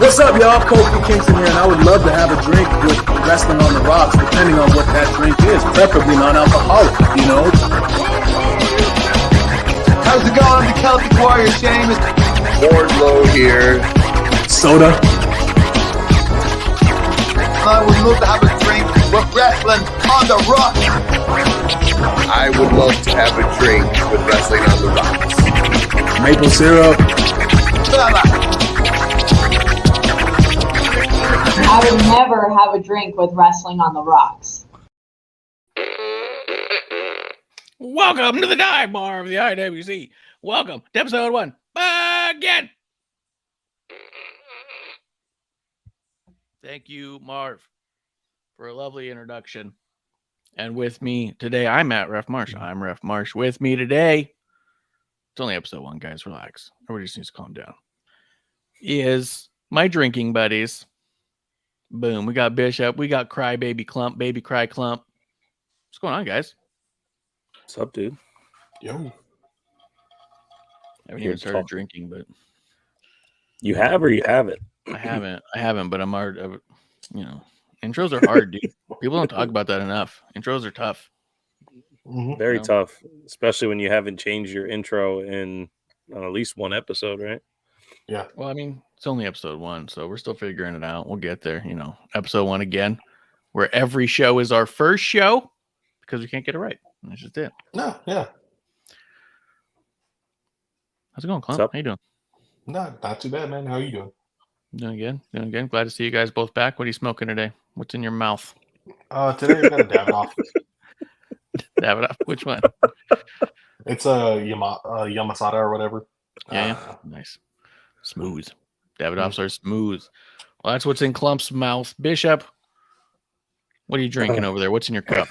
What's up, y'all? Kofi Kingston here, and I would love to have a drink with Wrestling on the Rocks, depending on what that drink is, preferably non-alcoholic, you know? How's it going? I'm the Celtic Warrior, Sheamus. Wardlow here. Soda. I would love to have a drink with Wrestling on the Rocks. I would love to have a drink with Wrestling on the Rocks. Maple syrup. I would never have a drink with Wrestling on the Rocks. Welcome to the dive bar of the IWC. Welcome to episode 1. Again. Thank you, Marv, for a lovely introduction. And with me today, I'm at Ref Marsh. I'm Ref Marsh. With me today, it's only episode 1, guys. Relax. Everybody just needs to calm down. Is my drinking buddies. Boom. We got Bishop. We got Crybaby Clump. Baby Cry Clump. What's going on, guys? What's up, dude? Yo. I haven't even started drinking, but you have or you haven't? I haven't, but I'm hard. You know, intros are hard, dude. People don't talk about that enough. Intros are tough. Very tough, especially when you haven't changed your intro in at least one episode, right? Yeah. Well, I mean, it's only episode 1, so we're still figuring it out. We'll get there. You know, episode 1 again, where every show is our first show because we can't get it right. That's just it. No, yeah. How's it going, Clump? What's up? How you doing? No, not too bad, man. How are you doing? Doing good. Doing good. Glad to see you guys both back. What are you smoking today? What's in your mouth? Today I got a Davidoff. Davidoff. Which one? It's a Yamasada or whatever. Yeah. Nice. Smooth. Davidoffs are smooth. Well, that's what's in Clump's mouth. Bishop, what are you drinking over there? What's in your cup?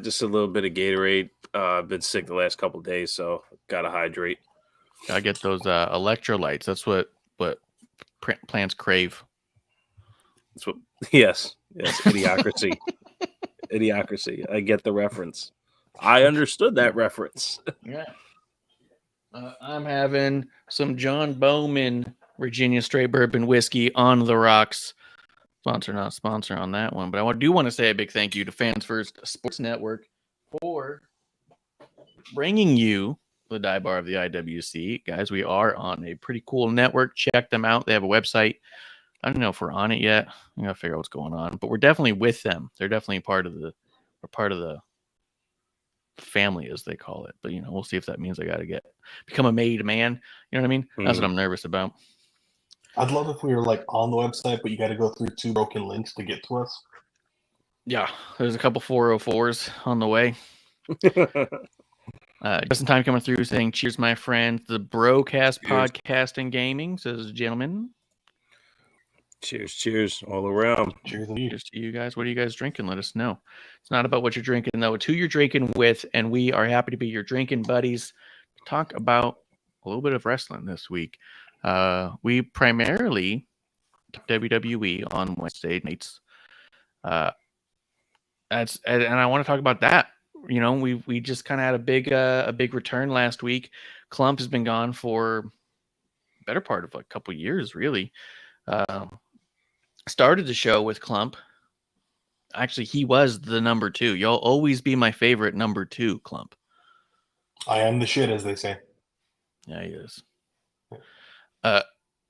Just a little bit of Gatorade. I've been sick the last couple of days, so gotta hydrate. Gotta get those electrolytes. That's what plants crave. That's what. Yes. Idiocracy. Idiocracy. I get the reference. I understood that reference. Yeah. I'm having some John Bowman Virginia Straight Bourbon Whiskey on the Rocks. Sponsor, not sponsor on that one. But I do want to say a big thank you to Fans First Sports Network for bringing you the dive bar of the IWC. Guys, we are on a pretty cool network. Check them out. They have a website. I don't know if we're on it yet. I gotta figure out what's going on. But we're definitely with them. They're definitely part of the family, as they call it. But we'll see if that means I got to become a made man. You know what I mean? That's what I'm nervous about. I'd love if we were like on the website, but you got to go through 2 broken links to get to us. Yeah, there's a couple 404s on the way. Just in time coming through saying, cheers, my friend. The Brocast podcast and gaming says, gentlemen. Cheers all around. Cheers to you guys. What are you guys drinking? Let us know. It's not about what you're drinking, though. It's who you're drinking with, and we are happy to be your drinking buddies. Talk about a little bit of wrestling this week. We primarily WWE on Wednesday nights. And I want to talk about that. We just kind of had a big return last week. Klump has been gone for the better part of a couple years, really. Started the show with Klump. Actually, he was the number 2. You'll always be my favorite number 2, Klump. I am the shit, as they say. Yeah, he is.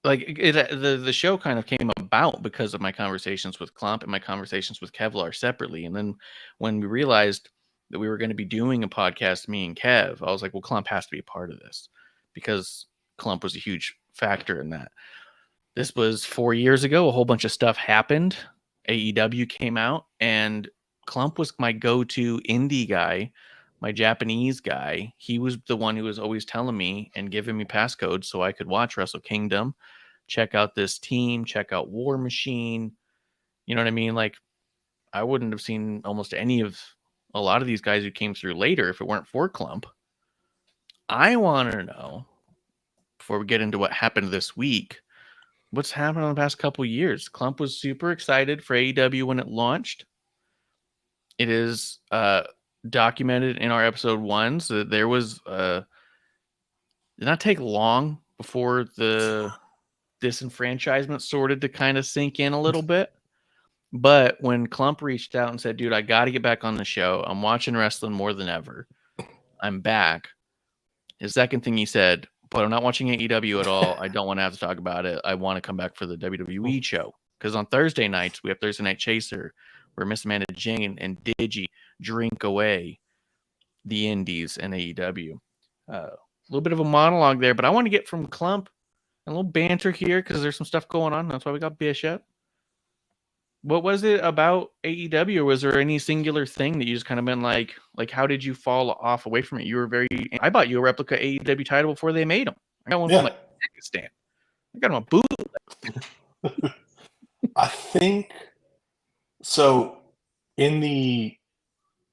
The show kind of came about because of my conversations with Klump and my conversations with Kevlar separately. And then when we realized that we were going to be doing a podcast, me and Kev, I was like, well, Klump has to be a part of this because Klump was a huge factor in that. This was 4 years ago. A whole bunch of stuff happened. AEW came out, and Klump was my go-to indie guy, my Japanese guy. He was the one who was always telling me and giving me passcodes so I could watch Wrestle Kingdom, check out this team, check out War Machine. You know what I mean? Like, I wouldn't have seen almost a lot of these guys who came through later if it weren't for Klump. I want to know, before we get into what happened this week, what's happened in the past couple of years. Klump was super excited for AEW when it launched. It is documented in our episode 1 so that there was did not take long before the disenfranchisement started to kind of sink in a little bit. But when Klump reached out and said, dude, I got to get back on the show. I'm watching wrestling more than ever. I'm back. His second thing he said, but I'm not watching AEW at all. I don't want to have to talk about it. I want to come back for the WWE show. Because on Thursday nights, we have Thursday Night Chaser, where Miss Amanda Jane and Digi drink away the indies and AEW. A little bit of a monologue there, but I want to get from Klump a little banter here because there's some stuff going on. That's why we got Bishop. What was it about AEW, or was there any singular thing that you just kind of been like how did you fall off away from it? You were I bought you a replica AEW title before they made them. I got one from Pakistan. I got them a boot. I think so. In the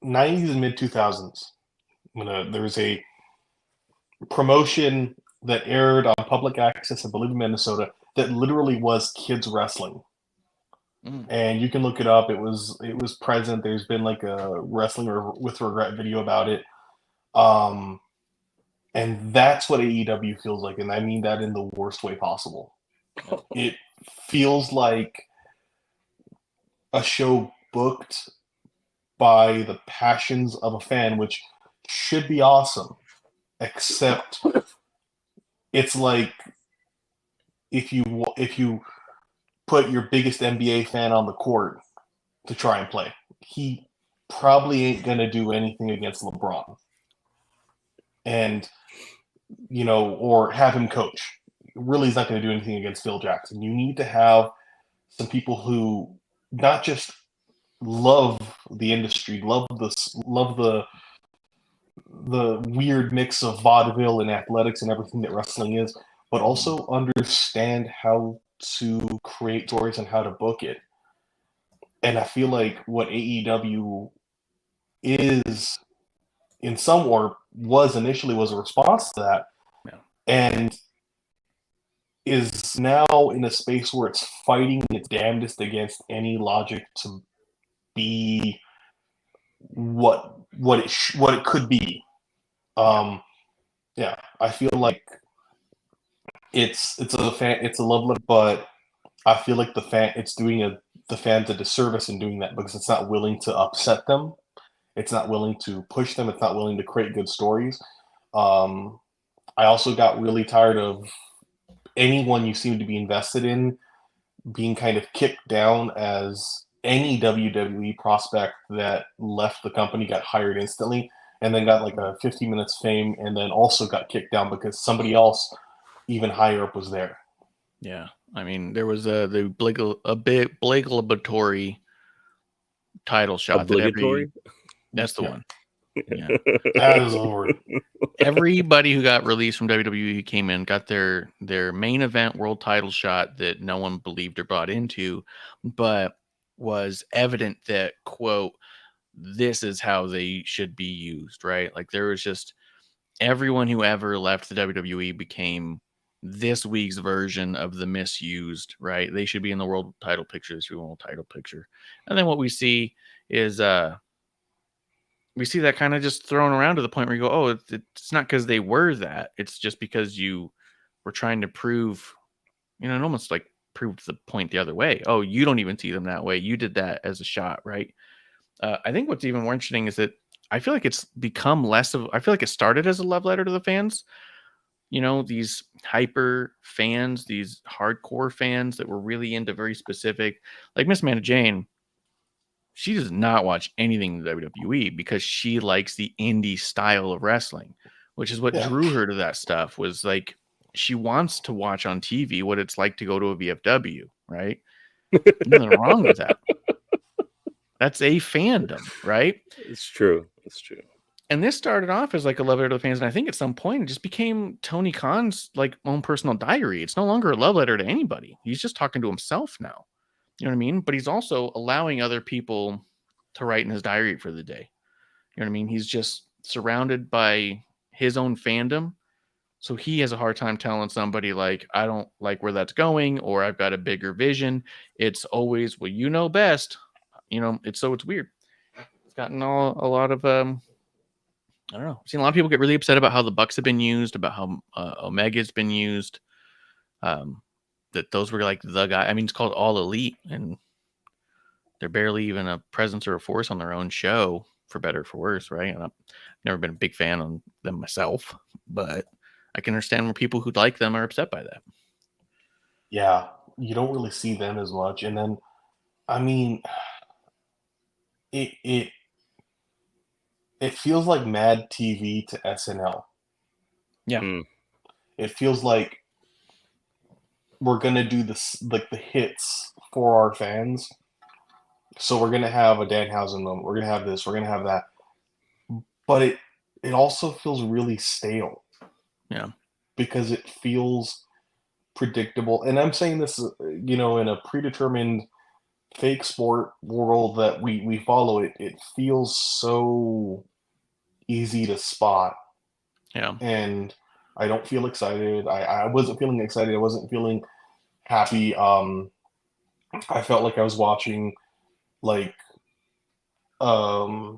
90s and mid 2000s, there was a promotion that aired on public access, I believe, in Minnesota, that literally was kids wrestling. And you can look it up. It was present. There's been like a Wrestling or With Regret video about it. And that's what AEW feels like. And I mean that in the worst way possible. It feels like a show booked by the passions of a fan, which should be awesome. Except it's like if you put your biggest NBA fan on the court to try and play, he probably ain't going to do anything against LeBron. And, or have him coach. Really is not going to do anything against Phil Jackson. You need to have some people who not just love the industry, love the weird mix of vaudeville and athletics and everything that wrestling is, but also understand how to create stories and how to book it. And I feel like what AEW is in some, or was initially, was a response to that. Yeah. And is now in a space where it's fighting its damnedest against any logic to be what it could be. Yeah, I feel like it's a love, but I feel like it's doing the fans a disservice in doing that, because it's not willing to upset them. It's not willing to push them. It's not willing to create good stories. I also got really tired of anyone you seem to be invested in being kind of kicked down, as any WWE prospect that left the company got hired instantly. and then got like a 15 minutes fame, and then also got kicked down because somebody else even higher up was there. Yeah, I mean, there was the obligatory title shot. Obligatory? That's the Yeah. one. Yeah. That is the word. Everybody who got released from WWE came in, got their main event world title shot that no one believed or bought into, but was evident that, quote, this is how they should be used, right? Like there was just everyone who ever left the WWE became this week's version of the misused, right? They should be in the world title picture, this world title picture. And then what we see is we see that kind of just thrown around to the point where you go, oh, it's not because they were that. It's just because you were trying to prove, it almost like proved the point the other way. Oh, you don't even see them that way. You did that as a shot, right? I think what's even more interesting is that I feel like it's become less of, I feel like it started as a love letter to the fans. These hyper fans, these hardcore fans that were really into very specific, like Miss Amanda Jane. She does not watch anything in the WWE because she likes the indie style of wrestling, which is what drew her to that stuff. Was like she wants to watch on TV what it's like to go to a VFW, right? Nothing wrong with that. That's a fandom, right? It's true. It's true. And this started off as like a love letter to the fans, and I think at some point it just became Tony Khan's like own personal diary. It's no longer a love letter to anybody. He's just talking to himself now. You know what I mean? But he's also allowing other people to write in his diary for the day. You know what I mean? He's just surrounded by his own fandom. So he has a hard time telling somebody like, I don't like where that's going, or I've got a bigger vision. It's always, well, you know best. It's weird. It's gotten a lot of, I don't know. I've seen a lot of people get really upset about how the Bucks have been used, about how Omega's been used. That those were like the guy. I mean, it's called All Elite, and they're barely even a presence or a force on their own show, for better or for worse, right? And I've never been a big fan on them myself, but I can understand where people who like them are upset by that. Yeah, you don't really see them as much, and then, I mean, it feels like Mad TV to SNL. Yeah. It feels like we're gonna do this, like the hits for our fans. So we're gonna have a Danhausen moment. We're gonna have this. We're gonna have that. But it also feels really stale. Yeah. Because it feels predictable. And I'm saying this, in a predetermined fake sport world that we follow. It feels so easy to spot. Yeah. And I don't feel excited. I wasn't feeling excited. I wasn't feeling happy. I felt like I was watching like a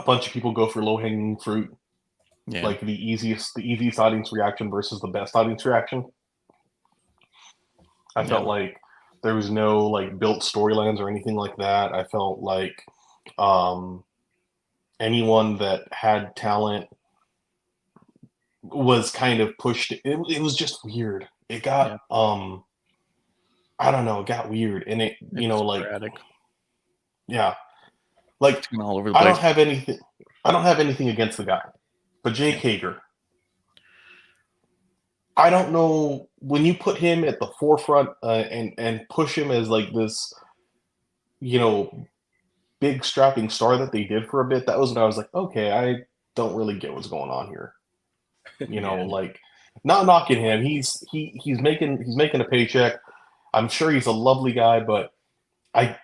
bunch of people go for low hanging fruit, like the easiest audience reaction versus the best audience reaction. I felt like there was no like built storylines or anything like that. I felt like anyone that had talent was kind of pushed. It was just weird. It got I don't know, it got weird, and it sporadic. Like all over the place. I don't have anything against the guy, but Jake Hager, I don't know, when you put him at the forefront and push him as like this, big strapping star that they did for a bit, that was when I was like, okay, I don't really get what's going on here. Like, not knocking him. He's making a paycheck. I'm sure he's a lovely guy, but I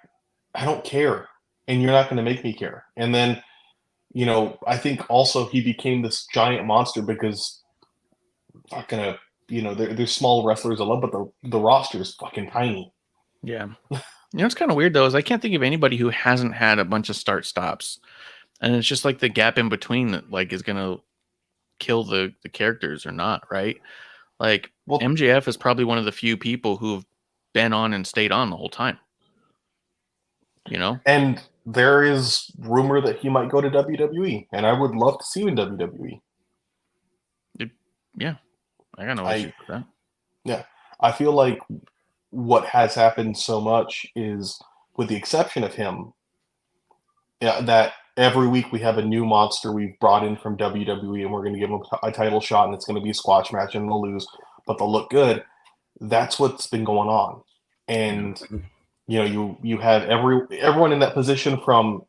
don't care, and you're not going to make me care. And then, I think also he became this giant monster because not gonna, there's small wrestlers I love, but the roster is fucking tiny. Yeah. It's kind of weird though, is I can't think of anybody who hasn't had a bunch of start stops, and it's just like the gap in between that like is gonna kill the characters or not, right? Like, MJF is probably one of the few people who've been on and stayed on the whole time. And there is rumor that he might go to WWE, and I would love to see him in WWE. I got no issue with that. Yeah, I feel like what has happened so much is, with the exception of him, that every week we have a new monster we've brought in from WWE, and we're going to give them a title shot, and it's going to be a squash match, and they'll lose, but they'll look good. That's what's been going on, and you have everyone in that position, from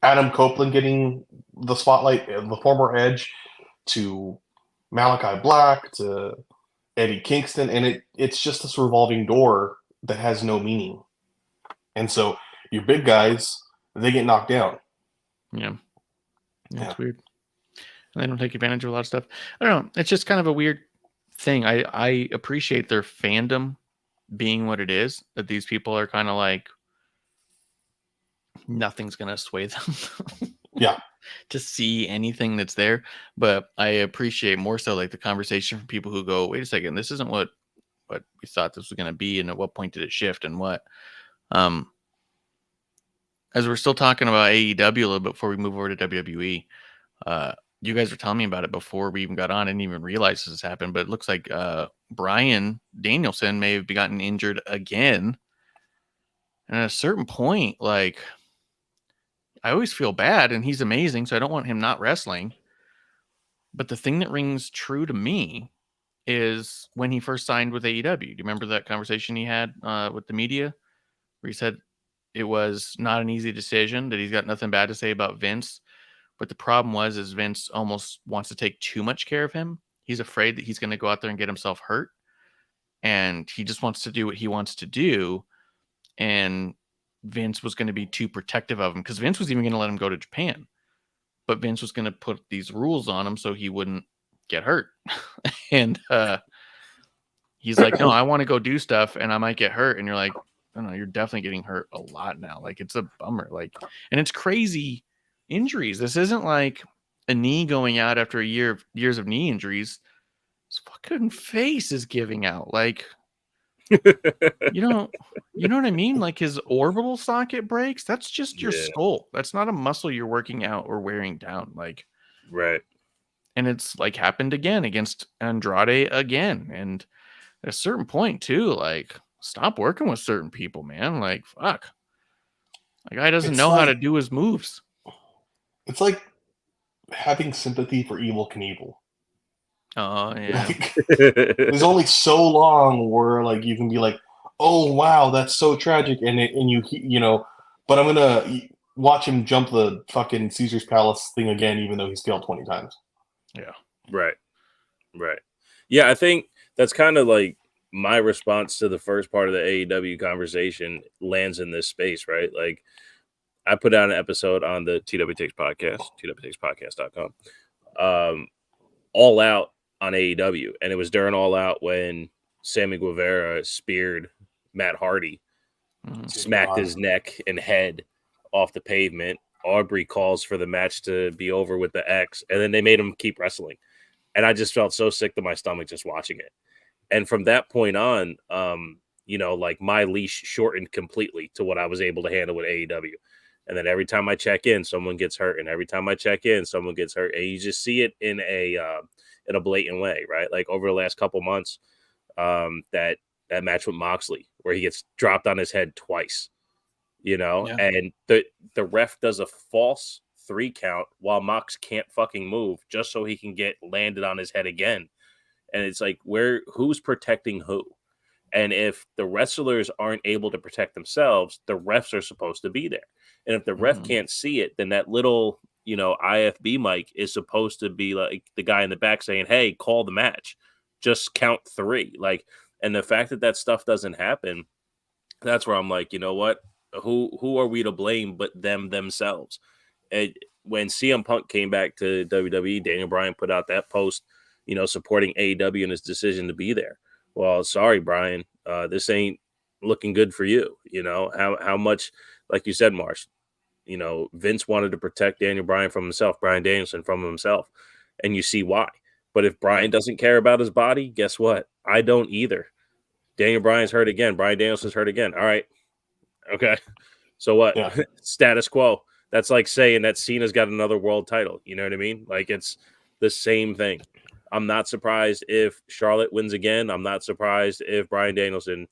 Adam Copeland getting the spotlight, the former Edge, to Malachi Black, to Eddie Kingston, and it's just this revolving door that has no meaning. And so your big guys, they get knocked down. Yeah, it's weird. And they don't take advantage of a lot of stuff. I don't know. It's just kind of a weird thing. I appreciate their fandom being what it is, that these people are kind of like, nothing's going to sway them. Yeah. To see anything that's there. But I appreciate more so like the conversation from people who go, wait a second, this isn't what we thought this was going to be. And at what point did it shift and what? As we're still talking about AEW a little bit before we move over to WWE, you guys were telling me about it before we even got on. I didn't even realize this happened, but it looks like Bryan Danielson may have gotten injured again. And at a certain point, like, I always feel bad, and he's amazing, so I don't want him not wrestling. But the thing that rings true to me is when he first signed with AEW. Do you remember that conversation he had with the media where he said it was not an easy decision, that he's got nothing bad to say about Vince? But the problem is Vince almost wants to take too much care of him. He's afraid that he's going to go out there and get himself hurt. And he just wants to do what he wants to do. And Vince was going to be too protective of him, because Vince was even going to let him go to Japan. But Vince was going to put these rules on him so he wouldn't get hurt. And he's like, no, I want to go do stuff and I might get hurt. And you're like, oh, no, you're definitely getting hurt a lot now. Like, it's a bummer. Like, and it's crazy injuries. This isn't like a knee going out after years of knee injuries. His fucking face is giving out. Like, you know what I mean? Like, his orbital socket breaks. That's just your skull. That's not a muscle you're working out or wearing down. Like, right. And it's like happened again against Andrade again. And at a certain point too, like, stop working with certain people, man. Like, fuck. Like, guy doesn't know how to do his moves. It's like having sympathy for Evel Knievel. Oh, yeah. Like, there's only so long where, like, you can be like, oh wow, that's so tragic, and you know, but I'm gonna watch him jump the fucking Caesar's Palace thing again, even though he's failed 20 times. Yeah. Right. Yeah, I think that's kind of like my response to the first part of the AEW conversation lands in this space, right? Like, I put out an episode on the TWTX podcast, twtxpodcast.com, All Out on AEW. And it was during All Out when Sammy Guevara speared Matt Hardy, smacked his neck and head off the pavement. Aubrey calls for the match to be over with the X, and then they made him keep wrestling. And I just felt so sick to my stomach just watching it. And from that point on, like, my leash shortened completely to what I was able to handle with AEW. And then every time I check in, someone gets hurt. And every time I check in, someone gets hurt. And you just see it in a blatant way, right? Like, over the last couple months, that match with Moxley, where he gets dropped on his head twice, and the ref does a false 3 count while Mox can't fucking move just so he can get landed on his head again. And it's like, who's protecting who? And if the wrestlers aren't able to protect themselves, the refs are supposed to be there. And if the ref can't see it, then that little, IFB mic is supposed to be like the guy in the back saying, hey, call the match. Just count 3. Like, and the fact that stuff doesn't happen, that's where I'm like, you know what? Who are we to blame but them themselves? And when CM Punk came back to WWE, Daniel Bryan put out that post, supporting AEW and his decision to be there. Well, sorry, Brian, this ain't looking good for you. How much, like you said, Marsh, Vince wanted to protect Daniel Bryan from himself, Bryan Danielson from himself, and you see why. But if Bryan doesn't care about his body, guess what? I don't either. Daniel Bryan's hurt again. Bryan Danielson's hurt again. All right. Okay. So what? Yeah. Status quo. That's like saying that Cena's got another world title. You know what I mean? Like, it's the same thing. I'm not surprised if Charlotte wins again. I'm not surprised if Bryan Danielson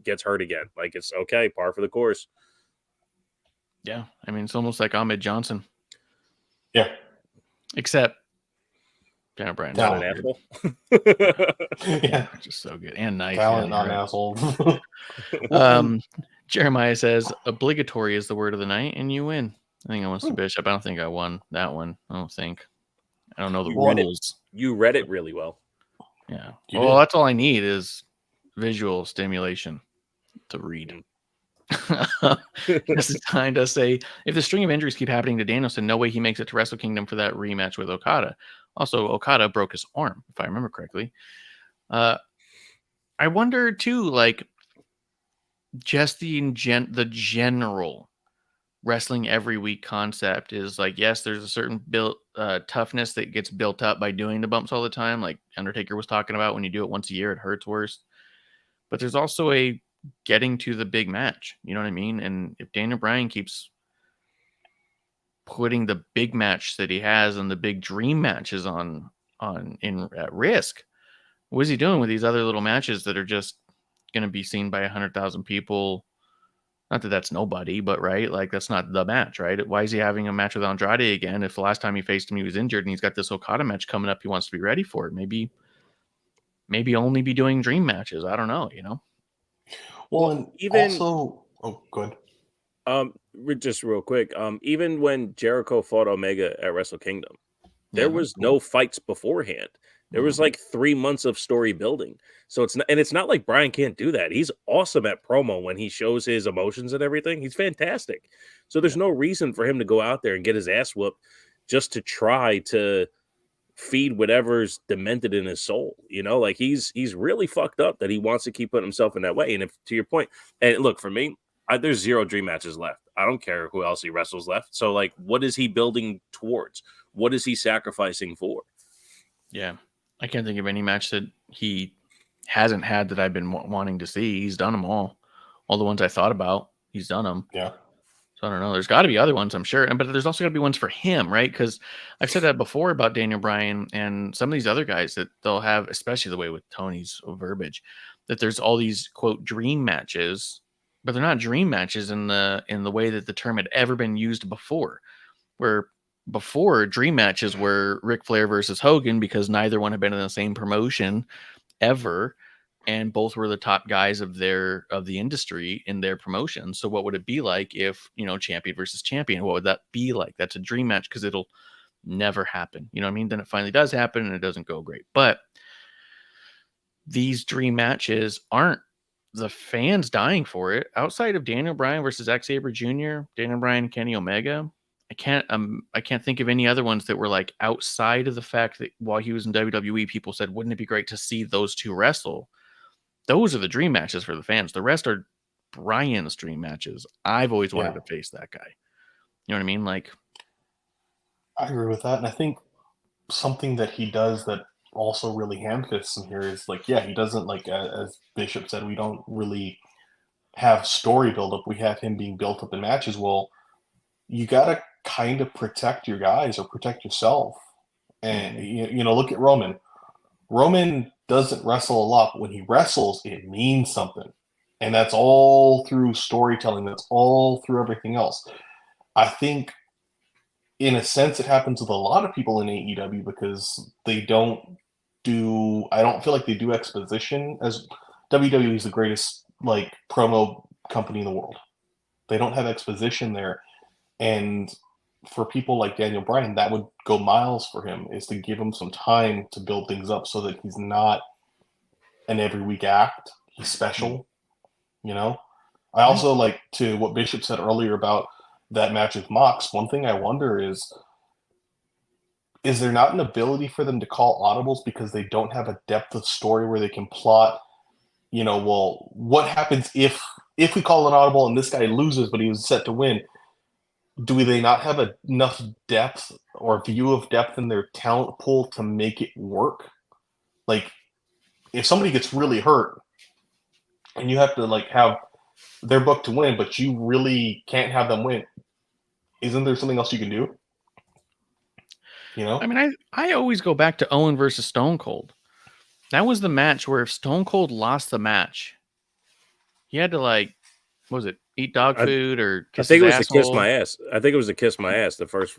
gets hurt again. Like, it's okay. Par for the course. Yeah. I mean, it's almost like Ahmed Johnson. Yeah. Except Daniel Bryan. Not an Talent. asshole. Yeah. Just so good. And nice. Talent, yeah, not an right. asshole. Jeremiah says obligatory is the word of the night, and you win. I think I went to Bishop. I don't think I won that one. I don't think. I don't know the You read it. rules. You read it really well. Yeah. You Well, did. that's all I need is visual stimulation to read. This is time to say if the string of injuries keep happening to Danielson, no way he makes it to Wrestle Kingdom for that rematch with Okada. Also, Okada broke his arm, if I remember correctly. I wonder too, like, just the general wrestling every week concept is like, yes, there's a certain toughness that gets built up by doing the bumps all the time, like Undertaker was talking about. When you do it once a year, it hurts worse. But there's also a getting to the big match. You know what I mean? And if Daniel Bryan keeps putting the big match that he has and the big dream matches at risk, what is he doing with these other little matches that are just going to be seen by 100,000 people? Not that that's nobody, but right, like that's not the match, right? Why is he having a match with Andrade again? If the last time he faced him, he was injured, and he's got this Okada match coming up, he wants to be ready for it. Maybe only be doing dream matches. I don't know, you know. Well, and even also, good. Just real quick. Even when Jericho fought Omega at Wrestle Kingdom, there was no fights beforehand. There was like 3 months of story building. So it's not like Brian can't do that. He's awesome at promo when he shows his emotions and everything. He's fantastic. So there's no reason for him to go out there and get his ass whooped just to try to feed whatever's demented in his soul. You know, like he's really fucked up that he wants to keep putting himself in that way. And if, to your point, and look, for me, there's 0 dream matches left. I don't care who else he wrestles left. So like, what is he building towards? What is he sacrificing for? Yeah. I can't think of any match that he hasn't had that I've been wanting to see. He's done them all. All the ones I thought about, he's done them. Yeah. So I don't know. There's got to be other ones, I'm sure. But there's also got to be ones for him, right? Because I've said that before about Daniel Bryan and some of these other guys that they'll have, especially the way with Tony's verbiage, that there's all these, quote, dream matches, but they're not dream matches in the way that the term had ever been used before, where before dream matches were Ric Flair versus Hogan because neither one had been in the same promotion ever, and both were the top guys of the industry in their promotion. So what would it be like if, you know, champion versus champion? What would that be like? That's a dream match because it'll never happen. You know what I mean? Then it finally does happen and it doesn't go great. But these dream matches aren't the fans dying for it. Outside of Daniel Bryan versus Xavier Jr., Daniel Bryan, Kenny Omega, I can't think of any other ones that were like outside of the fact that while he was in WWE, people said, wouldn't it be great to see those two wrestle? Those are the dream matches for the fans. The rest are Bryan's dream matches. I've always wanted to face that guy. You know what I mean? Like, I agree with that. And I think something that he does that also really ham-fists in here is like, yeah, he doesn't, like, as Bishop said, we don't really have story build-up. We have him being built up in matches. Well, you got to kind of protect your guys or protect yourself. And, you know, look at Roman. Roman doesn't wrestle a lot, but when he wrestles, it means something. And that's all through storytelling. That's all through everything else. I think, in a sense, it happens with a lot of people in AEW because they don't do, I don't feel like they do exposition. As WWE is the greatest, like, promo company in the world. They don't have exposition there. And for people like Daniel Bryan, that would go miles for him, is to give him some time to build things up so that he's not an every week act. He's special, you know? I also like to what Bishop said earlier about that match with Mox. One thing I wonder is there not an ability for them to call audibles because they don't have a depth of story where they can plot, you know, well, what happens if we call an audible and this guy loses but he was set to win? Do they not have enough depth or view of depth in their talent pool to make it work? Like, if somebody gets really hurt and you have to, like, have their book to win, but you really can't have them win, isn't there something else you can do? You know? I mean, I always go back to Owen versus Stone Cold. That was the match where if Stone Cold lost the match, he had to, like, what was it, eat dog food or I kiss think it his was the kiss asshole. my ass. I think it was the kiss my ass. The first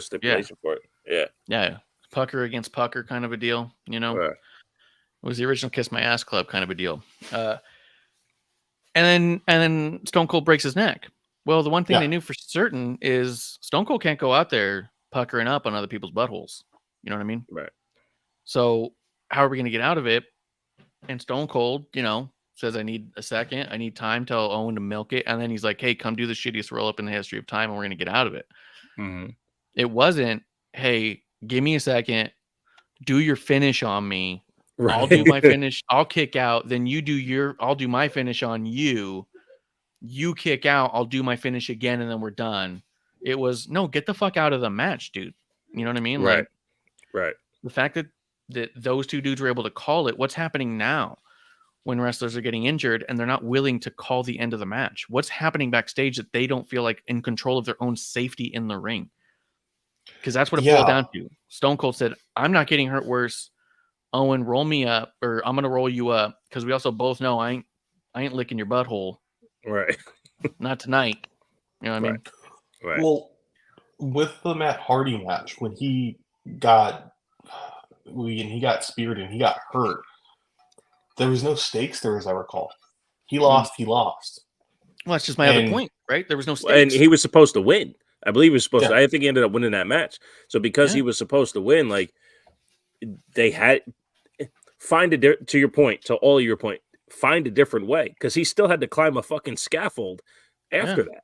stipulation for it. Yeah. Yeah, pucker against pucker kind of a deal. You know, Right. it was the original Kiss My Ass Club kind of a deal. And then Stone Cold breaks his neck. Well, the one thing they knew for certain is Stone Cold can't go out there puckering up on other people's buttholes. You know what I mean? Right. So how are we going to get out of it? And Stone Cold, says, I need a second. I need time. Tell Owen to milk it. And then he's like, hey, come do the shittiest roll up in the history of time and we're going to get out of it. Mm-hmm. It wasn't, hey, give me a second. Do your finish on me. Right. I'll do my finish. I'll kick out. Then I'll do my finish on you. You kick out. I'll do my finish again. And then we're done. It was, no, get the fuck out of the match, dude. You know what I mean? Right. Like, Right. the fact that those two dudes were able to call it, what's happening now when wrestlers are getting injured and they're not willing to call the end of the match? What's happening backstage that they don't feel like in control of their own safety in the ring? Because that's what it boiled down to. Stone Cold said, I'm not getting hurt worse. Owen, roll me up, or I'm going to roll you up. Because we also both know I ain't licking your butthole. Right. Not tonight. You know what I mean? Right. Well, with the Matt Hardy match, when he got speared and he got hurt, there was no stakes there, as I recall. He lost. Well, that's just my other point, right? There was no stakes. And he was supposed to win. I believe he was supposed to. I think he ended up winning that match. So because he was supposed to win, like, they had to your point, to all of your point, find a different way, because he still had to climb a fucking scaffold after that.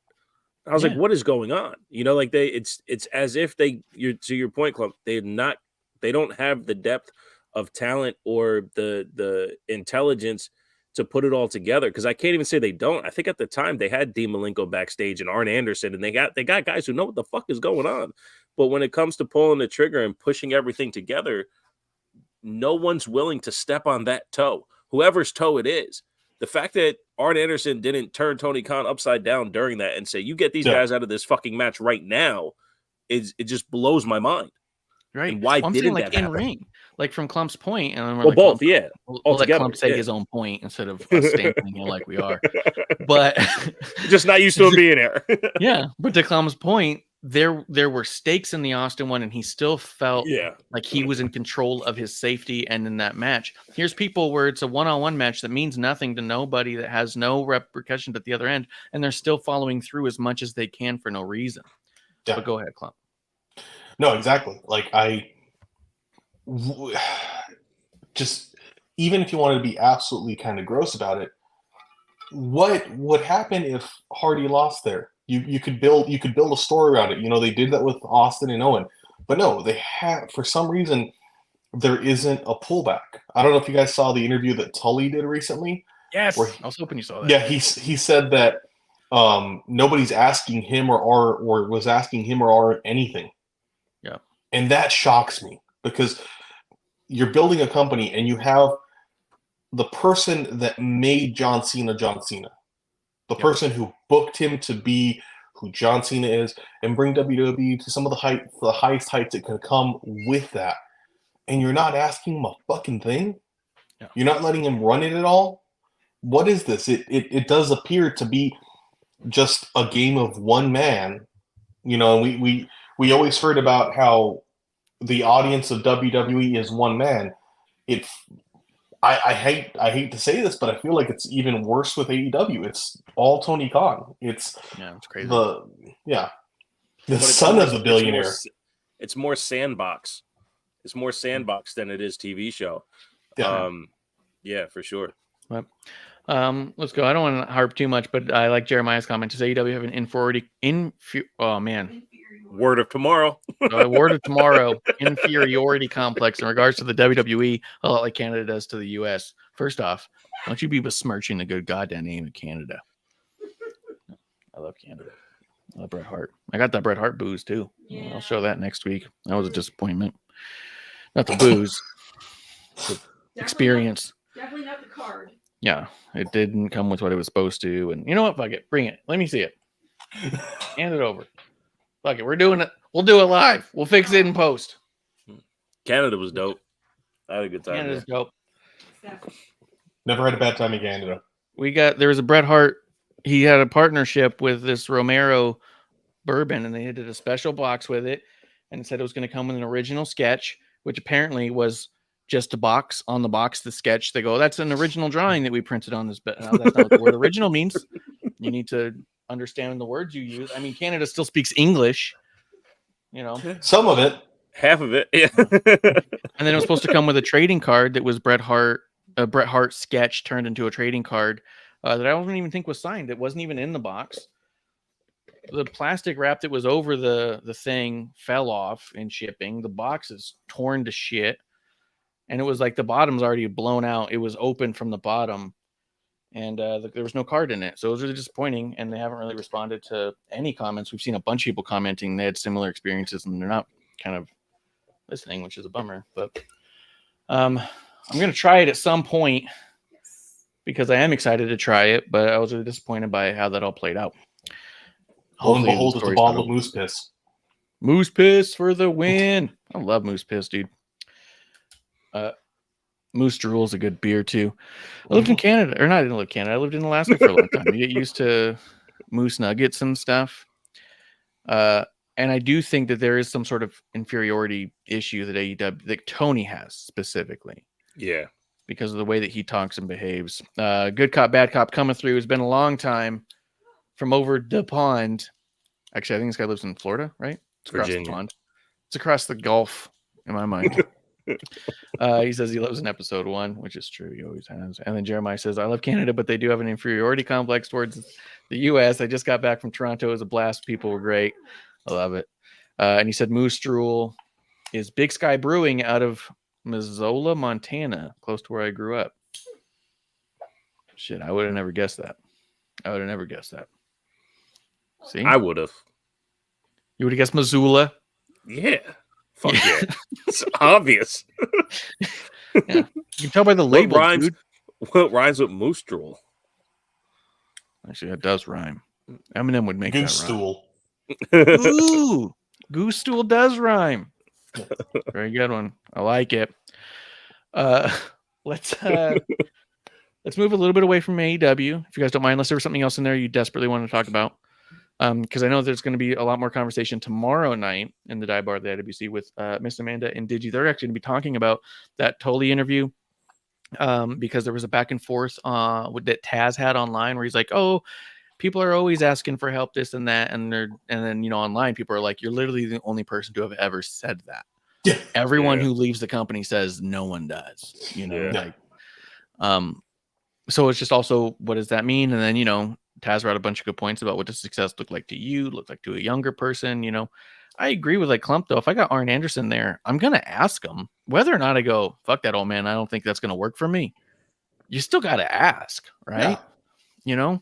I was like, what is going on? Like it's as if to your point, Clump, they don't have the depth of talent or the intelligence to put it all together. Because I can't even say they don't. I think at the time they had Dean Malenko backstage and Arn Anderson, and they got guys who know what the fuck is going on. But when it comes to pulling the trigger and pushing everything together, no one's willing to step on that toe, whoever's toe it is. The fact that Arn Anderson didn't turn Tony Khan upside down during that and say, you get these guys out of this fucking match right now, it just blows my mind. Right. And why didn't that happen? In ring? Like from Clump's point, and both, We'll let Clump say his own point instead of us stamping him like we are. But just not used to him being there. Yeah, but to Clump's point, there were stakes in the Austin one, and he still felt like he was in control of his safety. And in that match, here's people where it's a one-on-one match that means nothing to nobody, that has no repercussions at the other end, and they're still following through as much as they can for no reason. But go ahead, Clump. No, exactly. Like just, even if you wanted to be absolutely kind of gross about it, what would happen if Hardy lost there? You could build a story around it. They did that with Austin and Owen, but no, they have, for some reason, there isn't a pullback. I don't know if you guys saw the interview that Tully did recently. Yes, I was hoping you saw that. Yeah, he said that nobody's asking him or was asking him or Arn anything. Yeah, and that shocks me, because you're building a company and you have the person that made John Cena, the person who booked him to be who John Cena is, and bring WWE to some of the highest heights it can come with that. And you're not asking him a fucking thing. Yeah. You're not letting him run it at all. What is this? It does appear to be just a game of one man. We always heard about how the audience of WWE is one man. I hate to say this, but I feel like it's even worse with AEW. It's all Tony Khan. It's crazy. The son of the billionaire. It's more sandbox. It's more sandbox than it is TV show. Yeah, for sure. Let's go. I don't want to harp too much, but I like Jeremiah's comment. Does AEW have an word of tomorrow. Word of tomorrow. Inferiority complex in regards to the WWE, a lot like Canada does to the US. First off, don't you be besmirching the good goddamn name of Canada. I love Canada. I love Bret Hart. I got that Bret Hart booze too. Yeah. I'll show that next week. That was a disappointment. Not the booze. The experience. Definitely not the card. Yeah, it didn't come with what it was supposed to. And you know what? Fuck it. Bring it. Let me see it. Hand it over. Fuck it. We're doing it. We'll do it live. We'll fix it in post. Canada was dope. I had a good time. Canada's dope. Never had a bad time in Canada. There was a Bret Hart he had a partnership with this Romero bourbon, and they did a special box with it, and it said it was going to come with an original sketch, which apparently was just a box. On the box, the sketch, they go, that's an original drawing that we printed on this, but no, that's not what the word original means. You need to understand the words you use. I mean, Canada still speaks English, you know. Some of it. Half of it. Yeah. And then it was supposed to come with a trading card that was Bret Hart sketch turned into a trading card that I don't even think was signed. It wasn't even in the box. The plastic wrap that was over the thing fell off in shipping. The box is torn to shit. And it was like the bottom's already blown out. It was open from the bottom. And there was no card in it. So it was really disappointing. And they haven't really responded to any comments. We've seen a bunch of people commenting they had similar experiences, and they're not kind of listening, which is a bummer. But I'm going to try it at some point because I am excited to try it. But I was really disappointed by how that all played out. Lo and Hopefully behold, the it's a story's bottle not of moose piss. Moose piss for the win. I love moose piss, dude. Moose drool is a good beer too. I lived in Canada, or not, I didn't live in Canada. I lived in Alaska for a long time. You get used to moose nuggets and stuff. And I do think that there is some sort of inferiority issue that AEW, that Tony has specifically. Yeah. Because of the way that he talks and behaves. Good cop, bad cop coming through. It's been a long time from over the pond. Actually, I think this guy lives in Florida, right? It's across Virginia. the pond. It's across the Gulf in my mind. He says he loves in episode 1, which is true. He always has. And then Jeremiah says, I love Canada, but they do have an inferiority complex towards the U.S. I just got back from Toronto. It was a blast. People were great. I love it. And he said Moose Drool is Big Sky Brewing out of Missoula, Montana, close to where I grew up. Shit, I would have never guessed that. See? I would have. You would have guessed Missoula? Yeah. Fuck yeah. It's obvious. Yeah. You can tell by the label, dude. What rhymes with moose drool? Actually, that does rhyme. Eminem would make Goose that rhyme. stool. Ooh, goose stool does rhyme. Very good one. I like it. Let's move a little bit away from AEW, if you guys don't mind, unless there was something else in there you desperately want to talk about. Because I know there's going to be a lot more conversation tomorrow night in the dive bar at the IWC with Miss Amanda and Digi. They're actually going to be talking about that Tully interview because there was a back and forth that Taz had online where he's like, "Oh, people are always asking for help, this and that," and then online people are like, "You're literally the only person to have ever said that." Yeah. Everyone who leaves the company says no one does. Yeah. So it's just also, what does that mean? And then Taz brought a bunch of good points about what does success look like to you, look like to a younger person. I agree with Clump though. If I got Arn Anderson there, I'm gonna ask him whether or not I go, fuck that old man, I don't think that's gonna work for me. You still gotta ask, right? Yeah.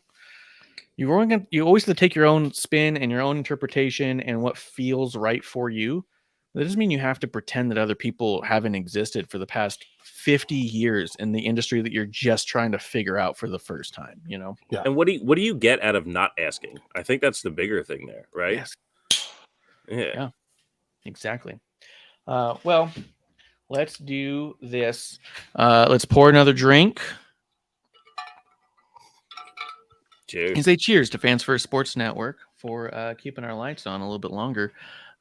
You always have to take your own spin and your own interpretation and what feels right for you. That doesn't mean you have to pretend that other people haven't existed for the past 50 years in the industry that you're just trying to figure out for the first time, Yeah. And what do you get out of not asking? I think that's the bigger thing there, right? Yes. Yeah. Exactly. Well, let's do this. Let's pour another drink. Cheers. And say cheers to Fans First Sports Network for keeping our lights on a little bit longer.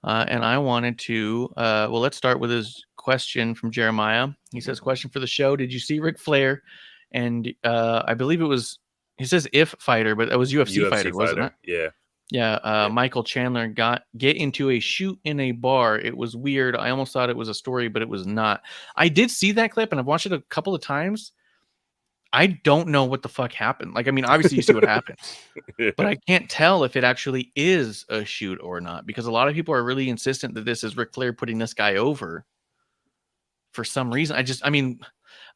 And I wanted to, let's start with his question from Jeremiah. He says, question for the show. Did you see Ric Flair? And I believe it was, he says if fighter, but it was UFC fighter, wasn't it? Yeah. Yeah. Michael Chandler get into a shoot in a bar. It was weird. I almost thought it was a story, but it was not. I did see that clip and I've watched it a couple of times. I don't know what the fuck happened. Obviously you see what happens, but I can't tell if it actually is a shoot or not, because a lot of people are really insistent that this is Ric Flair putting this guy over for some reason.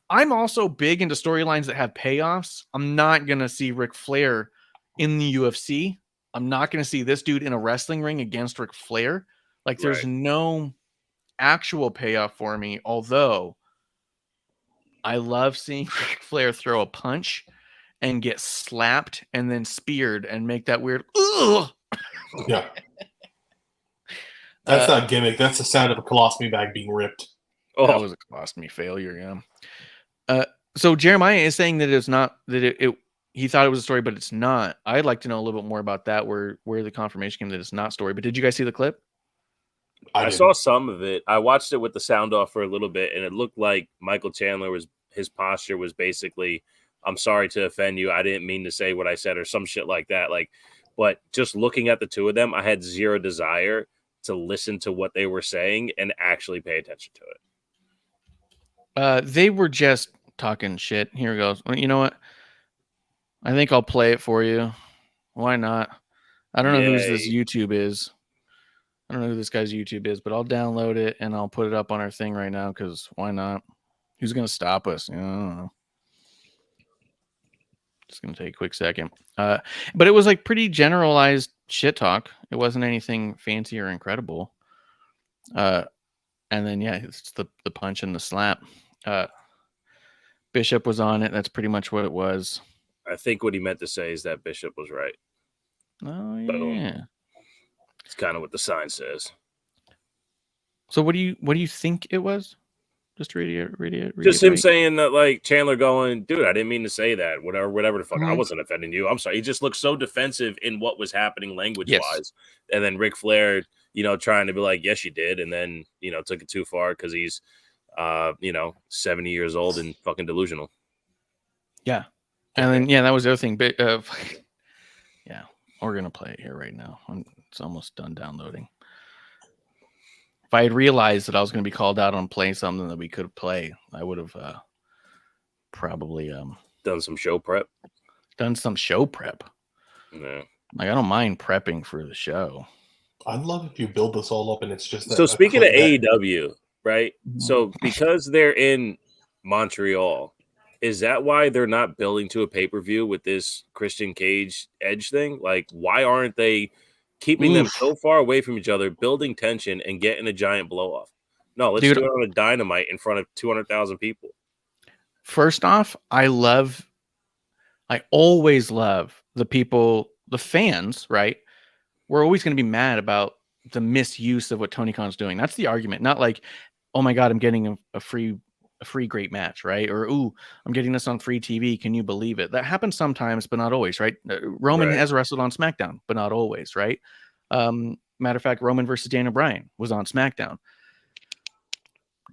I'm also big into storylines that have payoffs. I'm not going to see Ric Flair in the UFC. I'm not going to see this dude in a wrestling ring against Ric Flair. There's no actual payoff for me, although I love seeing Ric Flair throw a punch and get slapped and then speared and make that weird ugh. Yeah. That's not gimmick. That's the sound of a colostomy bag being ripped. That was a colostomy failure, yeah. So Jeremiah is saying that it's not that he thought it was a story, but it's not. I'd like to know a little bit more about that, where the confirmation came that it's not story. But did you guys see the clip? I saw some of it. I watched it with the sound off for a little bit, and it looked like Michael Chandler his posture was basically, "I'm sorry to offend you. I didn't mean to say what I said," or some shit like that. Like, but just looking at the two of them, I had zero desire to listen to what they were saying and actually pay attention to it. They were just talking shit. Here it goes. Well, you know what? I think I'll play it for you. Why not? I don't know who this YouTube is. I don't know who this guy's YouTube is, but I'll download it and I'll put it up on our thing right now because why not? Who's going to stop us? I don't know. Just going to take a quick second. But it was like pretty generalized shit talk. It wasn't anything fancy or incredible. And then, yeah, it's the punch and the slap. Bishop was on it. That's pretty much what it was. I think what he meant to say is that Bishop was right. Oh, yeah. Boom. It's kind of what the sign says. So what do you think it was? Just read it. Just him saying that, like, Chandler going, dude, I didn't mean to say that. Whatever the fuck. Mm-hmm. I wasn't offending you. I'm sorry. He just looked so defensive in what was happening language-wise. And then Ric Flair, trying to be like, yes, you did. And then, took it too far because he's, 70 years old and fucking delusional. Yeah. And then, that was the other thing. But, yeah, we're going to play it here right now. It's almost done downloading. If I had realized that I was going to be called out on playing something that we could play, I would have probably done some show prep. Yeah. Like, I don't mind prepping for the show. I'd love if you build this all up and it's just that. So speaking of AEW, right? So because they're in Montreal, is that why they're not building to a pay-per-view with this Christian Cage Edge thing? Like, why aren't they keeping them so far away from each other, building tension, and getting a giant blow-off? No, let's do it on a Dynamite in front of 200,000 people. First off, I always love the people, the fans, right? We're always going to be mad about the misuse of what Tony Khan's doing. That's the argument. Not like, oh my God, I'm getting a free great match, right? Or, ooh, I'm getting this on free TV. Can you believe it? That happens sometimes, but not always, right? Roman has wrestled on SmackDown, but not always, right? Matter of fact, Roman versus Daniel Bryan was on SmackDown.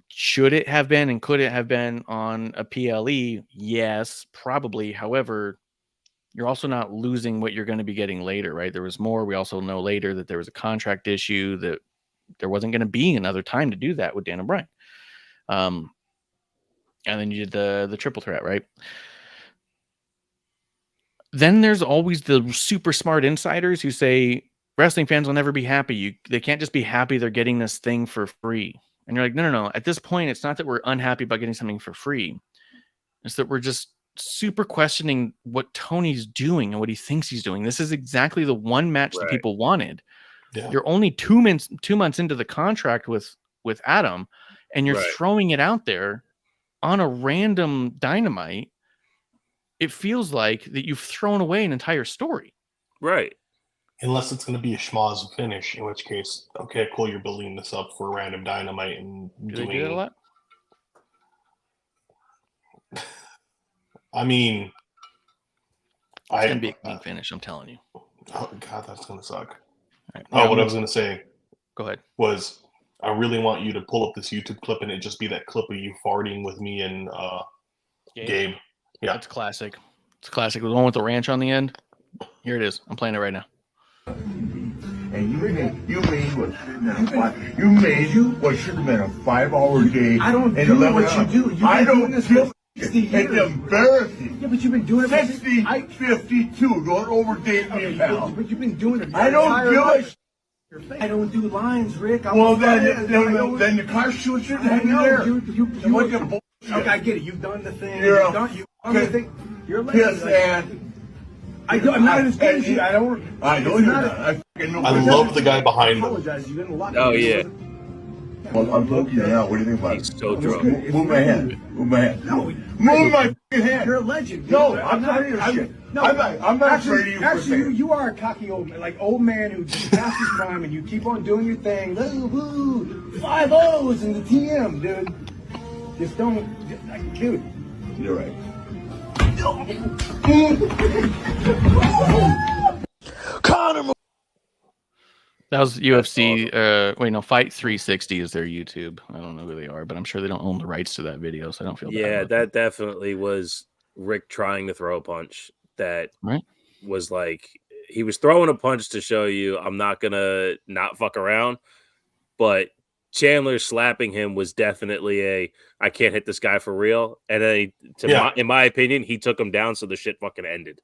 Should it have been and could it have been on a PLE? Yes, probably. However, you're also not losing what you're going to be getting later, right? There was more. We also know later that there was a contract issue, that there wasn't going to be another time to do that with Daniel Bryan. And then you did the triple threat, right? Then there's always the super smart insiders who say wrestling fans will never be happy. They can't just be happy they're getting this thing for free. And you're like, no. At this point, it's not that we're unhappy about getting something for free. It's that we're just super questioning what Tony's doing and what he thinks he's doing. This is exactly the one match that people wanted. Yeah. You're only 2 months into the contract with Adam, and you're throwing it out there on a random Dynamite. It feels like that you've thrown away an entire story. Right. Unless it's going to be a schmoz finish, in which case, okay, cool, you're building this up for a random Dynamite and doing... They do that a lot? I mean... It's going to be a clean finish, I'm telling you. Oh, God, that's going to suck. Right. What I was going to say... Go ahead. ...was... I really want you to pull up this YouTube clip and it just be that clip of you farting with me and Gabe. Yeah. That's classic. It's classic. The one with the ranch on the end. Here it is. I'm playing it right now. And you made what should have been a 5-hour day. I don't do what you do. I don't do it's embarrassing. Yeah, but you've been doing it 52. Don't overdate me, pal. But you've been doing it. I don't do it. I don't do lines, Rick. Well, then the car shoe should hang there. Okay, I get it. You've done the thing. You've done the thing. You're late. I'm not in his page. I know you're not. I love the guy behind him. Oh, yeah. Well, I'm talking now. What do you think about it? He's so drunk. Move my hand. No. Move my hand. You're a legend. No, I'm not in your shit. No, I'm not afraid of you. Actually, you are a cocky old man who just passed his prime, and you keep on doing your thing. 5 O's in the TM, dude. Just don't, dude. You're right. Conor. That was UFC. Fight 360 is their YouTube. I don't know who they are, but I'm sure they don't own the rights to that video, so I don't feel bad. Yeah, about that definitely was Rick trying to throw a punch that Right. was like he was throwing a punch to show you I'm not gonna not fuck around, but Chandler slapping him was definitely I can't hit this guy for real. And then in my opinion, he took him down so the shit fucking ended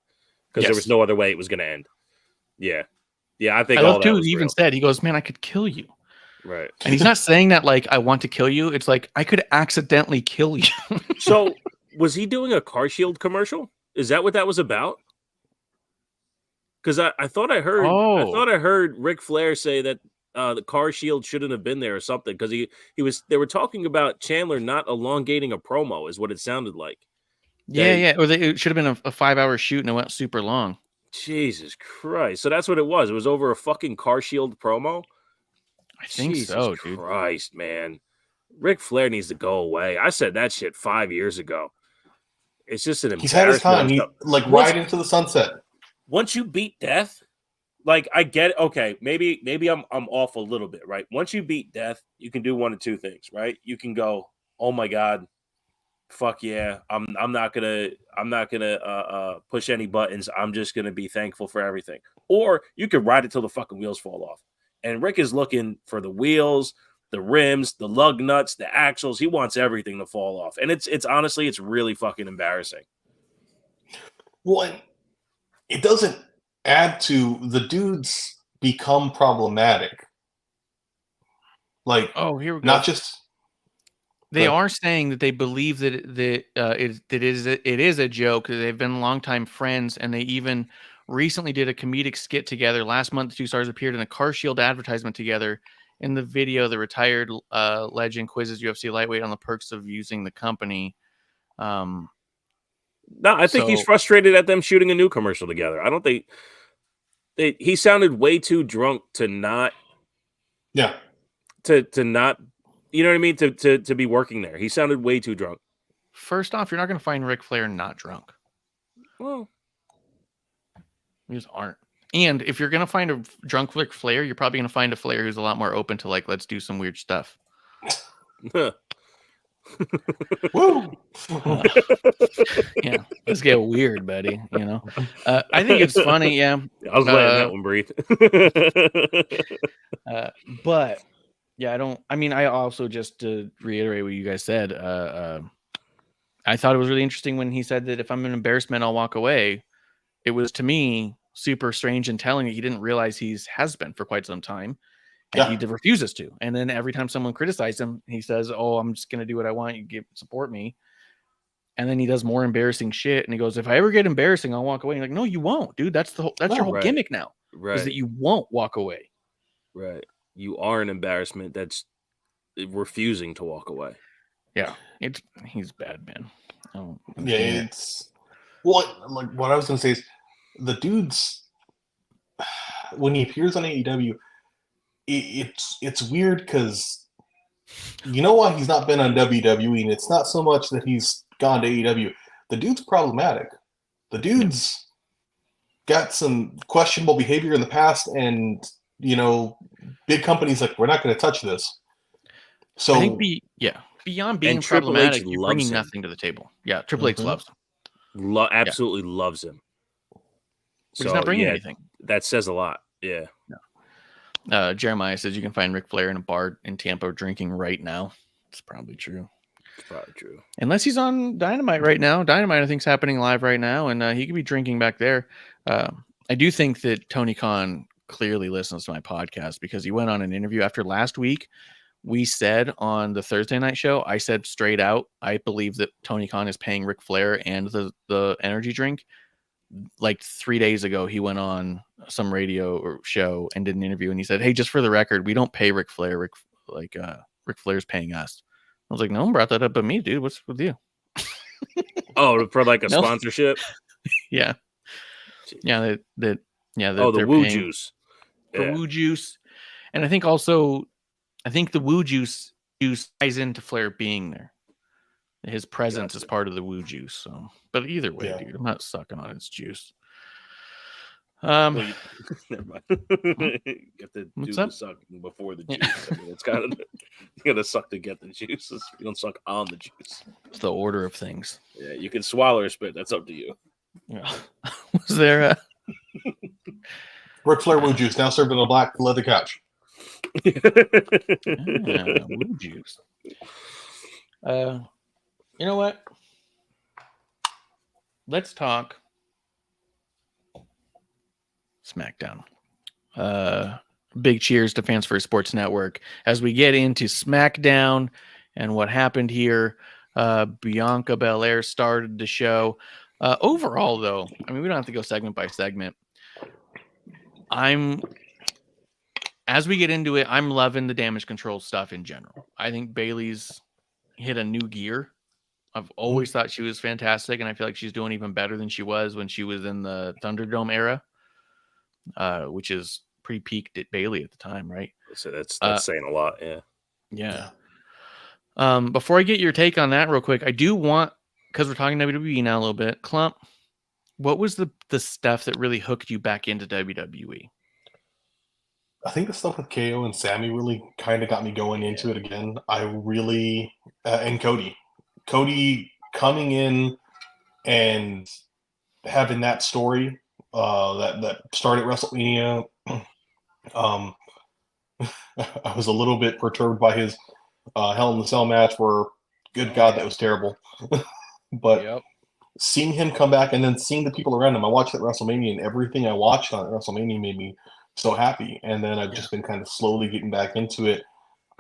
because there was no other way it was gonna end. Yeah. Yeah, I think I all love that too. was He even real. said, he goes, "Man, I could kill you." Right. And he's not saying that like I want to kill you. It's like I could accidentally kill you. So was he doing a Car Shield commercial? Is that what that was about? Because I thought I heard Ric Flair say that the Car Shield shouldn't have been there or something because they were talking about Chandler not elongating a promo is what it sounded like. Yeah. Or it should have been a 5-hour shoot and it went super long. Jesus Christ! So that's what it was. It was over a fucking Car Shield promo. I think Jesus so, dude. Christ, man. Ric Flair needs to go away. I said that shit 5 years ago. It's just an He's had his time. embarrassment. Ride into the sunset. Once you beat death, like I get it. Okay, maybe I'm off a little bit, right? Once you beat death, you can do one of two things, right? You can go, oh my God, fuck yeah, I'm not gonna push any buttons. I'm just gonna be thankful for everything. Or you could ride it till the fucking wheels fall off. And Rick is looking for the wheels, the rims, the lug nuts, the axles. He wants everything to fall off. And it's honestly, it's really fucking embarrassing. Well, it doesn't add to the dudes become problematic. Like, here we go. Not just they are saying that they believe that it is a joke. They've been longtime friends, and they even recently did a comedic skit together. Last month, the two stars appeared in a Car Shield advertisement together. In the video, the retired legend quizzes UFC lightweight on the perks of using the company. No, I think he's frustrated at them shooting a new commercial together. I don't think he sounded way too drunk to not. Yeah. To not, you know what I mean? To be working there. He sounded way too drunk. First off, you're not going to find Ric Flair not drunk. Well, you just aren't. And if you're going to find a drunk Ric Flair, you're probably going to find a Flair who's a lot more open to like, let's do some weird stuff. Woo! Yeah, let's get weird, buddy. You know, I think it's funny. Yeah, I was letting that one breathe. But yeah, I also, just to reiterate what you guys said, I thought it was really interesting when he said that if I'm an embarrassment, I'll walk away. It was, to me, super strange and telling that he didn't realize has been for quite some time. And he refuses to. And then every time someone criticizes him, he says, "Oh, I'm just going to do what I want. You support me." And then he does more embarrassing shit. And he goes, "If I ever get embarrassing, I'll walk away." And you're like, no, you won't, dude. That's your whole gimmick now. Right. Is that you won't walk away. Right. You are an embarrassment that's refusing to walk away. Yeah. He's bad, man. What I was going to say is the dudes, when he appears on AEW, it's weird because you know why he's not been on WWE, and it's not so much that he's gone to AEW. The dude's problematic. The dude's got some questionable behavior in the past, and big companies like, we're not going to touch this. So I think beyond being problematic, you're bringing nothing to the table. Yeah, Triple H loves him. Absolutely loves him. But he's not bringing anything. That says a lot. Yeah. No. Jeremiah says you can find Ric Flair in a bar in Tampa drinking right now. It's probably true. It's probably true. Unless he's on Dynamite right now. Dynamite, I think, is happening live right now, and he could be drinking back there. I do think that Tony Khan clearly listens to my podcast because he went on an interview after last week. We said on the Thursday night show, I said straight out, I believe that Tony Khan is paying Ric Flair and the energy drink. Like 3 days ago, he went on some radio show and did an interview, and he said, "Hey, just for the record, we don't pay Ric Flair. Ric Flair's paying us." I was like, "No one brought that up but me, dude. What's with you?" Oh, for like a sponsorship? Yeah. Yeah. The Woo Juice. The Woo Juice. And I think also, the Woo Juice ties into Flair being there. His presence is part of the woo juice. So, but either way, Yeah. dude, I'm not sucking on his juice. Never mind. Get the What's do the up? sucking before the juice. I mean, it's kind of you gotta suck to get the juices. You don't suck on the juice. It's the order of things. Yeah, you can swallow or spit. That's up to you. Yeah. Was there a Ric Flair woo juice now served on a black leather couch. woo juice? You know what? Let's talk SmackDown. Big cheers to Fans First Sports Network as we get into SmackDown and what happened here. Bianca Belair started the show. Overall, though, I mean, we don't have to go segment by segment. As we get into it, I'm loving the damage control stuff in general. I think Bayley's hit a new gear. I've always thought she was fantastic, and I feel like she's doing even better than she was when she was in the Thunderdome era, which is pretty peaked at Bayley at the time, right? So that's saying a lot, yeah. Yeah. Before I get your take on that real quick, I do want, because we're talking WWE now a little bit, Clump, what was the stuff that really hooked you back into WWE? I think the stuff with KO and Sammy really kind of got me going into it again. I really and Cody coming in and having that story that started WrestleMania. I was a little bit perturbed by his Hell in the Cell match where, good God, that was terrible. But seeing him come back and then seeing the people around him, I watched at WrestleMania, and everything I watched on WrestleMania made me so happy. And then I've just been kind of slowly getting back into it.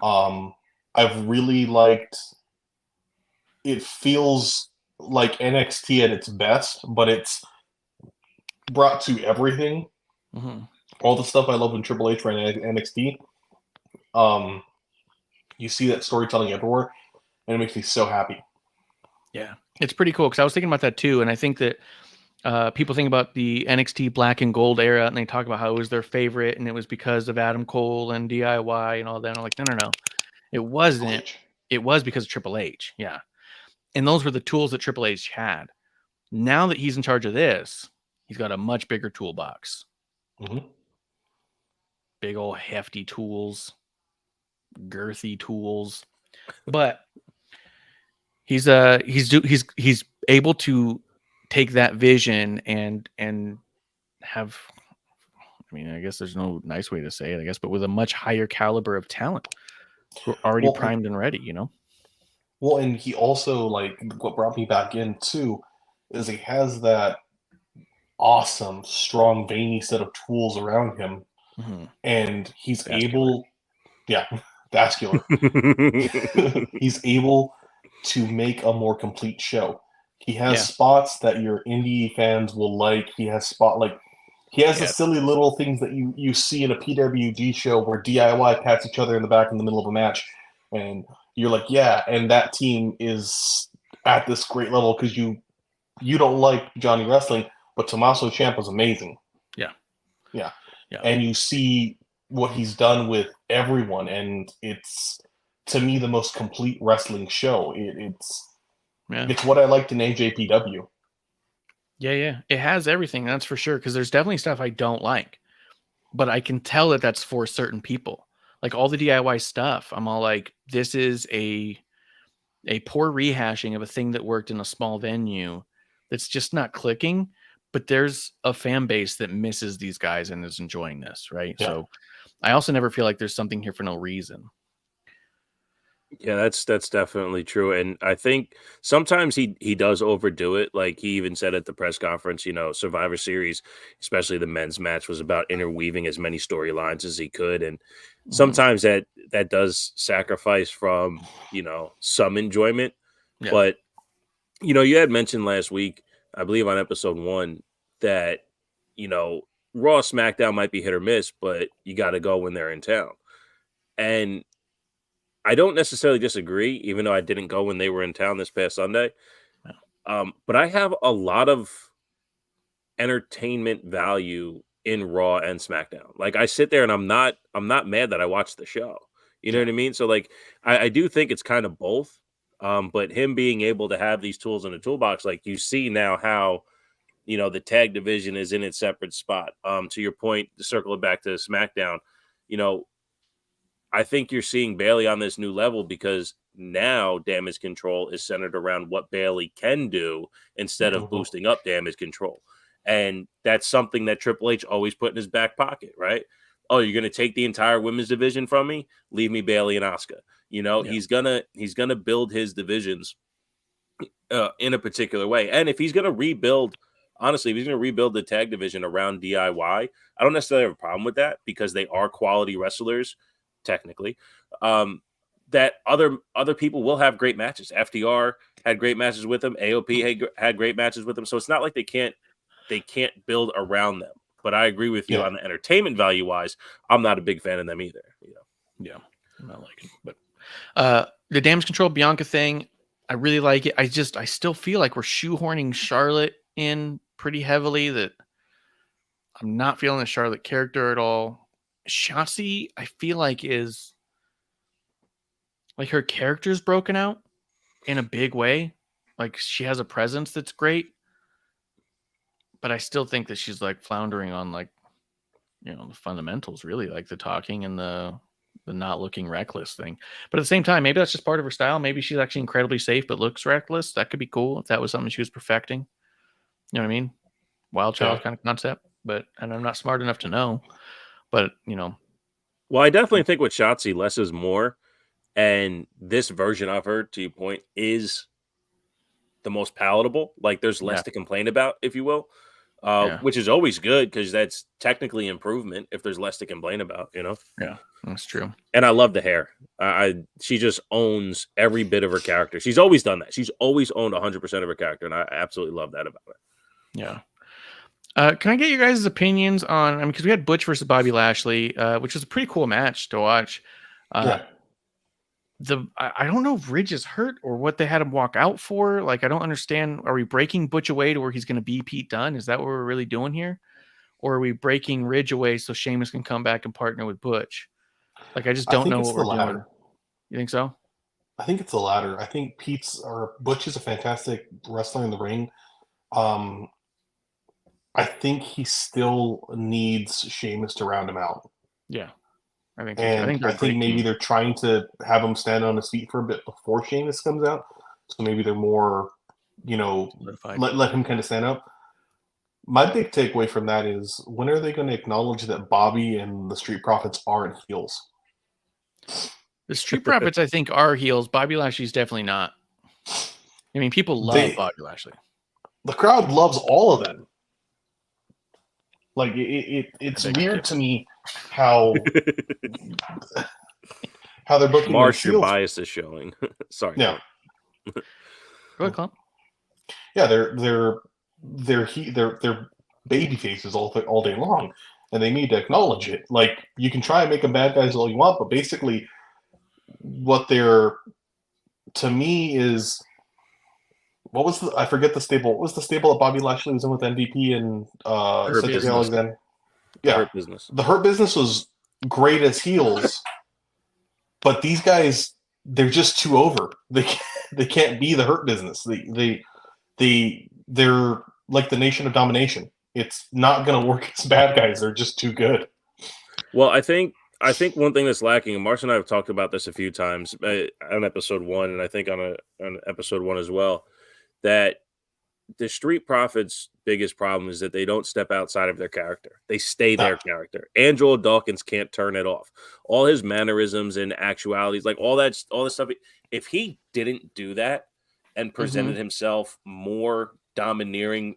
I've really liked it. Feels like NXT at its best, but it's brought to everything. Mm-hmm. All the stuff I love when Triple H ran NXT. You see that storytelling everywhere, and it makes me so happy. Yeah, it's pretty cool because I was thinking about that too, and I think that people think about the NXT Black and Gold era, and they talk about how it was their favorite, and it was because of Adam Cole and DIY and all that. And I'm like, no, it wasn't. It was because of Triple H. Yeah, and those were the tools that Triple H had. Now that he's in charge of this, he's got a much bigger toolbox. Mm-hmm. Big old hefty tools, girthy tools, but he's able to take that vision and have, I mean, I guess there's no nice way to say it, I guess, but with a much higher caliber of talent who are already primed and ready, you know? Well, and he also, like, what brought me back in too is he has that awesome, strong, veiny set of tools around him. Mm-hmm. And he's vascular. Vascular. He's able to make a more complete show. He has spots that your indie fans will like. He has the silly little things that you see in a PWG show where DIY pats each other in the back in the middle of a match, and you're like, yeah, and that team is at this great level because you don't like Johnny Wrestling, but Tommaso Ciampa's amazing. Yeah. And you see what he's done with everyone, and it's, to me, the most complete wrestling show. It's what I liked in AJPW. Yeah. It has everything, that's for sure, because there's definitely stuff I don't like, but I can tell that that's for certain people. Like all the DIY stuff, I'm all like, this is a poor rehashing of a thing that worked in a small venue that's just not clicking, but there's a fan base that misses these guys and is enjoying this, right? Yeah. So I also never feel like there's something here for no reason. Yeah, that's definitely true. And I think sometimes he does overdo it. Like he even said at the press conference, Survivor Series, especially the men's match, was about interweaving as many storylines as he could. And sometimes that does sacrifice from, some enjoyment. Yeah. But, you had mentioned last week, I believe on episode 1, that, Raw, SmackDown might be hit or miss, but you got to go when they're in town. And I don't necessarily disagree, even though I didn't go when they were in town this past Sunday. But I have a lot of entertainment value in Raw and SmackDown. Like I sit there and I'm not mad that I watched the show. You know what I mean? So like I do think it's kind of both. But him being able to have these tools in the toolbox, like you see now how, the tag division is in its separate spot. To your point, to circle it back to SmackDown, I think you're seeing Bailey on this new level because now damage control is centered around what Bailey can do instead of boosting up damage control. And that's something that Triple H always put in his back pocket, right? Oh, you're going to take the entire women's division from me? Leave me Bailey and Asuka. He's gonna build his divisions in a particular way. And if he's going to rebuild, honestly, if he's going to rebuild the tag division around DIY, I don't necessarily have a problem with that because they are quality wrestlers, technically. That other people will have great matches. FDR had great matches with them. AOP had great matches with them. So it's not like they can't build around them. But I agree with you on the entertainment value wise. I'm not a big fan of them either. Yeah, I'm not liking it. But the damage control Bianca thing, I really like it. I still feel like we're shoehorning Charlotte in pretty heavily. That I'm not feeling the Charlotte character at all. Shotzi, I feel like is like her character's broken out in a big way. Like she has a presence that's great. But I still think that she's like floundering on like, the fundamentals, really, like the talking and the not looking reckless thing. But at the same time, maybe that's just part of her style. Maybe she's actually incredibly safe but looks reckless. That could be cool if that was something she was perfecting. You know what I mean? Wild child kind of concept. And I'm not smart enough to know. But Well, I definitely think with Shotzi, less is more. And this version of her, to your point, is the most palatable. Like there's less to complain about, if you will. Which is always good because that's technically improvement if there's less to complain about, Yeah, that's true. And I love the hair. She just owns every bit of her character. She's always done that. She's always owned 100% of her character, and I absolutely love that about her. Yeah. Can I get your guys' opinions on? Because we had Butch versus Bobby Lashley, which was a pretty cool match to watch. I don't know if Ridge is hurt or what they had him walk out for. Like, I don't understand. Are we breaking Butch away to where he's going to be Pete Dunne? Is that what we're really doing here? Or are we breaking Ridge away so Sheamus can come back and partner with Butch? Like, I just don't know what we're doing. You think so? I think it's the latter. I think Butch is a fantastic wrestler in the ring. I think he still needs Sheamus to round him out. Yeah. I think maybe they're trying to have him stand on his feet for a bit before Sheamus comes out. So maybe they're more, let him kind of stand up. My big takeaway from that is when are they going to acknowledge that Bobby and the Street Profits aren't heels? The Street Profits, I think, are heels. Bobby Lashley's definitely not. I mean, people love Bobby Lashley. The crowd loves all of them. Like it's weird to me how they're booking. Marsh, your bias is showing. Sorry. Yeah. Go ahead, Clump. Yeah, they're baby faces all day long, and they need to acknowledge it. Like you can try and make them bad guys all you want, but basically, what they're to me is. I forget the stable. What was the stable that Bobby Lashley was in with MVP and Cedric Alexander? Yeah. The Hurt Business. The Hurt Business was great as heels, but these guys, they're just too over. They can't be the Hurt Business. They're like the Nation of Domination. It's not going to work as bad guys. They're just too good. Well, I think one thing that's lacking, and Marsh and I have talked about this a few times on episode 1, and I think on episode 1 as well, that the Street Profits' biggest problem is that they don't step outside of their character. They stay their character. Angelo Dawkins can't turn it off. All his mannerisms and actualities, like all this stuff, if he didn't do that and presented himself more domineering,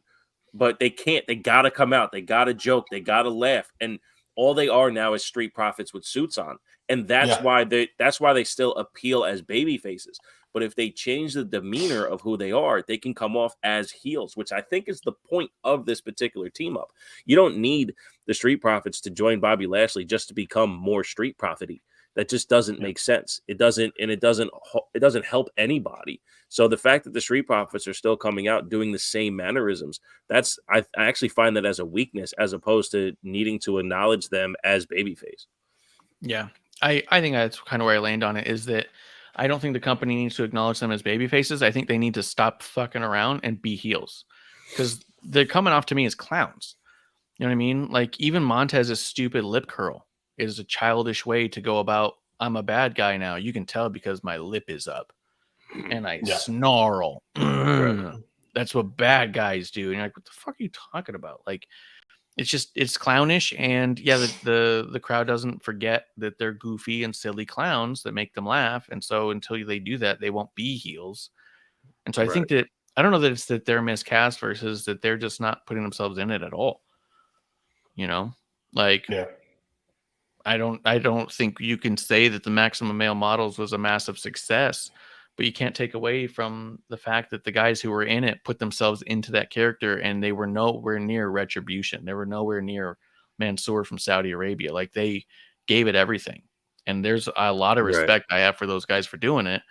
but they can't. They got to come out. They got to joke. They got to laugh. And all they are now is Street Profits with suits on. And that's why they still appeal as baby faces. But if they change the demeanor of who they are, they can come off as heels, which I think is the point of this particular team up. You don't need the Street Profits to join Bobby Lashley just to become more Street Profit-y. That just doesn't make sense. It doesn't help anybody. So the fact that the Street Profits are still coming out doing the same mannerisms, I actually find that as a weakness as opposed to needing to acknowledge them as babyface. Yeah. I think that's kind of where I land on it is that I don't think the company needs to acknowledge them as baby faces. I think they need to stop fucking around and be heels, because they're coming off to me as clowns. You know what I mean? Like, even Montez's stupid lip curl is a childish way to go about, I'm a bad guy now. You can tell because my lip is up and I snarl. That's what bad guys do. And you're like, what the fuck are you talking about? Like, it's clownish. And yeah, the crowd doesn't forget that they're goofy and silly clowns that make them laugh. And so until they do that, they won't be heels. And so I think that, I don't know that it's that they're miscast versus that they're just not putting themselves in it at all. You know, like, I don't think you can say that the Maximum Male Models was a massive success, but you can't take away from the fact that the guys who were in it put themselves into that character, and they were nowhere near Retribution. They were nowhere near Mansoor from Saudi Arabia. Like, they gave it everything. And there's a lot of respect I have for those guys for doing it.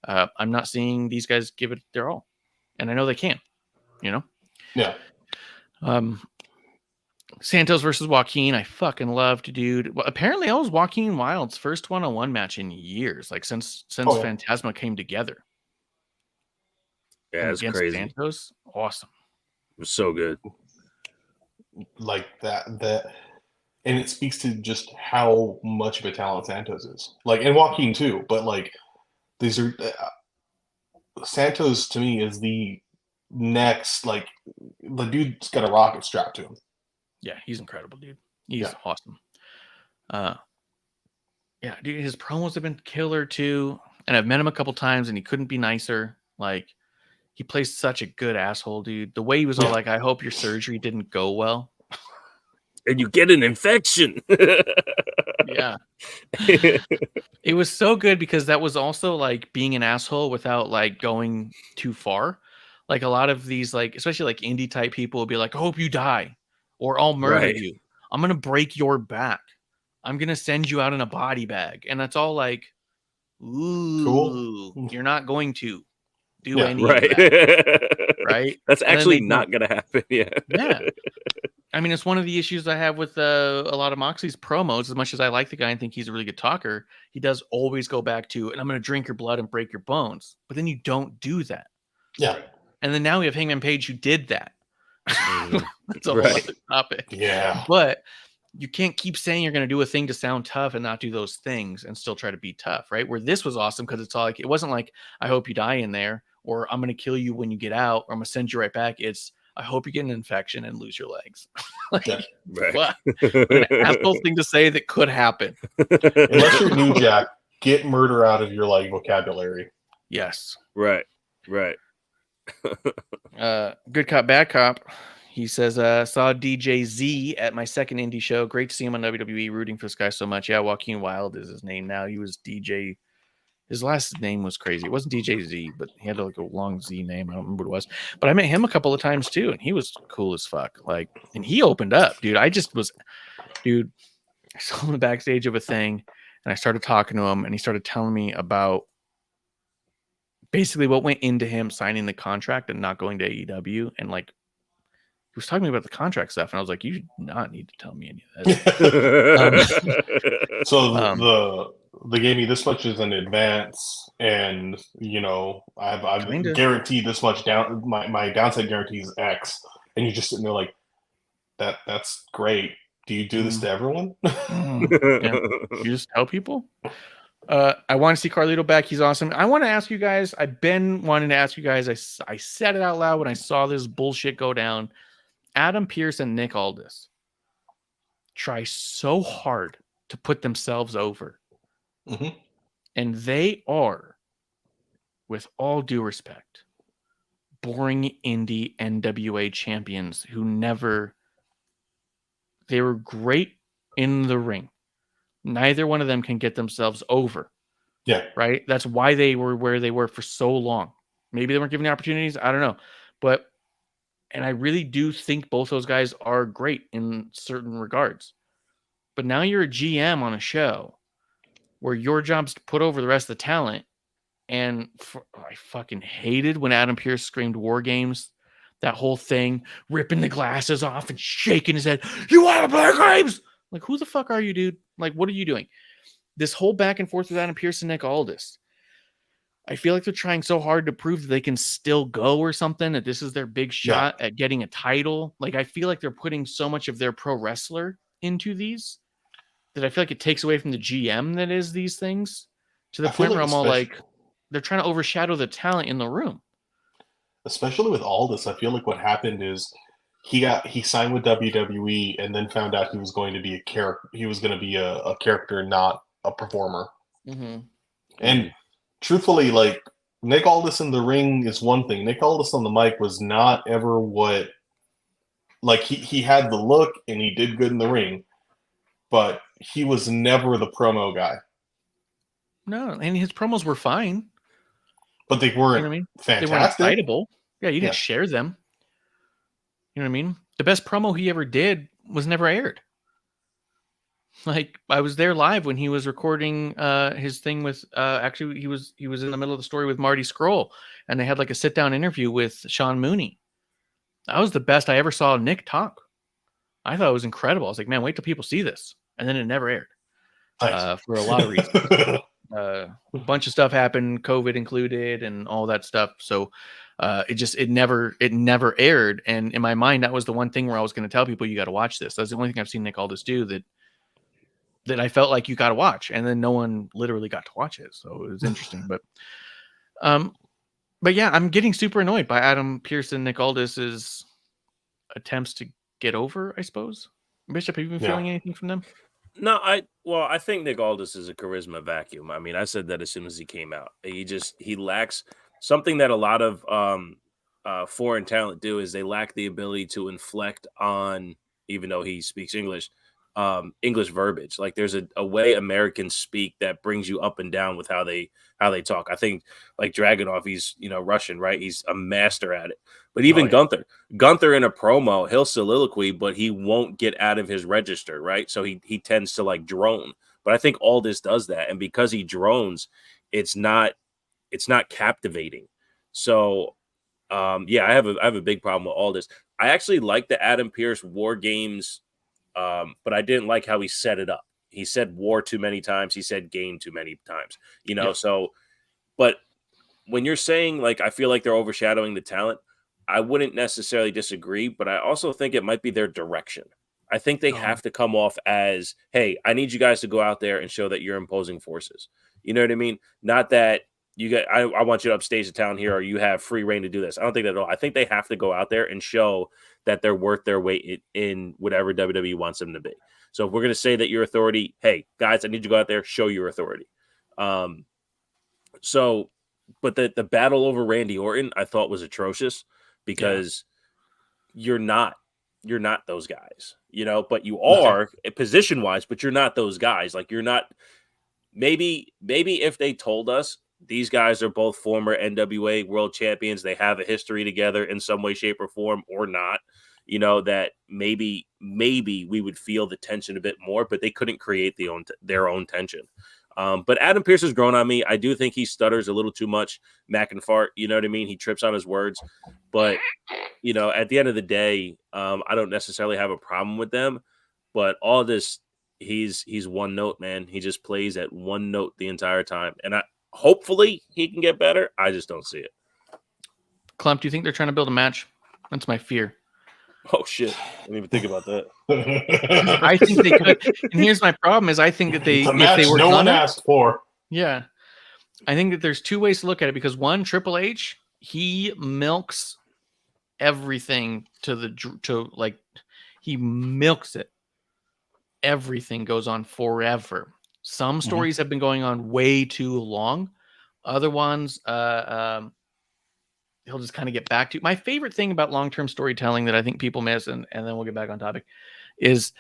I'm not seeing these guys give it their all. And I know they can, you know? Yeah. Santos versus Joaquin, I fucking loved, dude. Well, apparently, that was Joaquin Wilde's first one-on-one match in years, like since Phantasma came together. Yeah, it's crazy. Santos, awesome. It was so good. Like that, and it speaks to just how much of a talent Santos is. Like, and Joaquin too, but like, these are Santos to me is the next, like, the dude's got a rocket strapped to him. Yeah, he's incredible, dude. He's awesome. Yeah, dude, his promos have been killer too. And I've met him a couple times and he couldn't be nicer. Like, he plays such a good asshole, dude. The way he was all like, I hope your surgery didn't go well. And you get an infection. Yeah. It was so good because that was also like being an asshole without like going too far. Like, a lot of these, like, especially like indie type people will be like, I hope you die. Or I'll murder you. I'm going to break your back. I'm going to send you out in a body bag. And that's all like, ooh, cool. You're not going to do any of that. Right? That's actually not going to happen. Yeah. I mean, it's one of the issues I have with a lot of Moxley's promos. As much as I like the guy and think he's a really good talker, he does always go back to, and I'm going to drink your blood and break your bones. But then you don't do that. Yeah. And then now we have Hangman Page who did that. That's a whole other topic. Yeah. But you can't keep saying you're going to do a thing to sound tough and not do those things and still try to be tough, right? Where this was awesome because it's all like, it wasn't like, I hope you die in there, or I'm going to kill you when you get out, or I'm going to send you right back. It's, I hope you get an infection and lose your legs. Like, what? An asshole thing to say that could happen. Unless you're New Jack, get murder out of your like vocabulary. Yes. Right. Good cop, bad cop. He says, saw DJ Z at my second indie show. Great to see him on WWE, rooting for this guy so much. Yeah, Joaquin Wilde is his name now. He was DJ. His last name was crazy. It wasn't DJ Z, but he had like a long Z name. I don't remember what it was. But I met him a couple of times too, and he was cool as fuck. Like, and he opened up, dude. I saw him in the backstage of a thing, and I started talking to him, and he started telling me about basically what went into him signing the contract and not going to AEW. And like, he was talking to me about the contract stuff, and I was like, you do not need to tell me any of that. So they gave me this much as an advance, and you know, I've guaranteed this much down. My downside guarantee is X, and you're just sitting there like, that's great. Do you do this to everyone? Yeah. You just tell people. I want to see Carlito back. He's awesome. I want to ask you guys. I've been wanting to ask you guys. I said it out loud when I saw this bullshit go down. Adam Pearce and Nick Aldis try so hard to put themselves over. Mm-hmm. And they are, with all due respect, boring indie NWA champions who they were great in the ring. Neither one of them can get themselves over. Yeah. Right? That's why they were where they were for so long. Maybe they weren't given the opportunities. I don't know. And I really do think both those guys are great in certain regards. But now you're a GM on a show where your job's to put over the rest of the talent. And I fucking hated when Adam Pearce screamed War Games. That whole thing, ripping the glasses off and shaking his head. You want to play games? Like, who the fuck are you, dude? Like, what are you doing? This whole back and forth with Adam Pearce and Nick Aldis. I feel like they're trying so hard to prove that they can still go or something, that this is their big shot at getting a title. Like, I feel like they're putting so much of their pro wrestler into these that I feel like it takes away from the GM that is these things, to the point where I'm all like, they're trying to overshadow the talent in the room. Especially with all this, I feel like what happened is he signed with WWE and then found out he was going to be a character. He was going to be a character, not a performer. Mm-hmm. And truthfully, like, Nick Aldis in the ring is one thing. Nick Aldis on the mic was not ever what, like, he had the look and he did good in the ring, but he was never the promo guy. No, and his promos were fine, but they weren't, you know what I mean? fantastic. They weren't excitable. Yeah, you didn't share them. You know what I mean? The best promo he ever did was never aired. Like, I was there live when he was recording his thing with actually he was in the middle of the story with Marty Scurll, and they had like a sit down interview with Sean Mooney. That was the best I ever saw Nick talk. I thought it was incredible. I was like, man, wait till people see this. And then it never aired. For a lot of reasons. A bunch of stuff happened, COVID included, and all that stuff. So it never aired. And in my mind, that was the one thing where I was going to tell people, you got to watch this. That's the only thing I've seen Nick Aldis do that I felt like you got to watch. And then no one literally got to watch it. So it was interesting. But yeah, I'm getting super annoyed by Adam Pearce and Nick Aldis's attempts to get over, I suppose. Bishop, have you been feeling anything from them? No, I think Nick Aldis is a charisma vacuum. I mean, I said that as soon as he came out. He lacks something that a lot of foreign talent do, is they lack the ability to inflect on, even though he speaks English verbiage. Like, there's a way Americans speak that brings you up and down with how they talk. I think like Dragunov, he's Russian, right? He's a master at it. But even Gunther in a promo, he'll soliloquy, but he won't get out of his register, right? So he tends to like drone. But I think Aldis does that, and because he drones, it's not captivating. So I have a big problem with Aldis. I actually like the Adam Pearce War Games, but I didn't like how he set it up. He said war too many times. He said game too many times. So, but when you're saying, like, I feel like they're overshadowing the talent, I wouldn't necessarily disagree, but I also think it might be their direction. I think they have to come off as, hey, I need you guys to go out there and show that you're imposing forces. You know what I mean? Not that I want you to upstage the town here, or you have free reign to do this. I don't think that at all. I think they have to go out there and show that they're worth their weight in whatever WWE wants them to be. So if we're going to say that you're authority, hey, guys, I need you to go out there, show your authority. But the battle over Randy Orton, I thought, was atrocious, because you're not those guys, but you are position wise, but you're not those guys. Like, you're not, maybe if they told us these guys are both former NWA world champions, they have a history together in some way, shape, or form, or not, that maybe we would feel the tension a bit more, but they couldn't create their own tension. But Adam Pearce has grown on me. I do think he stutters a little too much, Mac and fart. You know what I mean? He trips on his words. But, at the end of the day, I don't necessarily have a problem with them. But all this, he's one note, man. He just plays at one note the entire time. And hopefully he can get better. I just don't see it. Clump, do you think they're trying to build a match? That's my fear. Oh, shit. I didn't even think about that. I think they could. And here's my problem is I think that the match no one asked for. Yeah. I think that there's two ways to look at it, because one, Triple H, he milks everything he milks it. Everything goes on forever. Some stories have been going on way too long. Other ones, he'll just kind of get back to. My favorite thing about long-term storytelling that I think people miss, and then we'll get back on topic, is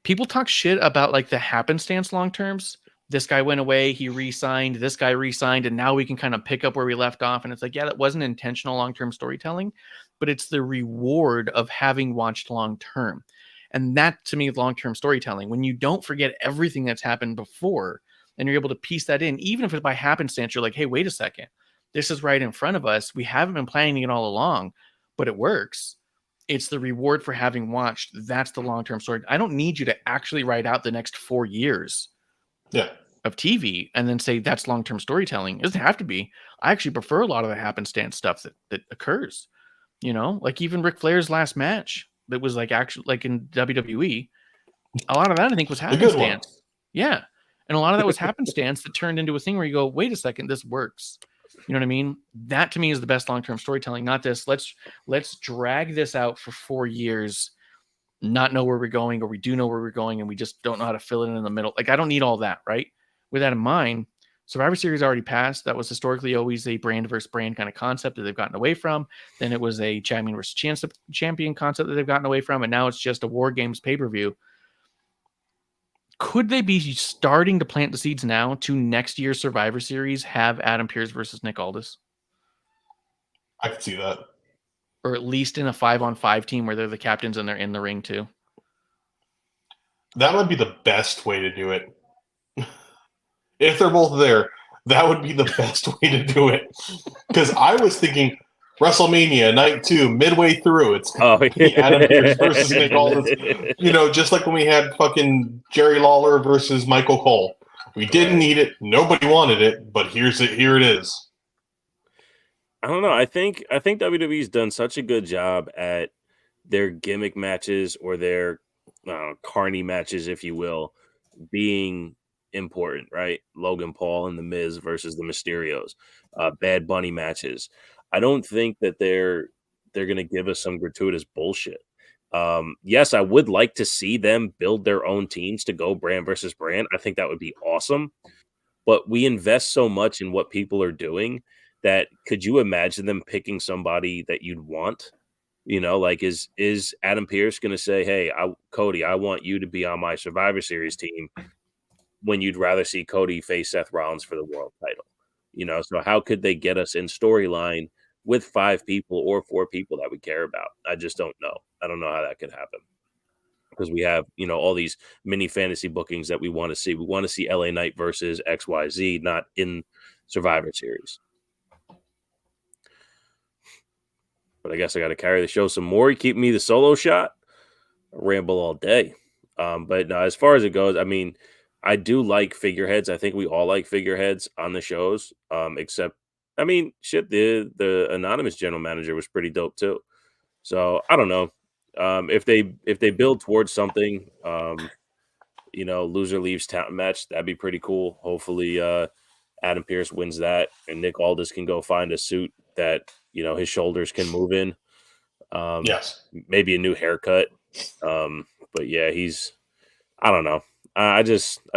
people talk shit about like the happenstance long terms. This guy went away, he re-signed, this guy re-signed, and now we can kind of pick up where we left off. And it's like, yeah, that wasn't intentional long-term storytelling, but it's the reward of having watched long-term. And that, to me, is long-term storytelling. When you don't forget everything that's happened before, and you're able to piece that in, even if it's by happenstance, you're like, hey, wait a second. This is right in front of us. We haven't been planning it all along, but it works. It's the reward for having watched. That's the long-term story. I don't need you to actually write out the next 4 years. Yeah. of TV and then say that's long-term storytelling. It doesn't have to be. I actually prefer a lot of the happenstance stuff that occurs. You know, like even Ric Flair's last match that was like actually like in WWE, a lot of that I think was A good one. happenstance. Yeah. And a lot of that was happenstance that turned into a thing where you go, wait a second, this works. You know what I mean? That to me is the best long-term storytelling, not this. Let's drag this out for 4 years, not know where we're going, or we do know where we're going and we just don't know how to fill it in the middle. Like I don't need all that, right? With that in mind, Survivor Series already passed. That was historically always a brand versus brand kind of concept that they've gotten away from. Then it was a champion versus champion concept that they've gotten away from, and now it's just a War Games pay-per-view. Could they be starting to plant the seeds now to next year's Survivor Series have Adam Pearce versus Nick Aldis? I could see that. Or at least in a 5-on-5 team where they're the captains and they're in the ring too. That would be the best way to do it. If they're both there, that would be the best way to do it. Because I was thinking WrestleMania Night 2, midway through, it's Adam Pearce versus Nick Aldis. You know, just like when we had fucking Jerry Lawler versus Michael Cole. We didn't need it. Nobody wanted it, but here it is. I don't know. I think WWE's done such a good job at their gimmick matches or their carny matches, if you will, being important, right? Logan Paul and The Miz versus the Mysterios, Bad Bunny matches. I don't think that they're going to give us some gratuitous bullshit. Yes, I would like to see them build their own teams to go brand versus brand. I think that would be awesome. But we invest so much in what people are doing that could you imagine them picking somebody that you'd want? You know, like is Adam Pearce going to say, hey, Cody, I want you to be on my Survivor Series team when you'd rather see Cody face Seth Rollins for the world title? You know, so how could they get us in storyline with 5 people or 4 people that we care about? I just don't know. I don't know how that could happen because we have, you know, all these mini fantasy bookings that we want to see. We want to see LA Knight versus XYZ, not in Survivor Series. But I guess I got to carry the show some more. Keep me the solo shot. I ramble all day. But no, as far as it goes, I mean, I do like figureheads. I think we all like figureheads on the shows. Except, I mean, shit, the anonymous general manager was pretty dope too. So I don't know. If they build towards something, you know, loser leaves town match, that'd be pretty cool. Hopefully, Adam Pearce wins that, and Nick Aldis can go find a suit that, you know, his shoulders can move in. Yes. Maybe a new haircut. But yeah, I don't know. I'd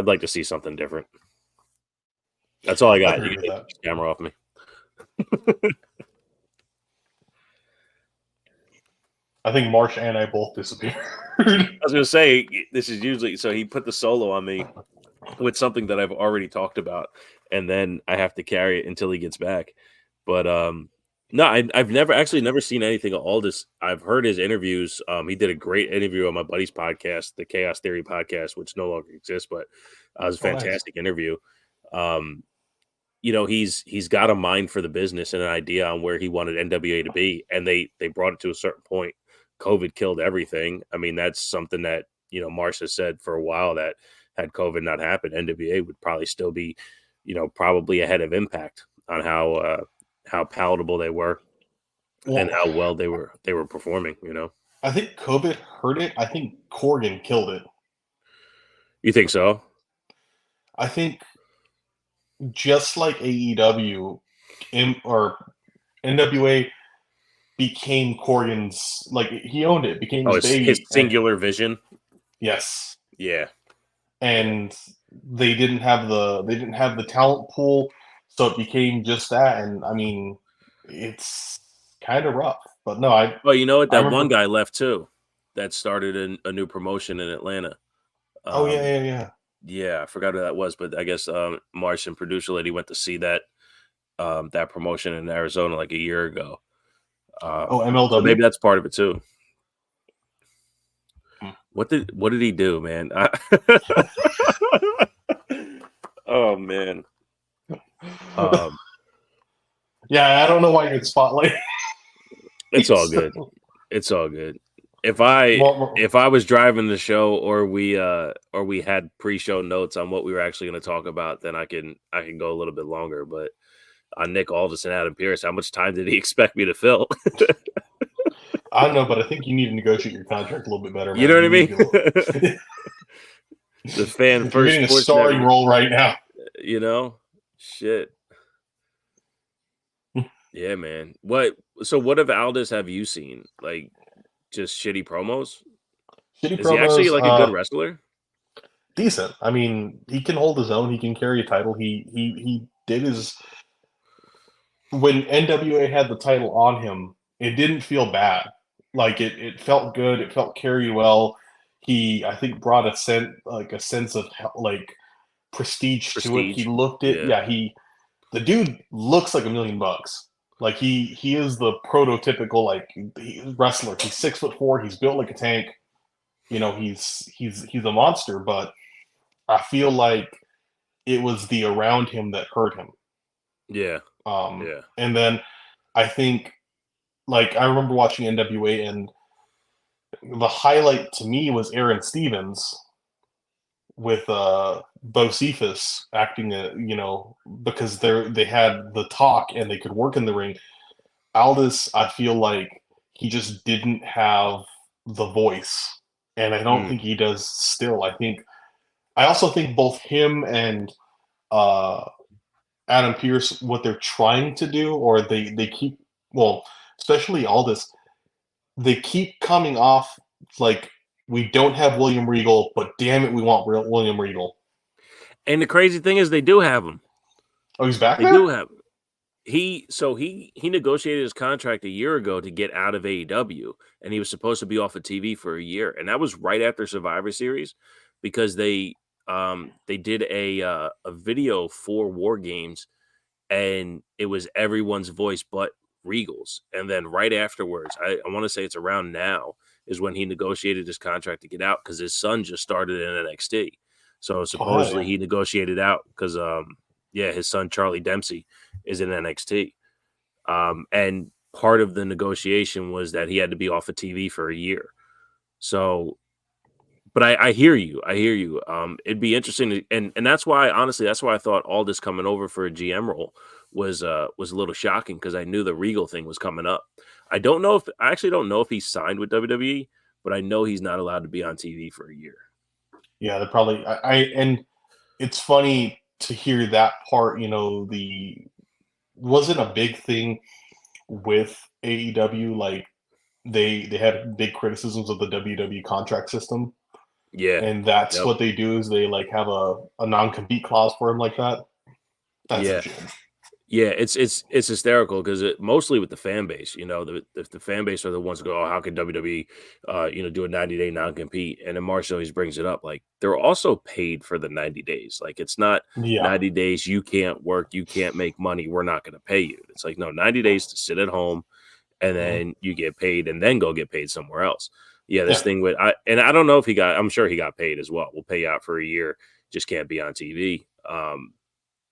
like to see something different. That's all I got. You can take the camera off me. I think Marsh and I both disappeared. I was going to say, this is usually, so he put the solo on me with something that I've already talked about, and then I have to carry it until he gets back. But no, I've never seen anything of Aldis. I've heard his interviews. He did a great interview on my buddy's podcast, the Chaos Theory podcast, which no longer exists, but it was a fantastic interview. You know, he's got a mind for the business and an idea on where he wanted NWA to be, and they brought it to a certain point. COVID killed everything. I mean, that's something that, you know, Marsha said for a while, that had COVID not happened, NWA would probably still be, you know, probably ahead of Impact on how palatable they were and how well they were performing, you know. I think COVID hurt it. I think Corgan killed it. You think so? I think just like AEW or NWA became Corgan's, like, he owned it, became his baby. His singular vision. Yes. Yeah. And they didn't have the talent pool, so it became just that. And I mean, it's kind of rough. But no, well, you know what? That one guy left too. That started a new promotion in Atlanta. Yeah, I forgot who that was, but I guess Marsh and producer lady went to see that promotion in Arizona like a year ago. MLW. So maybe that's part of it too. What did he do, man? Oh man. Yeah, I don't know why you'd spotlight. It's all good. It's all good. if I was driving the show or we had pre-show notes on what we were actually going to talk about, then I can go a little bit longer. But on Nick Aldis and Adam Pearce, how much time did he expect me to fill? I don't know, but I think you need to negotiate your contract a little bit better, man. You know what I mean? The fan You're first getting a sports starring network, role right now. you know? Shit. Yeah, man. What of Aldis have you seen? Like just shitty promos? Shitty Is he actually promos, like a good wrestler? decent. I mean, he can hold his own. He can carry a title. He did his when NWA had the title on him. It didn't feel bad. Like it felt good. It felt carry well. He, I think, brought a sense of like prestige to it. He Prestige. looked it. Yeah. Yeah, the dude looks like $1 million. Like he is the prototypical like wrestler. He's 6'4". He's built like a tank. You know, he's a monster. But I feel like it was the around him that hurt him. Yeah. And then I think, like, I remember watching NWA, and the highlight to me was Aaron Stevens with Bo Cephas acting, because they had the talk and they could work in the ring. Aldis, I feel like he just didn't have the voice, and I don't think he does still. I also think both him and Adam Pearce, what they're trying to do, or they keep, well, especially Aldis, they keep coming off like, we don't have William Regal, but damn it, we want William Regal. And the crazy thing is, they do have him. Oh, he's back. They do have him. He negotiated his contract a year ago to get out of AEW, and he was supposed to be off of TV for a year, and that was right after Survivor Series, because they did a video for War Games, and it was everyone's voice but Regal's, and then right afterwards, I want to say it's around now, is when he negotiated his contract to get out, because his son just started in NXT. So supposedly he negotiated out because his son Charlie Dempsey is in NXT. And part of the negotiation was that he had to be off of TV for a year. So, but I hear you. It'd be interesting and that's why, honestly, that's why I thought Aldis coming over for a GM role was a little shocking, because I knew the Regal thing was coming up. I actually don't know if he's signed with WWE, but I know he's not allowed to be on TV for a year. Yeah, they're probably. And it's funny to hear that part. Wasn't a big thing with AEW. Like they had big criticisms of the WWE contract system. Yeah, and that's what they do, is they like have a non-compete clause for him like that. That's Yeah, it's hysterical, because mostly with the fan base, the fan base are the ones who go, oh, how can WWE, do a 90-day non-compete? And then Marshall always brings it up, like, they're also paid for the 90 days. Like, it's not 90 days, you can't work, you can't make money, we're not going to pay you. It's like, no, 90 days to sit at home, and then you get paid, and then go get paid somewhere else. Yeah, this thing with, I don't know if I'm sure he got paid as well. We'll pay you out for a year, just can't be on TV.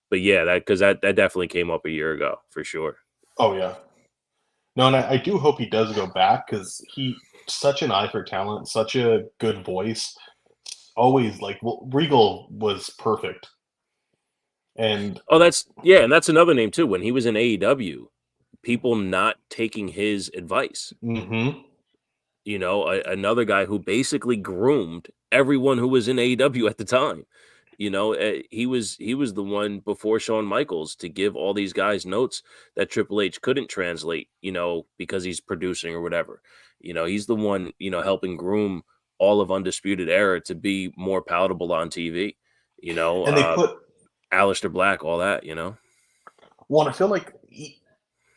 But yeah, that definitely came up a year ago for sure. Oh yeah, no, and I do hope he does go back, because he such an eye for talent, such a good voice. Always Regal was perfect, and that's another name too. When he was in AEW, people not taking his advice. Mm-hmm. Another guy who basically groomed everyone who was in AEW at the time. He was the one before Shawn Michaels to give all these guys notes that Triple H couldn't translate, because he's producing or whatever. He's the one, helping groom all of Undisputed Era to be more palatable on TV. And they put Aleister Black, all that. Well, I feel like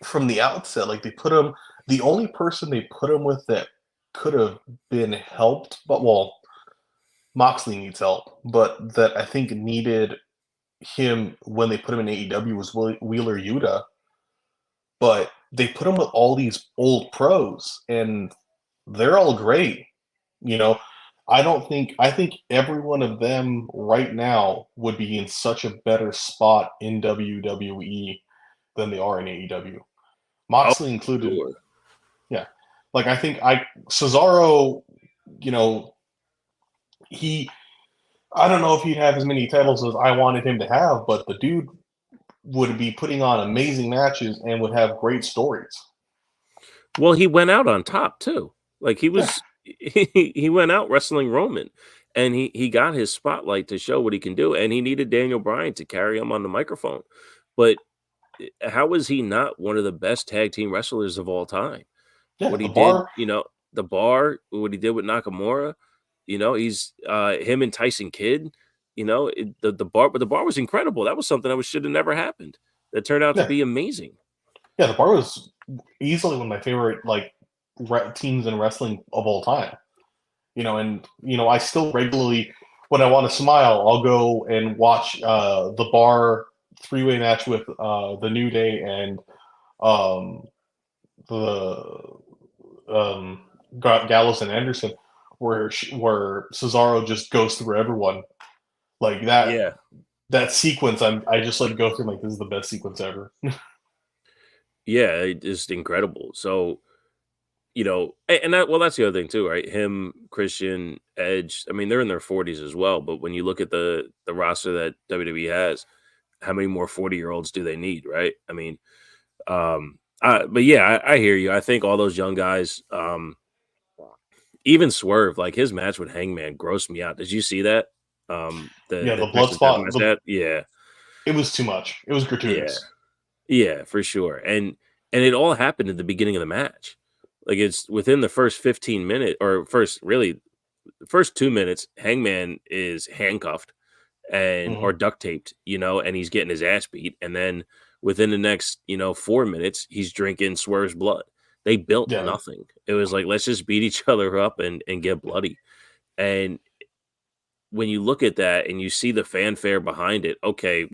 from the outset, like they put him, the only person they put him with that could have been helped, but Moxley needs help, but that I think needed him when they put him in AEW was Wheeler Yuta. But they put him with all these old pros, and they're all great. I think every one of them right now would be in such a better spot in WWE than they are in AEW. Moxley included. Sure. Yeah. Like I think Cesaro, you know, I don't know if he'd have as many titles as I wanted him to have, but the dude would be putting on amazing matches and would have great stories. Well, he went out on top too. Like he was, he went out wrestling Roman, and he got his spotlight to show what he can do, and he needed Daniel Bryan to carry him on the microphone. But how is he not one of the best tag team wrestlers of all time? Yeah, What he the did, bar. the bar, what he did with Nakamura, he's him and Tyson Kidd, the bar, but the bar was incredible. That was something that should have never happened. That turned out to be amazing. Yeah, the bar was easily one of my favorite teams in wrestling of all time. And I still regularly, when I want to smile, I'll go and watch the bar three-way match with the New Day and Gallows and Anderson, where Cesaro just goes through everyone like that. Yeah, that sequence. I just go through this is the best sequence ever. yeah, it's incredible. So. That's the other thing too, right? Him, Christian, Edge. I mean, they're in their 40s as well. But when you look at the roster that WWE has, how many more 40-year-olds do they need, right? I mean, but yeah, I hear you. I think all those young guys, even Swerve, like his match with Hangman, grossed me out. Did you see that? The blood spot. Yeah, it was too much. It was gratuitous. Yeah, for sure. And it all happened at the beginning of the match. Like it's within the first 15 minutes or first 2 minutes, Hangman is handcuffed or duct taped, and he's getting his ass beat. And then within the next, 4 minutes, he's drinking Swerve's blood. They built nothing. It was like, let's just beat each other up and get bloody. And when you look at that and you see the fanfare behind it, okay,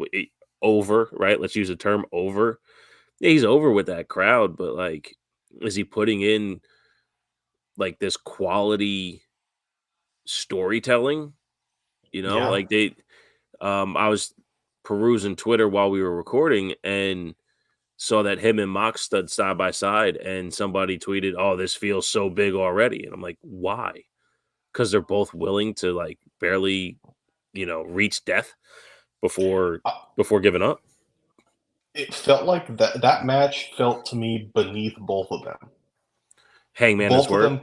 over, right? Let's use the term over. Yeah, he's over with that crowd, but like, is he putting in like this quality storytelling? Like they I was perusing Twitter while we were recording and saw that him and Mox stood side by side and somebody tweeted, "Oh, this feels so big already." And I'm like, why? Because they're both willing to like barely, reach death before giving up. It felt like that match felt to me beneath both of them. Hangman and Swerve.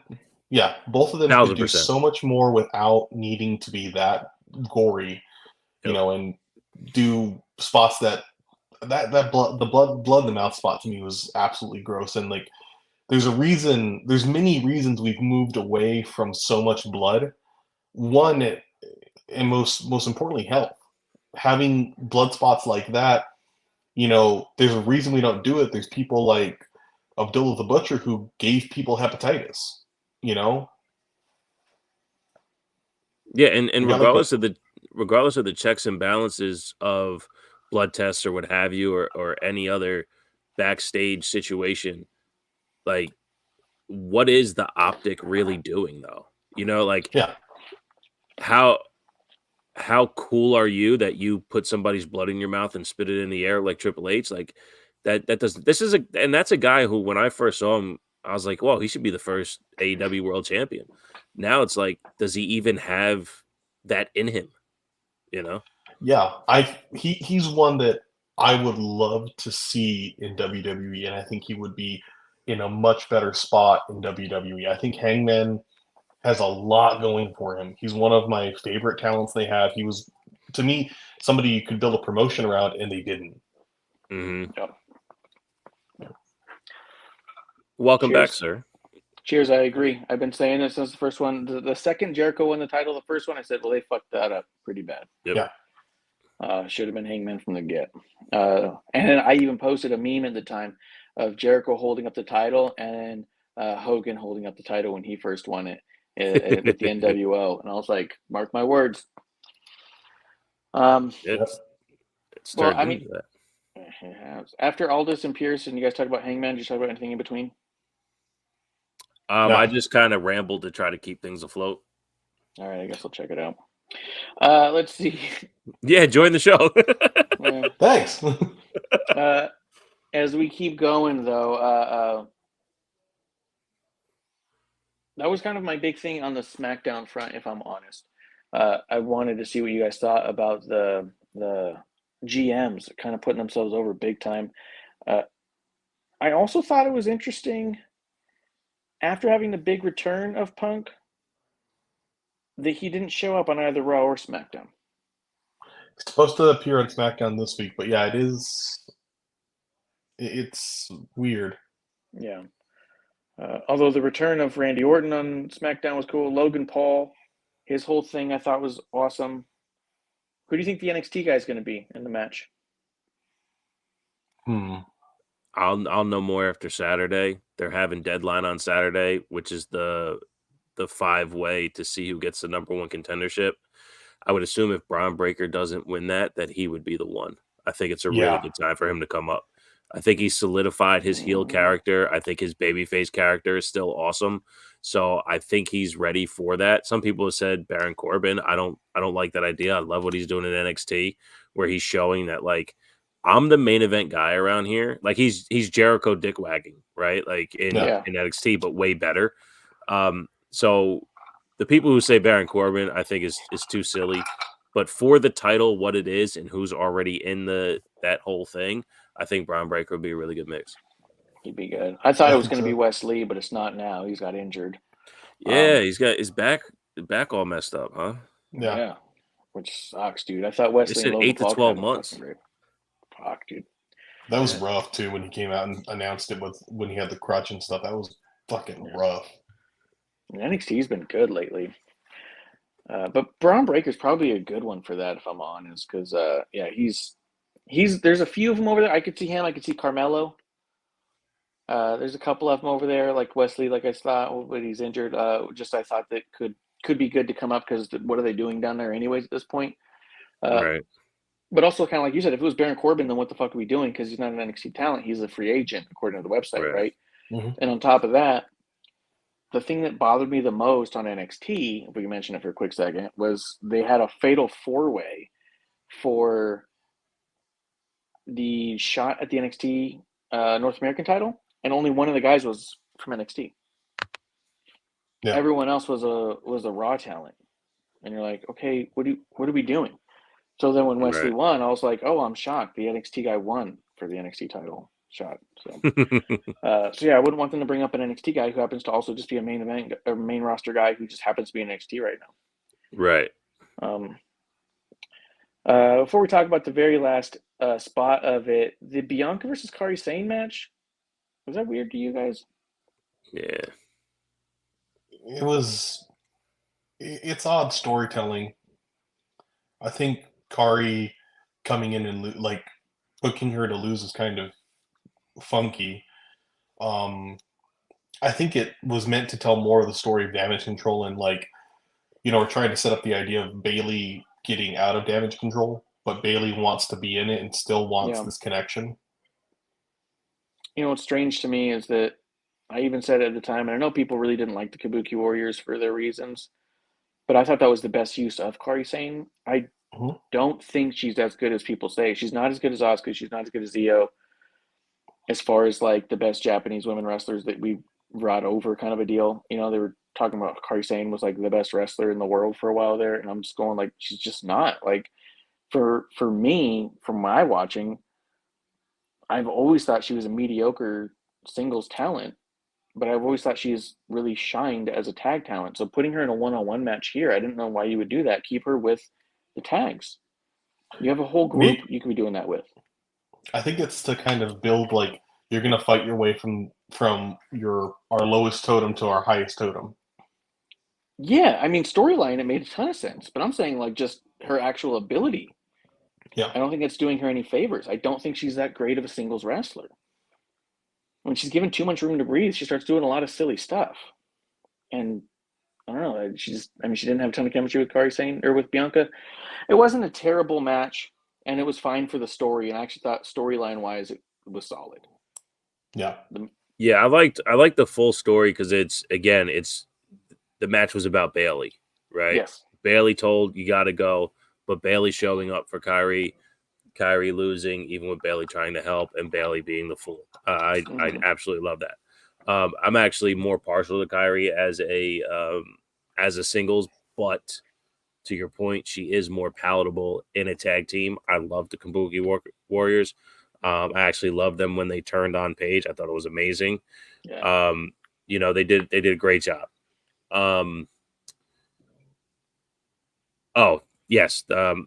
Both of them could do so much more without needing to be that gory, and do spots that blood in the mouth spot to me was absolutely gross. And like, there's many reasons we've moved away from so much blood. One, and most importantly, health. Having blood spots like that, there's a reason we don't do it. There's people like Abdullah the Butcher who gave people hepatitis, Yeah, and regardless of the checks and balances of blood tests or what have you, or any other backstage situation, like what is the optic really doing though? How cool are you that you put somebody's blood in your mouth and spit it in the air like Triple H? Like that doesn't. And that's a guy who, when I first saw him, I was like, well, he should be the first AEW World Champion. Now it's like, does he even have that in him? Yeah, he's one that I would love to see in WWE, and I think he would be in a much better spot in WWE. I think Hangman has a lot going for him. He's one of my favorite talents they have. He was, to me, somebody you could build a promotion around, and they didn't. Mm-hmm. Yep. Welcome back, sir. Cheers, I agree. I've been saying this since the first one. The second Jericho won the title, the first one, I said, well, they fucked that up pretty bad. Yep. Yeah. Should have been Hangman from the get. And then I even posted a meme at the time of Jericho holding up the title and Hogan holding up the title when he first won it with the NWO. And I was like, mark my words. It's well, I mean, after Aldis and Pierce, and you guys talk about Hangman, did you talk about anything in between? I just kind of rambled to try to keep things afloat. All right, I guess I'll check it out. Let's see. Yeah, join the show. Thanks. As we keep going, though, that was kind of my big thing on the SmackDown front, if I'm honest. I wanted to see what you guys thought about the GMs kind of putting themselves over big time. I also thought it was interesting after having the big return of Punk that he didn't show up on either Raw or SmackDown. It's supposed to appear on SmackDown this week, but yeah, it is. It's weird. Yeah. Although the return of Randy Orton on SmackDown was cool. Logan Paul, his whole thing I thought was awesome. Who do you think the NXT guy is going to be in the match? I'll know more after Saturday. They're having deadline on Saturday, which is the 5-way to see who gets the number one contendership. I would assume if Braun Breaker doesn't win that he would be the one. I think it's a really good time for him to come up. I think he's solidified his heel character. I think his babyface character is still awesome. So I think he's ready for that. Some people have said Baron Corbin. I don't like that idea. I love what he's doing in NXT, where he's showing that like I'm the main event guy around here. Like he's Jericho dick wagging, right? Like in NXT, but way better. So the people who say Baron Corbin, I think is too silly. But for the title, what it is, and who's already in that whole thing, I think Braun Breaker would be a really good mix. He'd be good. I thought it was going to be Wes Lee, but it's not now. He's got injured. Yeah, he's got his back all messed up, huh? Yeah. Which sucks, dude. I thought Wesley said 8 to 12 months. Fuck, dude. That was rough too when he came out and announced it when he had the crutch and stuff. That was fucking rough. NXT's been good lately. But Braun Breaker's probably a good one for that, if I'm honest, because he's there's a few of them over there. I could see him. I could see Carmelo. There's a couple of them over there, like Wesley, like I thought, but he's injured. I thought that could be good to come up because what are they doing down there anyways at this point? Right. But also, kind of like you said, if it was Baron Corbin, then what the fuck are we doing? Because he's not an NXT talent. He's a free agent, according to the website, right? Mm-hmm. And on top of that, the thing that bothered me the most on NXT, if we can mention it for a quick second, was they had a fatal 4-way for the shot at the NXT North American title, and only one of the guys was from NXT. Yeah. Everyone else was a Raw talent, and you're like, okay, what are we doing? So then when Wesley won, I was like, oh, I'm shocked. The NXT guy won for the NXT title shot. So, I wouldn't want them to bring up an NXT guy who happens to also just be a main event or main roster guy who just happens to be in NXT right now. Right. Before we talk about the very last spot of it, the Bianca versus Kairi Sane match, was that weird to you guys? Yeah. It's odd storytelling. I think Kairi coming in and like booking her to lose is kind of funky. I think it was meant to tell more of the story of Damage Control and we're trying to set up the idea of Bayley getting out of Damage Control, but Bayley wants to be in it and still wants this connection. You know what's strange to me is that I even said at the time, and I know people really didn't like the Kabuki Warriors for their reasons, but I thought that was the best use of Kairi Sane. I don't think she's as good as people say. She's not as good as Asuka. She's not as good as Io. As far as like the best Japanese women wrestlers that we brought over, kind of a deal. They were talking about Kairi Sane was like the best wrestler in the world for a while there, and I'm just going like she's just not. Like for me, from my watching, I've always thought she was a mediocre singles talent, but I've always thought she's really shined as a tag talent. So putting her in a one-on-one match here, I didn't know why you would do that. Keep her with the tags. You have a whole group you could be doing that with. I think it's to kind of build like you're going to fight your way from our lowest totem to our highest totem. Yeah, I mean, storyline, it made a ton of sense, but I'm saying like just her actual ability. Yeah. I don't think it's doing her any favors. I don't think she's that great of a singles wrestler. When she's given too much room to breathe, she starts doing a lot of silly stuff. And I don't know, she didn't have a ton of chemistry with Kairi Sane or with Bianca. It wasn't a terrible match, and it was fine for the story, and I actually thought storyline-wise it was solid. Yeah. I liked the full story because it's the match was about Bayley, right? Yes. Bayley told you got to go, but Bayley showing up for Kairi losing, even with Bayley trying to help, and Bayley being the fool. I absolutely love that. I'm actually more partial to Kyrie as a singles, but to your point, she is more palatable in a tag team. I love the Kabuki Warriors. I actually loved them when they turned on Paige. I thought it was amazing. Yeah. They did a great job. Oh, yes.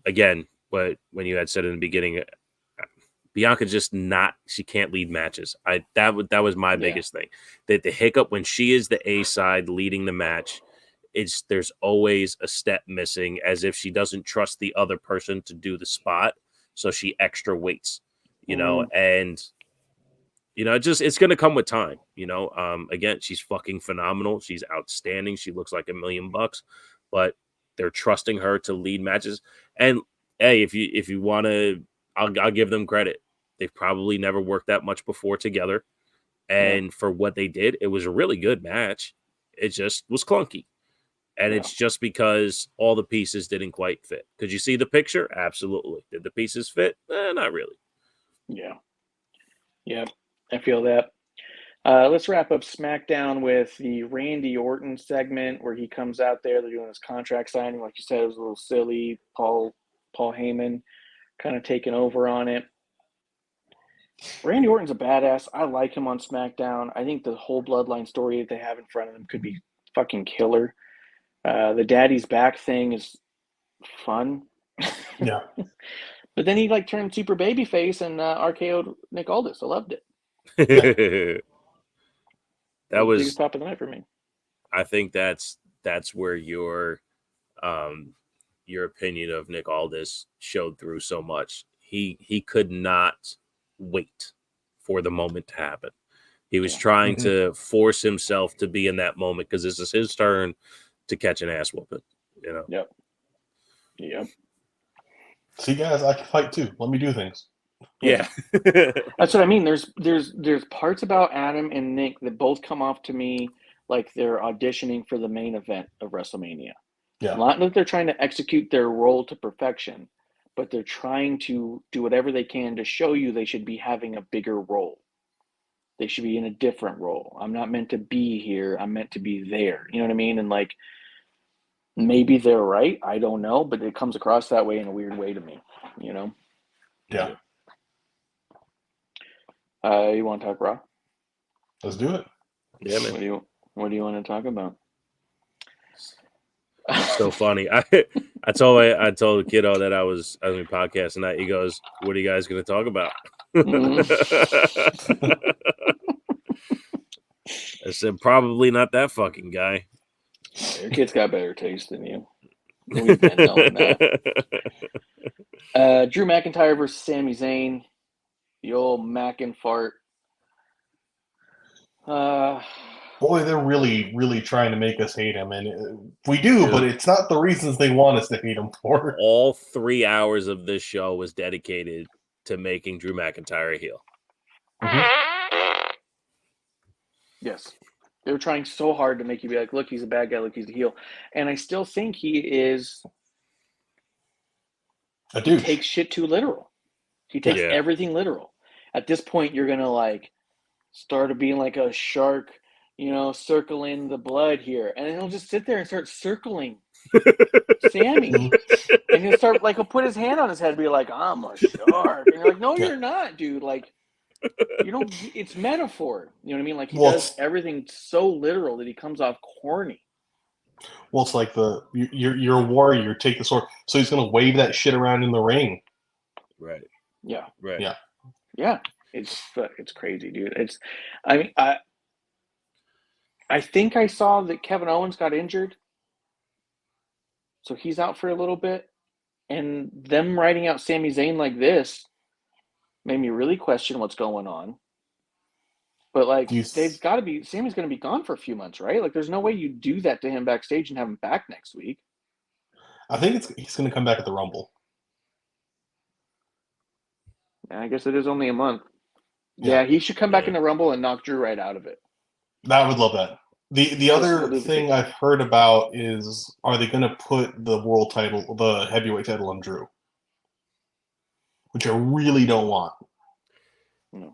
Again, when you had said in the beginning, Bianca's just she can't lead matches. That was my biggest thing. That the hiccup when she is the A side leading the match, there's always a step missing, as if she doesn't trust the other person to do the spot, so she extra waits. And it's gonna come with time. Again, she's fucking phenomenal. She's outstanding. She looks like $1 million, but they're trusting her to lead matches. And hey, if you want to, I'll give them credit. They've probably never worked that much before together, and for what they did, it was a really good match. It just was clunky, and it's just because all the pieces didn't quite fit. Could you see the picture? Absolutely. Did the pieces fit? Not really. Yeah, I feel that. Let's wrap up SmackDown with the Randy Orton segment where he comes out there. They're doing his contract signing. Like you said, it was a little silly. Paul Heyman kind of taking over on it. Randy Orton's a badass. I like him on SmackDown. I think the whole bloodline story that they have in front of them could be fucking killer. The Daddy's Back thing is fun. Yeah. But then he turned super babyface and RKO'd Nick Aldis. I loved it. That was the biggest pop of the night for me. I think that's where your opinion of Nick Aldis showed through so much. He could not wait for the moment to happen. He was trying to force himself to be in that moment because this is his turn to catch an ass whooping. Yep. See, guys, I can fight too. Let me do things. Yeah. That's what I mean. There's parts about Adam and Nick that both come off to me like they're auditioning for the main event of WrestleMania. Yeah. Not that they're trying to execute their role to perfection, but they're trying to do whatever they can to show you they should be having a bigger role. They should be in a different role. I'm not meant to be here. I'm meant to be there. You know what I mean? And maybe they're right. I don't know, but it comes across that way in a weird way to me. Yeah. You want to talk Raw? Let's do it. Yeah, man. What do you want to talk about? So funny. I told the kiddo that I was on the podcast tonight. He goes, "What are you guys going to talk about?" I said, "Probably not that fucking guy." Your kid's got better taste than you. We've been knowing that. Drew McIntyre versus Sami Zayn. The old Mac and fart. Boy, they're really, really trying to make us hate him, and we do, but it's not the reasons they want us to hate him for. All 3 hours of this show was dedicated to making Drew McIntyre a heel. Yes. They were trying so hard to make you be like, look, he's a bad guy, look, he's a heel. And I still think he is a douche. He takes shit too literal. He takes everything literal. At this point, you're gonna start being like a shark, circling the blood here. And then he'll just sit there and start circling Sammy. And he'll start he'll put his hand on his head and be like, I'm a shark. And you're like, no, you're not, dude. It's metaphor. You know what I mean? He does everything so literal that he comes off corny. Well, it's like you're a warrior, take the sword. So he's going to wave that shit around in the ring. Right. Yeah. Right. Yeah. Yeah. It's crazy, dude. I think I saw that Kevin Owens got injured. So he's out for a little bit. And them writing out Sami Zayn like this made me really question what's going on. But they've got to be. Sammy's going to be gone for a few months, right? There's no way you do that to him backstage and have him back next week. I think he's going to come back at the Rumble. I guess it is only a month. Yeah, he should come back in the Rumble and knock Drew right out of it. I would love that. The other thing I've heard about is, are they going to put the world title, the heavyweight title, on Drew? Which I really don't want.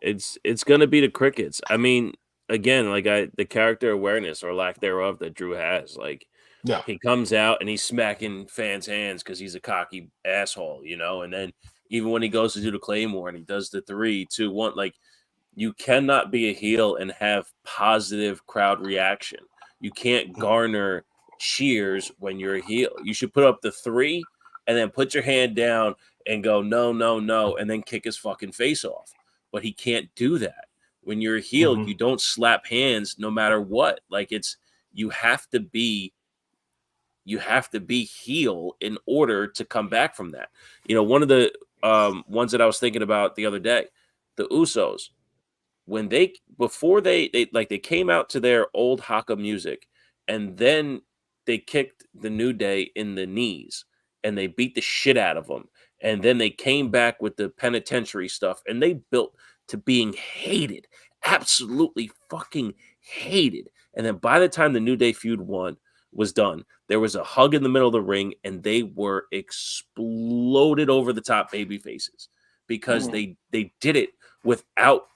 It's going to be the crickets. I mean, again, like the character awareness or lack thereof that Drew has, like Yeah. he comes out and he's smacking fans' hands because he's a cocky asshole, you know. And then even when he goes to do the Claymore and he does the 3, 2, 1, like you cannot be a heel and have positive crowd reaction. You can't garner cheers when you're a heel. You should put up the 3 and then put your hand down and go no, no, no, and then kick his fucking face off. But he can't do that. When you're a heel, you don't slap hands no matter what. Like you have to be heel in order to come back from that. You know, one of the ones that I was thinking about the other day, the Usos, when before they came out to their old Haka music, and then they kicked the New Day in the knees and they beat the shit out of them, and then they came back with the penitentiary stuff and they built to being hated, absolutely fucking hated. And then by the time the New Day feud was done, there was a hug in the middle of the ring and they were exploded over the top baby faces because they did it without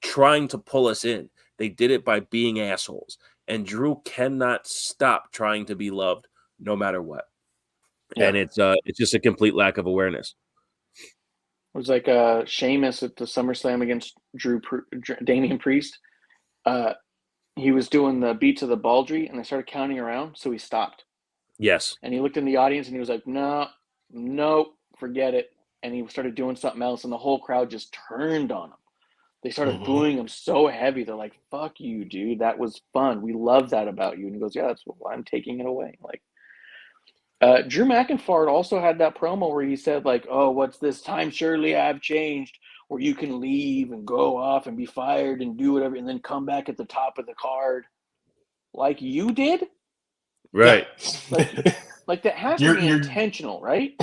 trying to pull us in. They did it by being assholes. And Drew cannot stop trying to be loved no matter what. Yeah. And it's just a complete lack of awareness. It was like Sheamus at the SummerSlam against Damian Priest. He was doing the beat to the Baldry, and they started counting around, so he stopped. Yes. And he looked in the audience, and he was like, no, forget it. And he started doing something else, and the whole crowd just turned on him. They started booing him so heavy. They're like, fuck you, dude. That was fun. We love that about you. And he goes, yeah, that's why I'm taking it away. Like, Drew McIntyre also had that promo where he said, like, oh, what's this time? Surely I've changed, where you can leave and go off and be fired and do whatever and then come back at the top of the card like you did? Right. Like that has to be intentional, right?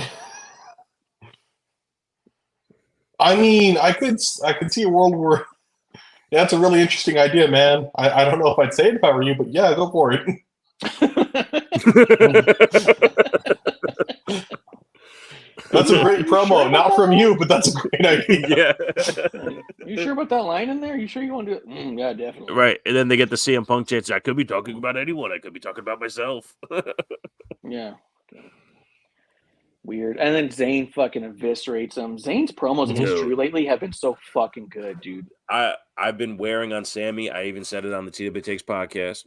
I mean, I could see a world where that's a really interesting idea, man. I don't know if I'd say it if I were you, but yeah, go for it. That's a great promo. Not from you, but that's a great idea. Yeah. You sure about that line in there? You sure you want to do it? Yeah, definitely. Right. And then they get the CM Punk chance. I could be talking about anyone. I could be talking about myself. Yeah. Weird. And then Zayn fucking eviscerates him. Zayn's promos against Drew lately have been so fucking good, dude. I've been wearing on Sammy. I even said it on the TW Takes podcast,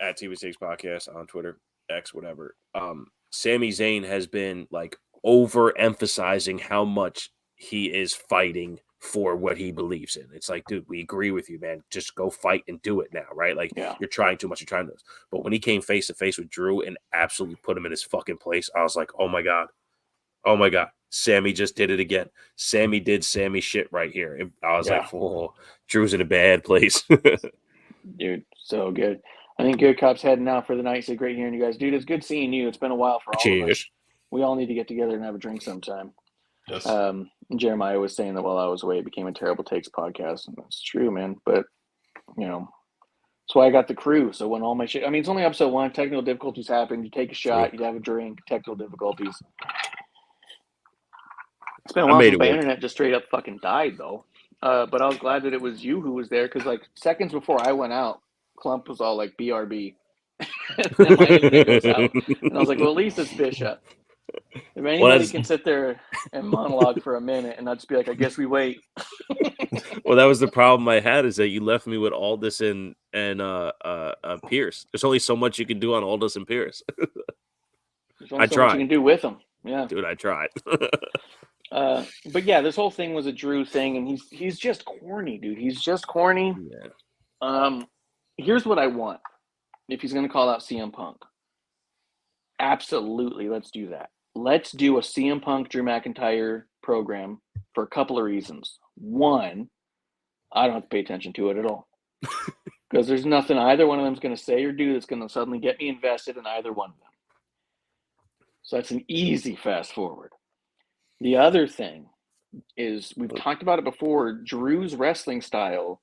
at TW Takes podcast on Twitter, X, whatever. Sami Zayn has been like overemphasizing how much he is fighting for what he believes in. It's like, dude, we agree with you, man. Just go fight and do it now, right? Like, You're trying too much. You're trying to. But when he came face to face with Drew and absolutely put him in his fucking place, I was like, oh my god, Sammy just did it again. Sammy did Sammy shit right here. And I was like, whoa, Drew's in a bad place. Dude, so good. I think Good Cop's heading out for the night. So great hearing you guys. Dude, it's good seeing you. It's been a while for all of us. We all need to get together and have a drink sometime. Yes. Jeremiah was saying that while I was away, it became a Terrible Takes podcast. And that's true, man. But, you know, that's why I got the crew. So when all my shit, I mean, it's only episode 1. Technical difficulties happen. You take a shot, you have a drink, technical difficulties. It's been a while since my internet just straight up fucking died, though. But I was glad that it was you who was there because, like, seconds before I went out, Clump was all like, BRB. And then my internet goes out. And I was like, well, at least it's Bishop. If anybody can sit there and monologue for a minute and not just be like, I guess we wait. Well, that was the problem I had is that you left me with Aldous and Pierce. There's only so much you can do on Aldous and Pierce. There's only so much you can do with them. Yeah. Dude, I tried. But yeah, this whole thing was a Drew thing, and he's just corny, dude. He's just corny. Yeah. Here's what I want. If he's going to call out CM Punk. Absolutely, let's do that. Let's do a CM Punk Drew McIntyre program for a couple of reasons. One, I don't have to pay attention to it at all. Because there's nothing either one of them is going to say or do that's going to suddenly get me invested in either one of them. So that's an easy fast forward. The other thing is, we've talked about it before, Drew's wrestling style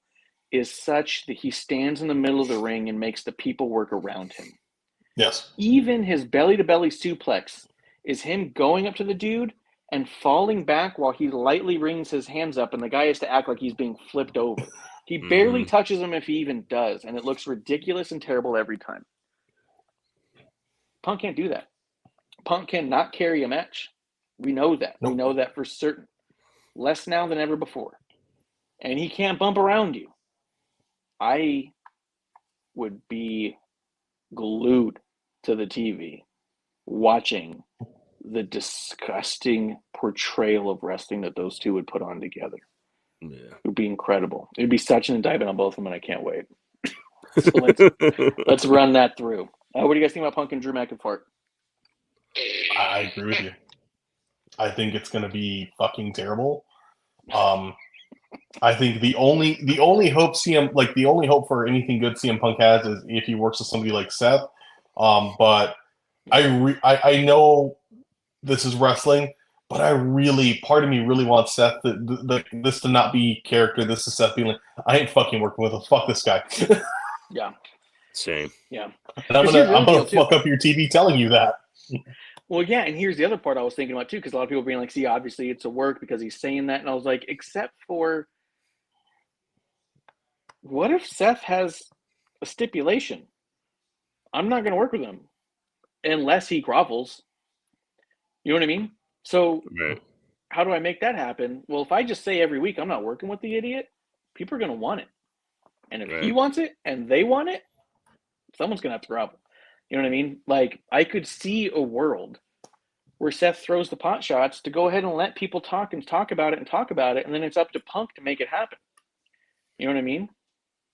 is such that he stands in the middle of the ring and makes the people work around him. Yes. Even his belly-to-belly suplex is him going up to the dude and falling back while he lightly rings his hands up, and the guy has to act like he's being flipped over. He barely touches him if he even does, and it looks ridiculous and terrible every time. Punk can't do that. Punk cannot carry a match. We know that. Nope. We know that for certain. Less now than ever before. And he can't bump around you. I would be glued to the TV watching the disgusting portrayal of wrestling that those two would put on together. Yeah. It would be incredible. It would be such an indictment on both of them, and I can't wait. So let's run that through. What do you guys think about Punk and Drew McIntyre? I agree with you. I think it's going to be fucking terrible. I think the only hope the only hope for anything good CM Punk has is if he works with somebody like Seth. But I know this is wrestling, but part of me really wants Seth this to not be character. This is Seth being like, I ain't fucking working with him. Fuck this guy. Yeah. Same. Yeah. And I'm gonna fuck up your TV telling you that. Well, yeah, and here's the other part I was thinking about too, because a lot of people being like, see, obviously it's a work because he's saying that, and I was like, except for what if Seth has a stipulation? I'm not going to work with him unless he grovels. You know what I mean? So how do I make that happen? Well, if I just say every week I'm not working with the idiot, people are going to want it. And if he wants it and they want it, someone's going to have to grovel. You know what I mean? Like, I could see a world where Seth throws the pot shots to go ahead and let people talk about it, and then it's up to Punk to make it happen. You know what I mean?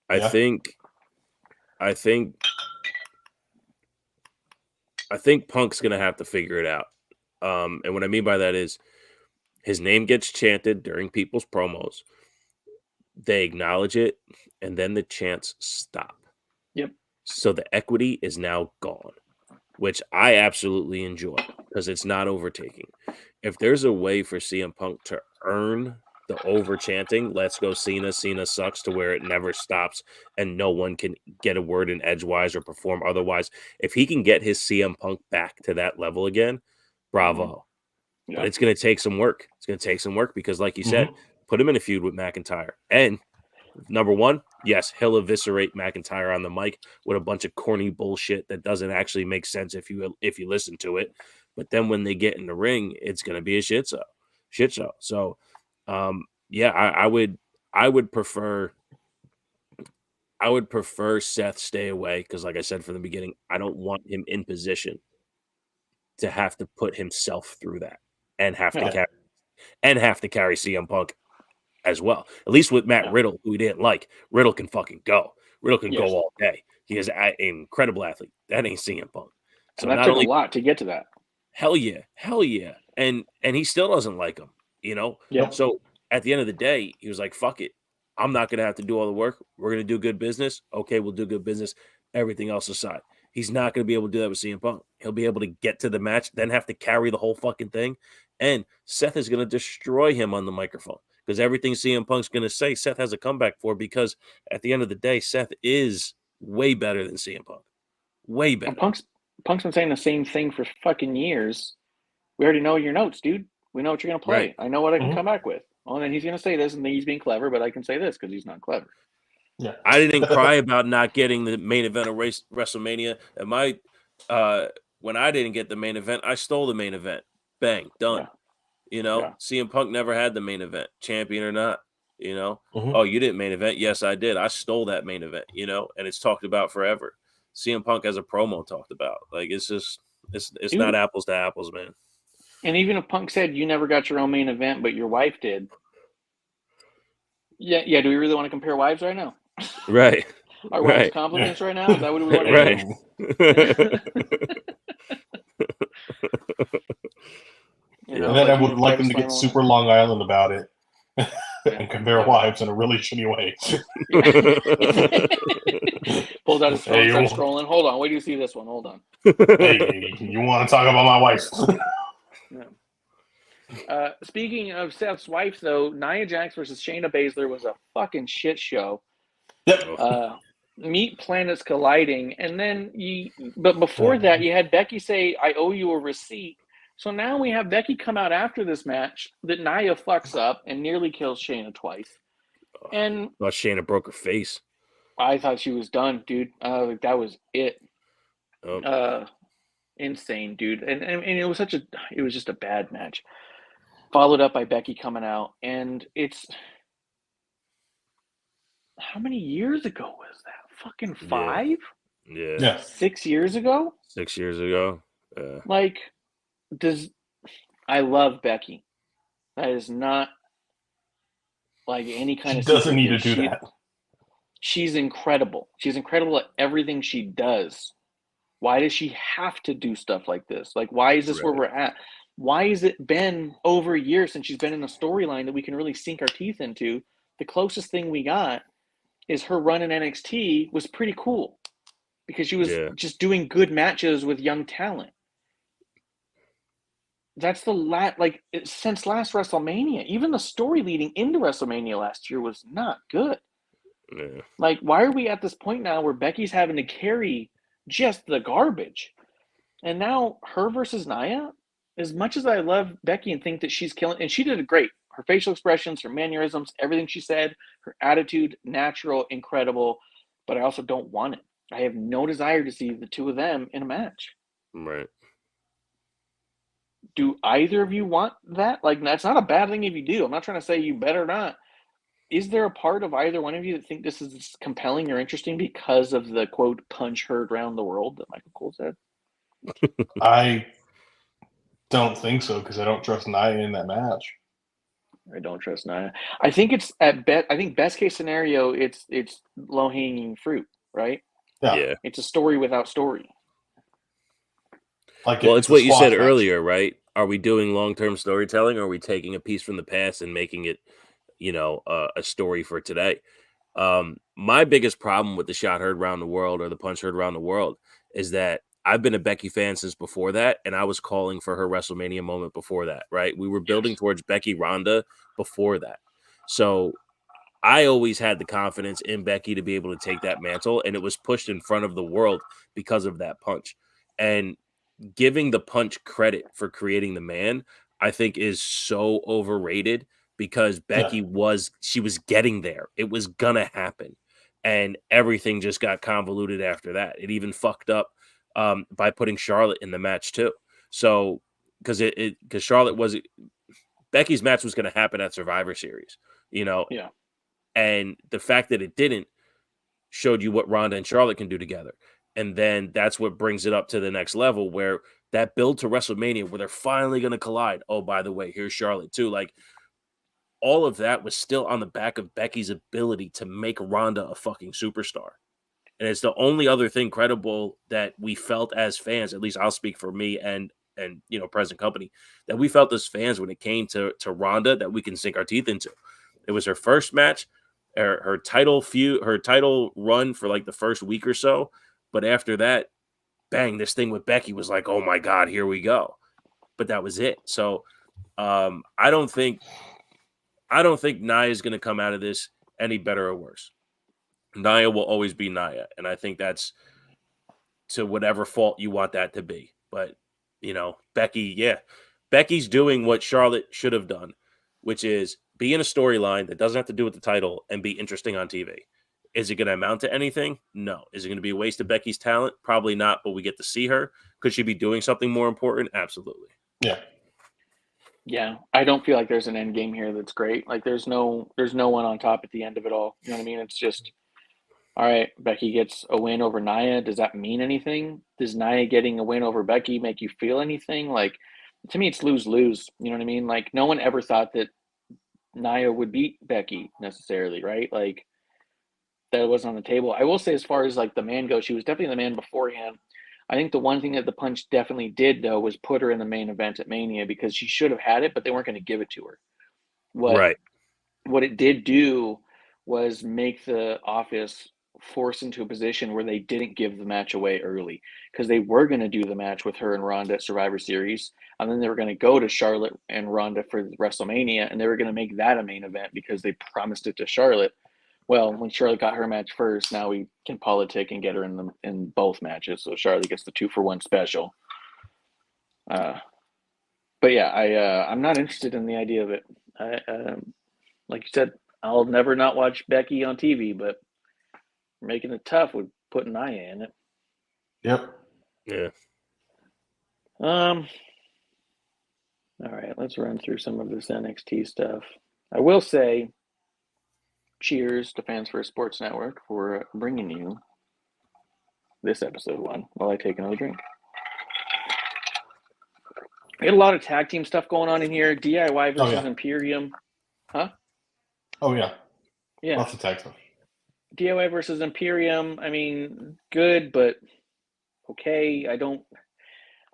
I think Punk's gonna have to figure it out. And what I mean by that is his name gets chanted during people's promos. They acknowledge it, and then the chants stop. Yep. So the equity is now gone, which I absolutely enjoy because it's not overtaking. If there's a way for CM Punk to earn the over chanting, let's go Cena, Cena sucks, to where it never stops and no one can get a word in edgewise or perform otherwise. If he can get his CM Punk back to that level again, bravo. Yeah. But it's going to take some work. It's going to take some work because, like you said, put him in a feud with McIntyre. And number one, yes, he'll eviscerate McIntyre on the mic with a bunch of corny bullshit that doesn't actually make sense if you listen to it. But then when they get in the ring, it's going to be a shit show. So, yeah, I would prefer Seth stay away because, like I said from the beginning, I don't want him in position to have to put himself through that and have to carry CM Punk as well. At least with Matt Riddle, who he didn't like. Riddle can fucking go. Riddle can go all day. He is an incredible athlete. That ain't CM Punk. So that took a lot to get to that. Hell yeah. And he still doesn't like him, you know? Yeah. So at the end of the day, he was like, fuck it. I'm not going to have to do all the work. We're going to do good business. Okay, we'll do good business. Everything else aside. He's not going to be able to do that with CM Punk. He'll be able to get to the match, then have to carry the whole fucking thing. And Seth is going to destroy him on the microphone because everything CM Punk's going to say, Seth has a comeback for, because at the end of the day, Seth is way better than CM Punk. Way better. And Punk's been saying the same thing for fucking years. We already know your notes, dude. We know what you're going to play. Right. I know what I can come back with. Oh, and then he's going to say this and then he's being clever, but I can say this because he's not clever. Yeah. I didn't cry about not getting the main event of WrestleMania. And when I didn't get the main event, I stole the main event. Bang, done. Yeah. You know, CM Punk never had the main event, champion or not. You know, oh, you didn't main event? Yes, I did. I stole that main event. You know, and it's talked about forever. CM Punk has a promo talked about. Like, it's just it's Dude. Not apples to apples, man. And even if Punk said you never got your own main event, but your wife did. Yeah. Do we really want to compare wives right now? Right. Our wives' compliments right now? Is that what we want to do? And then I would like them to get super Long Island about it and compare wives in a really shitty way. Pulls out his phone, starts scrolling. Hold on, wait till you see this one. Hold on. Hey, you want to talk about my wife? Speaking of Seth's wife, though, Nia Jax versus Shayna Baszler was a fucking shit show. Yep. Meat planets colliding, and then but before that, you had Becky say, "I owe you a receipt." So now we have Becky come out after this match that Nia fucks up and nearly kills Shayna twice. And thought Shayna broke her face. I thought she was done, dude. That was it. Oh. Insane, dude. And it was just a bad match. Followed up by Becky coming out, and it's how many years ago was that? Fucking 5? Yeah. 6 years ago? 6 years ago. Like, I love Becky. That is not like any kind She of doesn't secret need to do that. She's incredible. She's incredible at everything she does. Why does she have to do stuff like this? Like, why is this where we're at? Why has it been over a year since she's been in a storyline that we can really sink our teeth into? The closest thing we got is her run in NXT was pretty cool because she was just doing good matches with young talent. That's since last WrestleMania. Even the story leading into WrestleMania last year was not good. Yeah. Like, why are we at this point now where Becky's having to carry just the garbage? And now her versus Nia, as much as I love Becky and think that she's killing, and she did it great. Her facial expressions, her mannerisms, everything she said, her attitude, natural, incredible. But I also don't want it. I have no desire to see the two of them in a match. Right. Do either of you want that? Like, that's not a bad thing if you do. I'm not trying to say you better not. Is there a part of either one of you that think this is compelling or interesting because of the, quote, punch heard around the world that Michael Cole said? I don't think so because I don't trust Nia in that match. I don't trust Nia. I think it's I think best case scenario, it's low hanging fruit, right? Yeah. It's a story without story. Well, it's what you said earlier, right? Are we doing long-term storytelling, or are we taking a piece from the past and making it, a story for today? My biggest problem with the shot heard around the world or the punch heard around the world is that I've been a Becky fan since before that, and I was calling for her WrestleMania moment before that, right? We were building towards Becky Ronda before that. So I always had the confidence in Becky to be able to take that mantle, and it was pushed in front of the world because of that punch. And giving the punch credit for creating the man, I think is so overrated because Becky was getting there. It was gonna happen. And everything just got convoluted after that. It even fucked up by putting Charlotte in the match too. So because Becky's match was going to happen at Survivor Series, Yeah. And the fact that it didn't showed you what Ronda and Charlotte can do together. And then that's what brings it up to the next level where that build to WrestleMania where they're finally going to collide. Oh, by the way, here's Charlotte too. Like all of that was still on the back of Becky's ability to make Ronda a fucking superstar. And it's the only other thing credible that we felt as fans, at least I'll speak for me and present company, that we felt as fans when it came to Ronda that we can sink our teeth into. It was her first match, her title run for like the first week or so. But after that, bang, this thing with Becky was like, oh my God, here we go. But that was it. So I don't think Nia is going to come out of this any better or worse. Nia will always be Nia. And I think that's to whatever fault you want that to be. But, Becky's doing what Charlotte should have done, which is be in a storyline that doesn't have to do with the title and be interesting on TV. Is it going to amount to anything? No. Is it going to be a waste of Becky's talent? Probably not, but we get to see her. Could she be doing something more important? Absolutely. Yeah. Yeah, I don't feel like there's an end game here that's great. Like there's no one on top at the end of it all. You know what I mean? It's just, all right, Becky gets a win over Nia. Does that mean anything? Does Nia getting a win over Becky make you feel anything? Like, to me, it's lose-lose. You know what I mean? Like, no one ever thought that Nia would beat Becky necessarily, right? Like, that wasn't on the table. I will say, as far as like the man goes, she was definitely the man beforehand. I think the one thing that the punch definitely did, though, was put her in the main event at Mania because she should have had it, but they weren't going to give it to her. What it did do was make the office forced into a position where they didn't give the match away early because they were going to do the match with her and Ronda at Survivor Series, and then they were going to go to Charlotte and Ronda for WrestleMania, and they were going to make that a main event because they promised it to Charlotte. Well, when Charlotte got her match first, now we can politic and get her in both matches. So Charlotte gets the 2-for-1 special. But yeah, I'm not interested in the idea of it. Like you said, I'll never not watch Becky on TV, but making it tough with putting Nia in it. Yep. Yeah. All right, let's run through some of this NXT stuff. I will say, cheers to Fans First Sports Network for bringing you this episode one while I take another drink. We had a lot of tag team stuff going on in here. DIY versus Imperium. Huh? Oh, yeah. Yeah. Lots of tag stuff. DIY versus Imperium, I mean, good, but okay.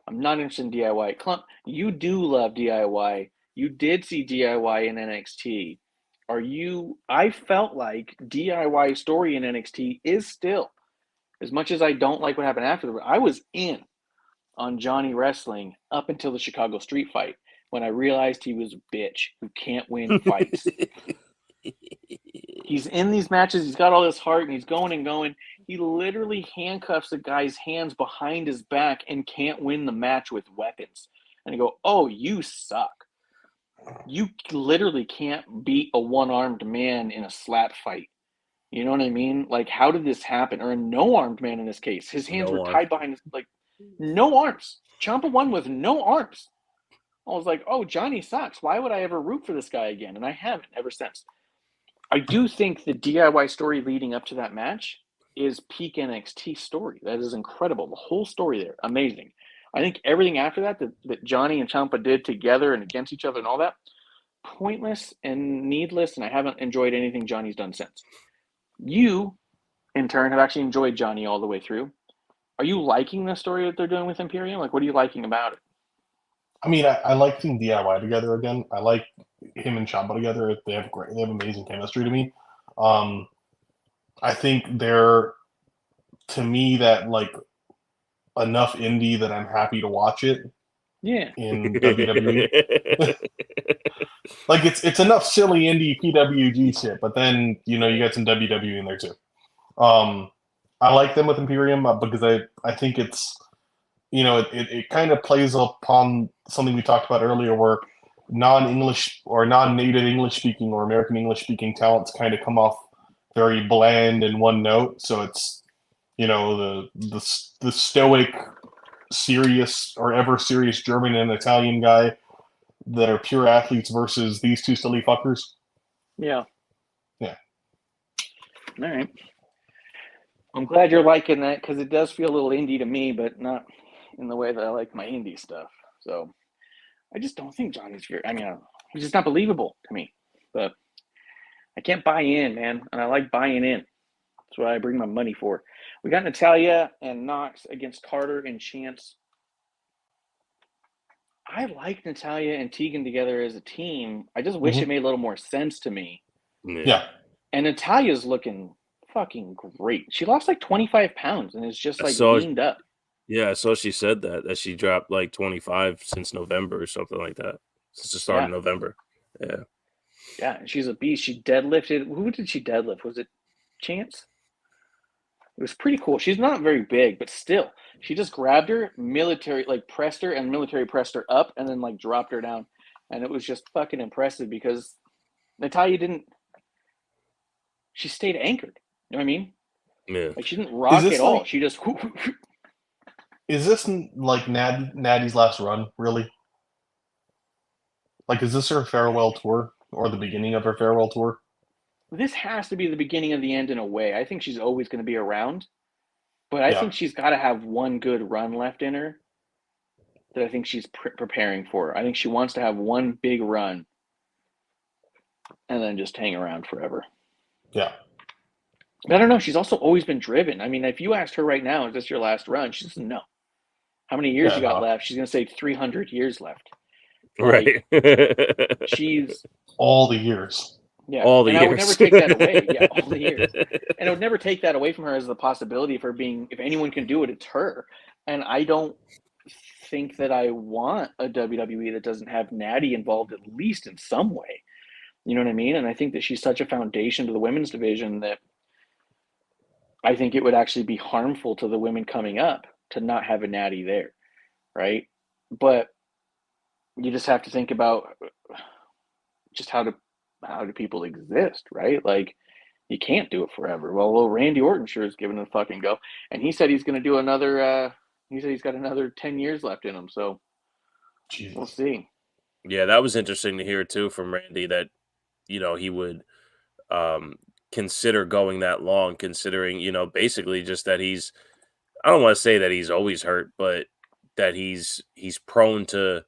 I'm not interested in DIY. Clump, you do love DIY. You did see DIY in NXT. I felt like DIY story in NXT is still, as much as I don't like what happened after, I was in on Johnny wrestling up until the Chicago street fight when I realized he was a bitch who can't win fights. He's in these matches. He's got all this heart, and he's going and going. He literally handcuffs the guy's hands behind his back and can't win the match with weapons. And I go, oh, you suck. You literally can't beat a one-armed man in a slap fight. You know what I mean? Like, how did this happen? Or a no-armed man in this case. His hands were tied behind his, like, no arms. Ciampa won with no arms. I was like, oh, Johnny sucks. Why would I ever root for this guy again? And I haven't ever since. I do think the DIY story leading up to that match is peak NXT story. That is incredible. The whole story there, amazing. I think everything after that Johnny and Ciampa did together and against each other and all that, pointless and needless, and I haven't enjoyed anything Johnny's done since. You, in turn, have actually enjoyed Johnny all the way through. Are you liking the story that they're doing with Imperium? Like, what are you liking about it? I mean, I like seeing DIY together again. I like him and Ciampa together. They have amazing chemistry to me. I think they're, to me, that like enough indie that I'm happy to watch it. Yeah. In WWE. Like it's enough silly indie PWG shit, but then you get some WWE in there too. I like them with Imperium because I think it's it kind of plays upon something we talked about earlier where non-English or non-native English speaking or American English speaking talents kind of come off very bland and one note. So it's the stoic, serious or ever serious German and Italian guy that are pure athletes versus these two silly fuckers. Yeah. Yeah. All right. I'm glad you're liking that because it does feel a little indie to me, but not in the way that I like my indie stuff. So I just don't think Johnny's very, he's just not believable to me. But I can't buy in, man. And I like buying in. That's what I bring my money for. We got Natalya and Knox against Carter and Chance. I like Natalya and Tegan together as a team. I just wish it made a little more sense to me. Yeah. And Natalya's looking fucking great. She lost like 25 pounds and is just like leaned up. Yeah, I saw she said that she dropped like 25 since November or something like that. Since the start of November. Yeah. Yeah, and she's a beast. She deadlifted. Who did she deadlift? Was it Chance? It was pretty cool. She's not very big, but still, she just grabbed her, pressed her, and military pressed her up, and then dropped her down, and it was just fucking impressive because Natalya she stayed anchored. You know what I mean? Yeah. Like she didn't rock at all. She just. Is this like Natty's last run? Really? Like, is this her farewell tour or the beginning of her farewell tour? This has to be the beginning of the end in a way. I think she's always going to be around, but I think she's got to have one good run left in her that I think she's preparing for. I think she wants to have one big run and then just hang around forever. Yeah. I don't know. She's also always been driven. I mean, if you asked her right now, is this your last run? She doesn't know. How many years you got left? She's going to say 300 years left. Right. She's all the years. Yeah, all the years. I would never take that away. Yeah, all the years. And I would never take that away from her as the possibility of her being, if anyone can do it, it's her. And I don't think that I want a WWE that doesn't have Natty involved at least in some way. You know what I mean? And I think that she's such a foundation to the women's division that I think it would actually be harmful to the women coming up to not have a Natty there, right? But you just have to think about just how to how do people exist, right? Like, you can't do it forever. Well, Randy Orton sure is giving it a fucking go, and he said he's going to do another. He said he's got another 10 years left in him, so Jesus. we'll see. Yeah, that was interesting to hear too from Randy that he would consider going that long, considering basically just that he's. I don't want to say that he's always hurt, but that he's prone to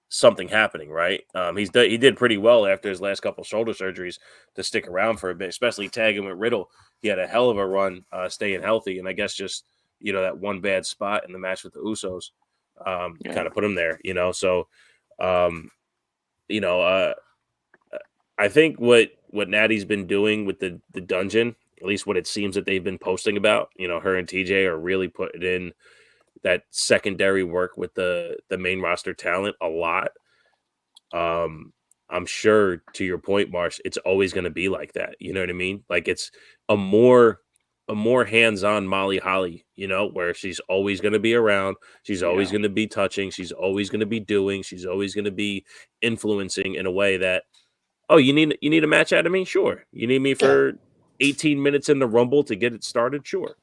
something happening, right? He did pretty well after his last couple shoulder surgeries to stick around for a bit, especially tagging with Riddle. He had a hell of a run staying healthy, and I guess just that one bad spot in the match with the Usos kind of put him there. So I think what Natty's been doing with the dungeon, at least what it seems that they've been posting about, her and TJ are really putting in that secondary work with the main roster talent a lot. I'm sure, to your point, Marsh, it's always going to be like that. You know what I mean? Like, it's a more hands-on Molly Holly, where she's always going to be around. She's always going to be touching. She's always going to be doing. She's always going to be influencing in a way that, oh, you need a match out of me? Sure. You need me for 18 minutes in the Rumble to get it started? Sure.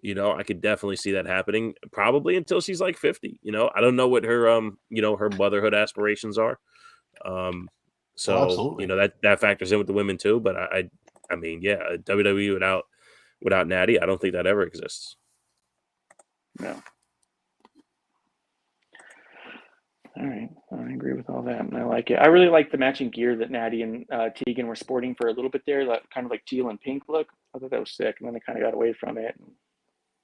I could definitely see that happening probably until she's like 50. I don't know what her her motherhood aspirations are. Absolutely. That factors in with the women too. But I mean, yeah, WWE without Natty, I don't think that ever exists. No. All right, I agree with all that, and I like it. I really like the matching gear that Natty and Tegan were sporting for a little bit there, that kind of like teal and pink look. I thought that was sick, and then they kind of got away from it.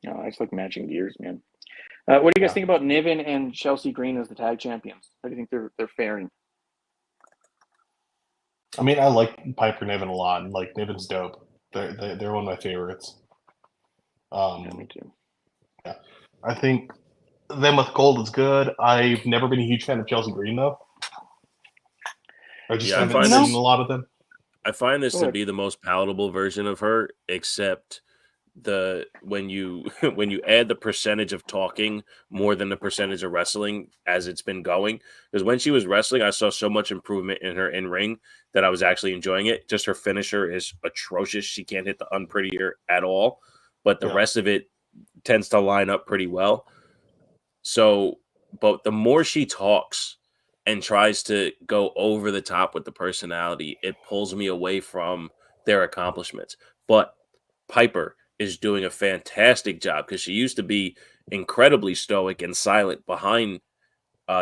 I just like matching gears, man. What do you guys think about Niven and Chelsea Green as the tag champions? How do you think they're faring? I mean, I like Piper Niven a lot, and like Niven's dope. They're one of my favorites. Me too. Yeah, I think them with Gold is good. I've never been a huge fan of Chelsea Green though. I just haven't seen a lot of them. I find this to be the most palatable version of her, except when you add the percentage of talking more than the percentage of wrestling as it's been going. Because when she was wrestling, I saw so much improvement in her in ring that I was actually enjoying it. Just her finisher is atrocious. She can't hit the unprettier at all, but the rest of it tends to line up pretty well. So, but the more she talks and tries to go over the top with the personality, it pulls me away from their accomplishments. But Piper is doing a fantastic job because she used to be incredibly stoic and silent behind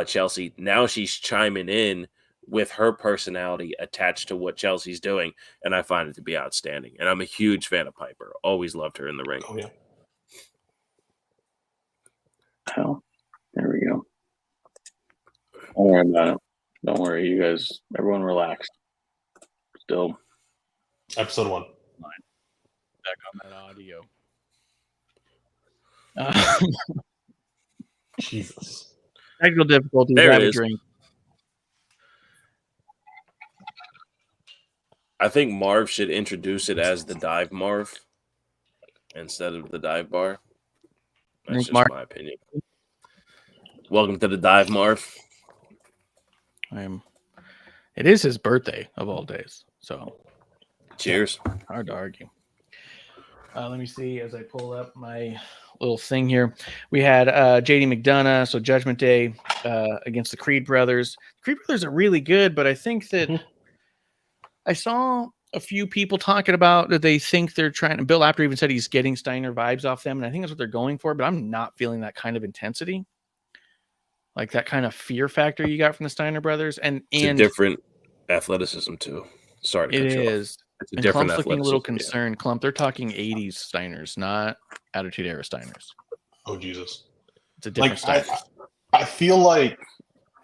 Chelsea. Now she's chiming in with her personality attached to what Chelsea's doing, and I find it to be outstanding. And I'm a huge fan of Piper. Always loved her in the ring. Oh, yeah. Hell, there we go. Don't worry about it. Don't worry, you guys. Everyone relax. Still. Episode 1. Back on that audio. Jesus. Technical difficulties. There Have it a is. drink. I think Marv should introduce it as the Dive Marv instead of the Dive Bar. That's just my opinion. Welcome to the Dive Marv. It is his birthday of all days, so cheers. Hard to argue. Let me see as I pull up my little thing here. We had JD McDonough, so Judgment Day against the Creed brothers. The Creed brothers are really good, but I think that I saw a few people talking about that they think they're trying to. Bill Apter even said he's getting Steiner vibes off them, and I think that's what they're going for, but I'm not feeling that kind of intensity. Like that kind of fear factor you got from the Steiner brothers. And it's a different athleticism, too. Sorry to cut you off. Is. It's a and different Clump's looking a little athleticism, concerned. Clump, they're talking 80s Steiners, not Attitude Era Steiners. Oh, Jesus. It's a different like, Steiner. I feel like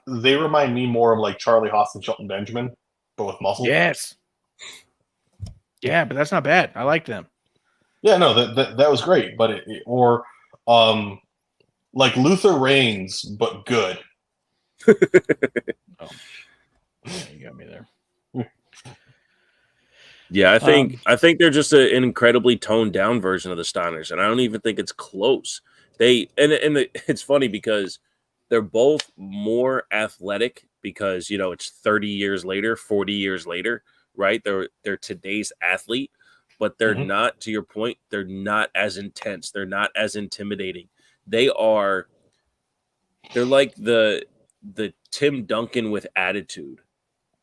they remind me more of like Charlie Haas and Shelton Benjamin, but with muscle. Yes. Yeah, but that's not bad. I like them. Yeah, no, that was great. But like Luther Reigns, but good. Oh. Yeah, you got me there. Yeah, I think they're just an incredibly toned down version of the Steiners, and I don't even think it's close. It's funny because they're both more athletic because it's 30 years later, 40 years later. right? They're today's athlete, but they're not, to your point, they're not as intense. They're not as intimidating. They're like the Tim Duncan with attitude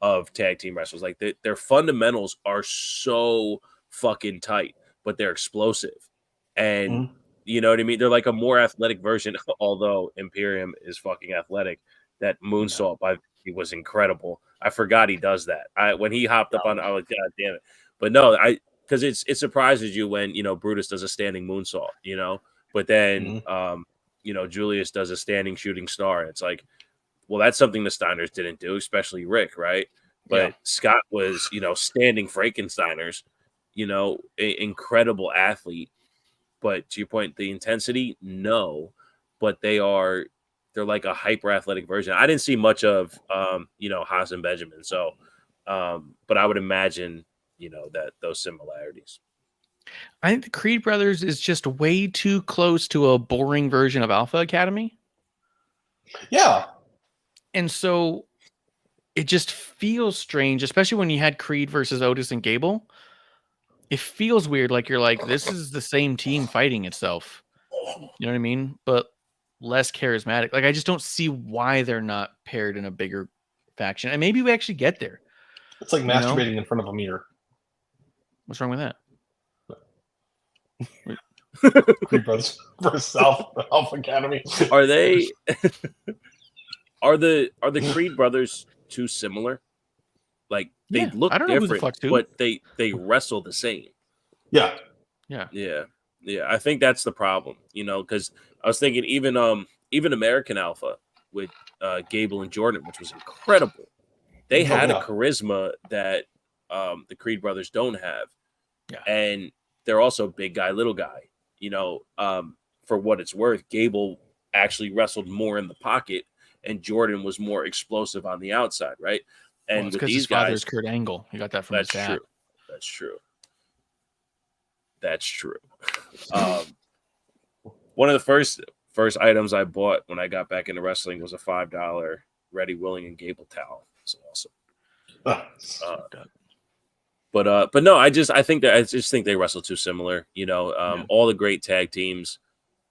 of tag team wrestlers. Like their fundamentals are so fucking tight, but they're explosive. And you know what I mean? They're like a more athletic version, although Imperium is fucking athletic. That moonsault by he was incredible. I forgot he does that. When he hopped up on, I was like, God damn it. But no, because it surprises you when, you know, Brutus does a standing moonsault, you know, but then you know, Julius does a standing shooting star. It's like, well, that's something the Steiners didn't do, especially Rick, right? But Scott was, you know, standing Frankensteiners, you know, incredible athlete. But to your point, the intensity, no, but they're like a hyper athletic version. I didn't see much of, you know, Haas and Benjamin. So, but I would imagine, you know, that those similarities. I think the Creed brothers is just way too close to a boring version of Alpha Academy. Yeah. And so it just feels strange, especially when you had Creed versus Otis and Gable. It feels weird. Like you're like, this is the same team fighting itself. You know what I mean? But less charismatic. Like I just don't see why they're not paired in a bigger faction. And maybe we actually get there. It's like masturbating in front of a mirror. What's wrong with that? Creed Brothers versus Alpha Academy. Are they? Are the Creed brothers too similar? Like they look different, but they wrestle the same. Yeah. I think that's the problem, you know, because I was thinking even American Alpha with Gable and Jordan, which was incredible. They had a charisma that the Creed brothers don't have. Yeah. And they're also big guy, little guy. You know, for what it's worth, Gable actually wrestled more in the pocket, and Jordan was more explosive on the outside, right? And with these his guys, father's Kurt Angle. You got that from his dad. That's true. One of the first items I bought when I got back into wrestling was a $5 Ready, Willing, and Gable towel. It's awesome. But no, I just think they wrestle too similar. You know, all the great tag teams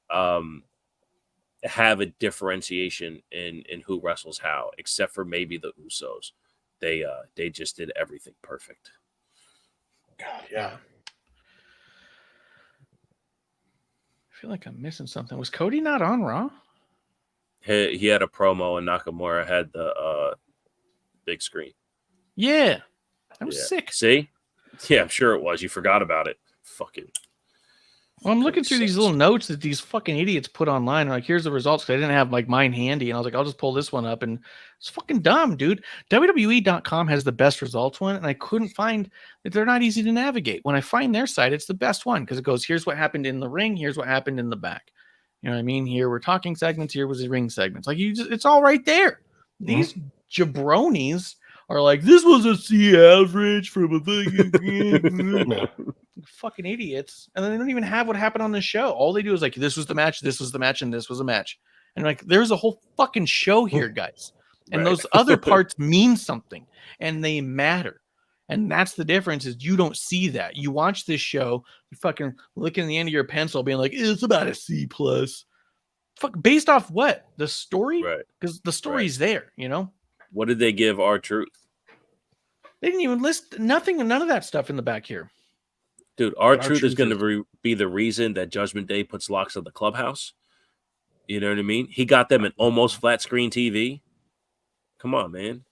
have a differentiation in who wrestles how, except for maybe the Usos. They just did everything perfect. God, yeah. I feel like I'm missing something. Was Cody not on Raw? He had a promo, and Nakamura had the big screen. Yeah. That was sick. See? Yeah, I'm sure it was. You forgot about it. Fucking. Well, I'm looking through these little notes that these fucking idiots put online. Like, here's the results, because I didn't have like mine handy, and I was like, I'll just pull this one up, and it's fucking dumb, dude. WWE.com has the best results one, and I couldn't find that. They're not easy to navigate. When I find their site, it's the best one because it goes, here's what happened in the ring, here's what happened in the back. You know what I mean? Here we're talking segments, here was the ring segments. Like it's all right there. These jabronis are like, this was a C average from a thing. Fucking idiots. And then they don't even have what happened on the show. All they do is like, this was the match, and this was a match. And like, there's a whole fucking show here, guys. And those other parts mean something and they matter. And that's the difference, is you don't see that. You watch this show, you fucking looking at the end of your pencil being like, it's about a C+. Fuck, based off what? The story? Right. Because the story's there, you know? What did they give R-Truth? They didn't even list nothing and none of that stuff in the back here. Dude, R-Truth is going to be the reason that Judgment Day puts locks on the clubhouse. You know what I mean? He got them an almost flat screen TV. Come on, man.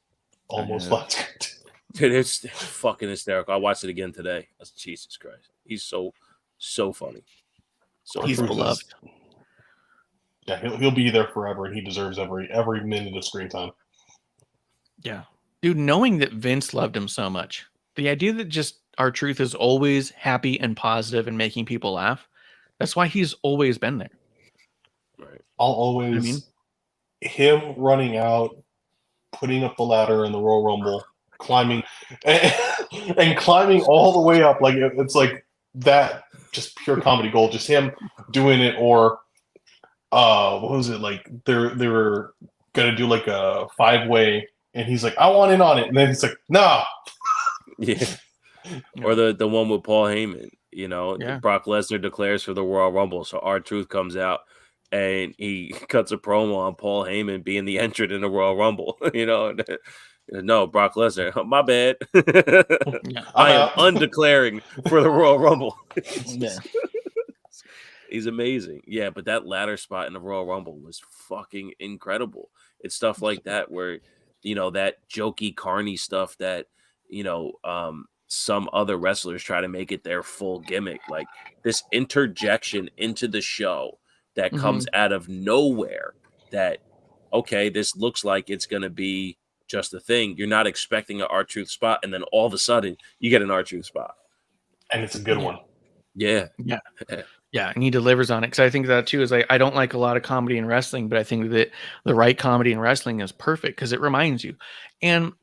Almost flat screen TV. Dude, it's fucking hysterical. I watched it again today. That's Jesus Christ. He's so funny. So he's beloved. Yeah, he'll be there forever, and he deserves every minute of screen time. Yeah. Dude, knowing that Vince loved him so much, the idea that just R-Truth is always happy and positive and making people laugh, that's why he's always been there. Right. I'll always, him running out, putting up the ladder in the Royal Rumble, climbing, and climbing all the way up, like it's like that, just pure comedy gold. Just him doing it, or what was it, like they were gonna do like a 5-way, and he's like, I want in on it, and then he's like, nah. Yeah. Or the one with Paul Heyman, Brock Lesnar declares for the Royal Rumble. So R-Truth comes out and he cuts a promo on Paul Heyman being the entrant in the Royal Rumble, No, Brock Lesnar, my bad. I am undeclaring for the Royal Rumble. Yeah. He's amazing. Yeah, but that ladder spot in the Royal Rumble was fucking incredible. It's stuff like that where, that jokey, carny stuff that, some other wrestlers try to make it their full gimmick. Like this interjection into the show that comes out of nowhere that, okay, this looks like it's going to be just a thing. You're not expecting an R-Truth spot, and then all of a sudden you get an R-Truth spot. And it's a good one. Yeah. Yeah. Yeah, and he delivers on it. Because I think that too is I don't like a lot of comedy in wrestling, but I think that the right comedy in wrestling is perfect because it reminds you. And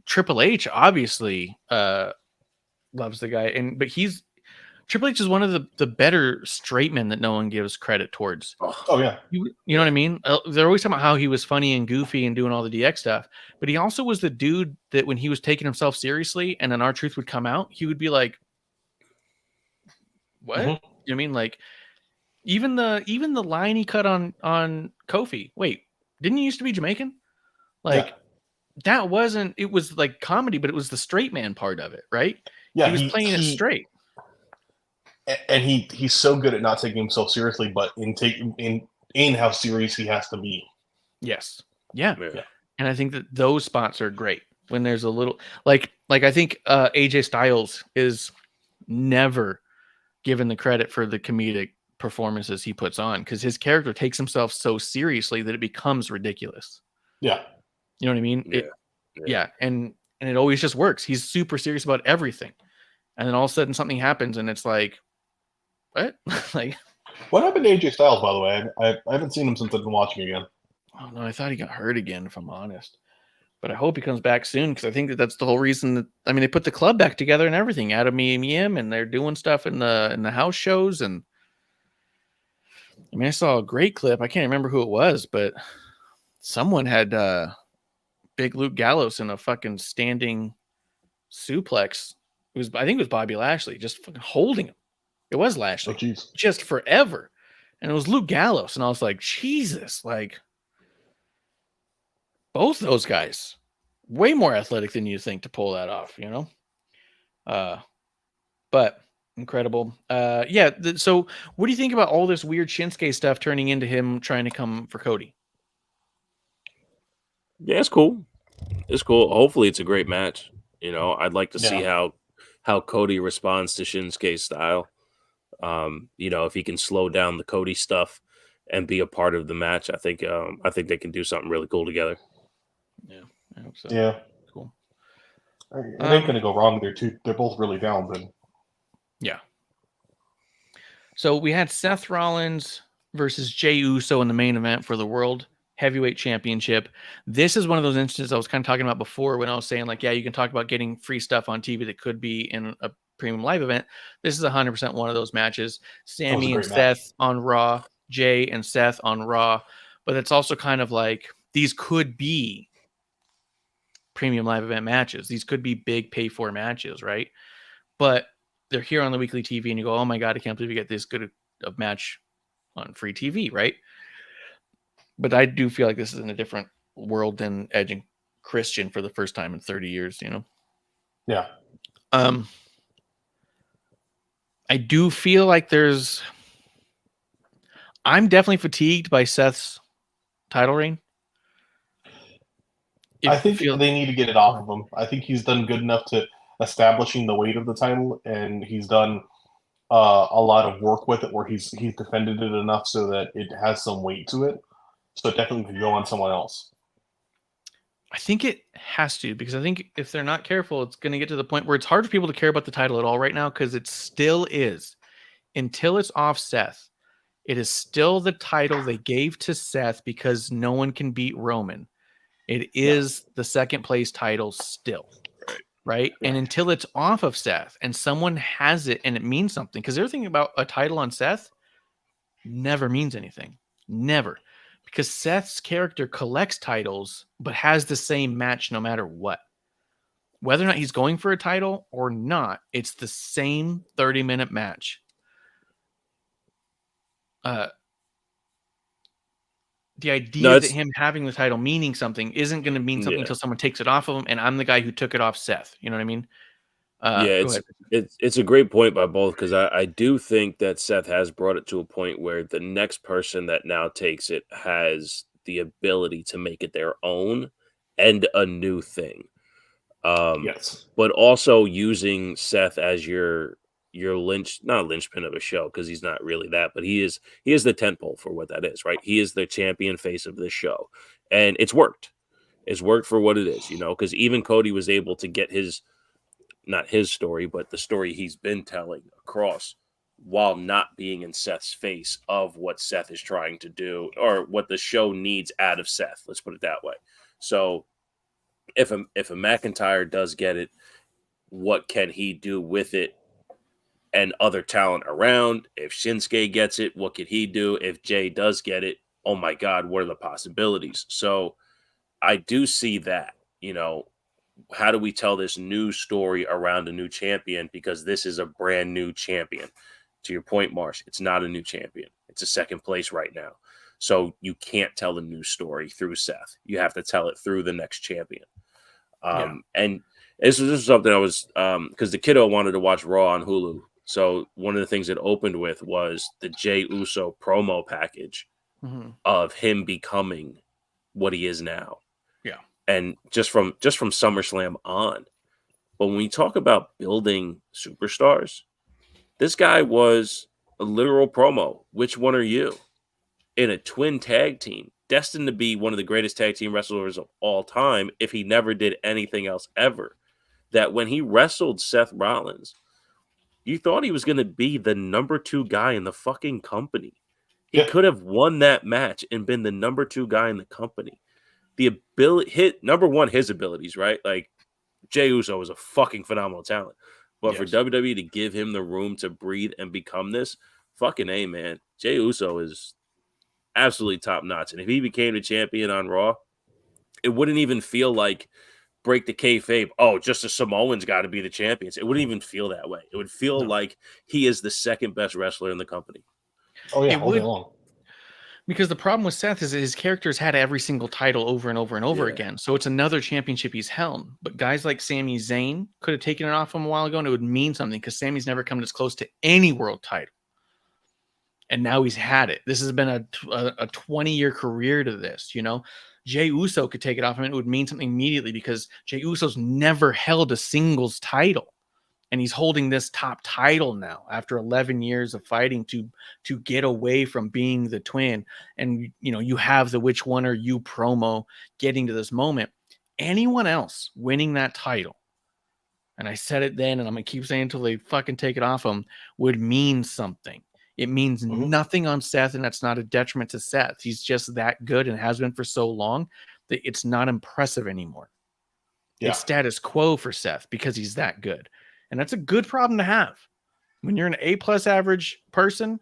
Triple H obviously loves the guy, but Triple H is one of the better straight men that no one gives credit towards. Oh yeah, you know what I mean? They're always talking about how he was funny and goofy and doing all the DX stuff, but he also was the dude that when he was taking himself seriously and then R-Truth would come out, he would be like, "What?" You know what I mean? Like even the line he cut on Kofi. Wait, didn't he used to be Jamaican? Like that wasn't. It was like comedy, but it was the straight man part of it, right? Yeah, he was playing it straight. And he's so good at not taking himself seriously, but in how serious he has to be. Yes. Yeah. And I think that those spots are great when there's a little like I think AJ Styles is never given the credit for the comedic performances he puts on because his character takes himself so seriously that it becomes ridiculous. Yeah. You know what I mean? Yeah. And it always just works. He's super serious about everything. And then all of a sudden something happens and it's like, what? Like, what happened to AJ Styles, by the way? I haven't seen him since I've been watching again. Oh no, I thought he got hurt again, if I'm honest. But I hope he comes back soon because I think that's the whole reason that they put the club back together and everything. Adam Yim and they're doing stuff in the house shows and I saw a great clip. I can't remember who it was, but someone had Big Luke Gallows in a fucking standing suplex. I think it was Bobby Lashley just fucking holding him. It was Lashley, just forever, and it was Luke Gallows, and I was like, Jesus, like both those guys, way more athletic than you think to pull that off, but incredible. So, what do you think about all this weird Shinsuke stuff turning into him trying to come for Cody? Yeah, it's cool. It's cool. Hopefully, it's a great match. I'd like to see how Cody responds to Shinsuke's style. If he can slow down the Cody stuff and be a part of the match, I think they can do something really cool together. Yeah, I hope so. Yeah, cool. It ain't gonna go wrong. They're both really talented. Yeah. So we had Seth Rollins versus Jey Uso in the main event for the World Heavyweight Championship. This is one of those instances I was kind of talking about before when I was saying like, yeah, you can talk about getting free stuff on TV that could be in a premium live event. This is 100% one of those matches. Sammy and Seth on Raw, Jay and Seth on Raw, but it's also kind of like these could be premium live event matches. These could be big pay for matches, right? But they're here on the weekly TV and you go, oh my God, I can't believe you get this good of match on free TV, right? But I do feel like this is in a different world than Edge and Christian for the first time in 30 years, Yeah. I do feel like I'm definitely fatigued by Seth's title reign. I think they need to get it off of him. I think he's done good enough to establishing the weight of the title, and he's done a lot of work with it where he's defended it enough so that it has some weight to it. So it definitely could go on someone else. I think it has to, because I think if they're not careful, it's going to get to the point where it's hard for people to care about the title at all right now, because it still is. Until it's off Seth, it is still the title they gave to Seth because no one can beat Roman. It is the second place title still, right? And until it's off of Seth and someone has it and it means something, because everything about a title on Seth never means anything. Never. Because Seth's character collects titles, but has the same match no matter what. whether or not he's going for a title or not, it's the same 30-minute match. The idea that him having the title meaning something isn't going to mean something until someone takes it off of him, and I'm the guy who took it off Seth. You know what I mean? It's a great point by both, because I do think that Seth has brought it to a point where the next person that now takes it has the ability to make it their own and a new thing. Yes, but also using Seth as your not linchpin of a show, because he's not really that, but he is the tentpole for what that is, right? He is the champion face of this show, and it's worked. It's worked for what it is, because even Cody was able to get not his story, but the story he's been telling across while not being in Seth's face of what Seth is trying to do or what the show needs out of Seth. Let's put it that way. So if a McIntyre does get it, what can he do with it and other talent around? If Shinsuke gets it, what could he do? If Jay does get it, oh my God, what are the possibilities? So I do see that, how do we tell this new story around a new champion? Because this is a brand new champion. To your point, Marsh, it's not a new champion. It's a second place right now. So you can't tell the new story through Seth. You have to tell it through the next champion. And this was something I was, because the kiddo wanted to watch Raw on Hulu. So one of the things it opened with was the Jey Uso promo package of him becoming what he is now. Yeah. And just from SummerSlam on. But when we talk about building superstars, this guy was a literal promo. Which one are you? In a twin tag team, destined to be one of the greatest tag team wrestlers of all time if he never did anything else ever. That when he wrestled Seth Rollins, you thought he was going to be the number 2 guy in the fucking company. He could have won that match and been the number 2 guy in the company. The ability, number one, his abilities, right? Like, Jey Uso is a fucking phenomenal talent. But for WWE to give him the room to breathe and become this, fucking A, man. Jey Uso is absolutely top notch. And if he became the champion on Raw, it wouldn't even feel like break the kayfabe. Oh, just the Samoans got to be the champions. It wouldn't even feel that way. It would feel like he is the second best wrestler in the company. Oh yeah, it all day would, long. Because the problem with Seth is that his character's had every single title over and over and over again. So it's another championship he's held. But guys like Sami Zayn could have taken it off him a while ago, and it would mean something because Sami's never come this close to any world title. And now he's had it. This has been a 20-year career to this, Jey Uso could take it off him, and it would mean something immediately because Jey Uso's never held a singles title. And he's holding this top title now after 11 years of fighting to get away from being the twin. And, you have the which one are you promo getting to this moment. Anyone else winning that title, and I said it then, and I'm going to keep saying until they fucking take it off him, would mean something. It means nothing on Seth, and that's not a detriment to Seth. He's just that good and has been for so long that it's not impressive anymore. Yeah. It's status quo for Seth because he's that good. And that's a good problem to have. When you're an A+ average person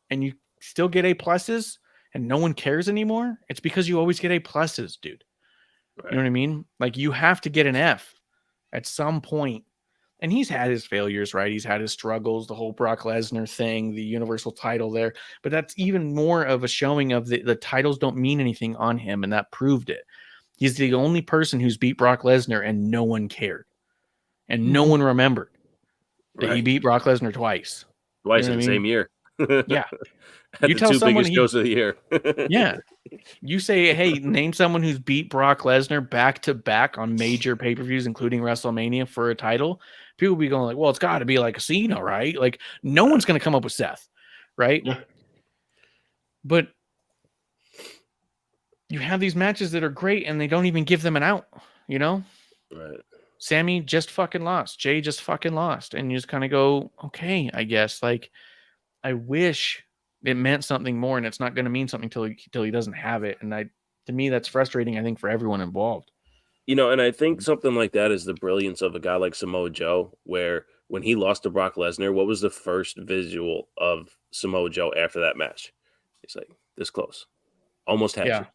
and you still get A+ and no one cares anymore, it's because you always get A+, dude. Right. You know what I mean? Like, you have to get an F at some point. And he's had his failures, right? He's had his struggles, the whole Brock Lesnar thing, the universal title there. But that's even more of a showing of the titles don't mean anything on him, and that proved it. He's the only person who's beat Brock Lesnar and no one cared. And no one remembered that he beat Brock Lesnar twice. Twice in the same year. Yeah. At you the tell 2 biggest shows of the year. Yeah. You say, hey, name someone who's beat Brock Lesnar back-to-back on major pay-per-views, including WrestleMania, for a title. People will be going like, well, it's got to be like Cena, right? Like, no one's going to come up with Seth, right? Yeah. But you have these matches that are great, and they don't even give them an out, Right. Sami just fucking lost. Jay just fucking lost. And you just kind of go, okay, I guess. Like, I wish it meant something more, and it's not going to mean something till he doesn't have it. And to me, that's frustrating, I think, for everyone involved. And I think something like that is the brilliance of a guy like Samoa Joe, where when he lost to Brock Lesnar, what was the first visual of Samoa Joe after that match? He's like, this close. Almost had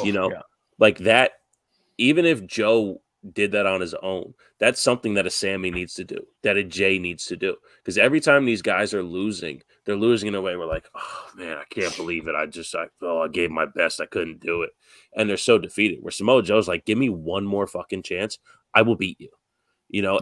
you. Well, like that. Even if Joe did that on his own. That's something that a Sammy needs to do, that a Jay needs to do. Because every time these guys are losing, they're losing in a way where like, oh man, I can't believe it. I gave my best. I couldn't do it. And they're so defeated. Where Samoa Joe's like, give me one more fucking chance. I will beat you.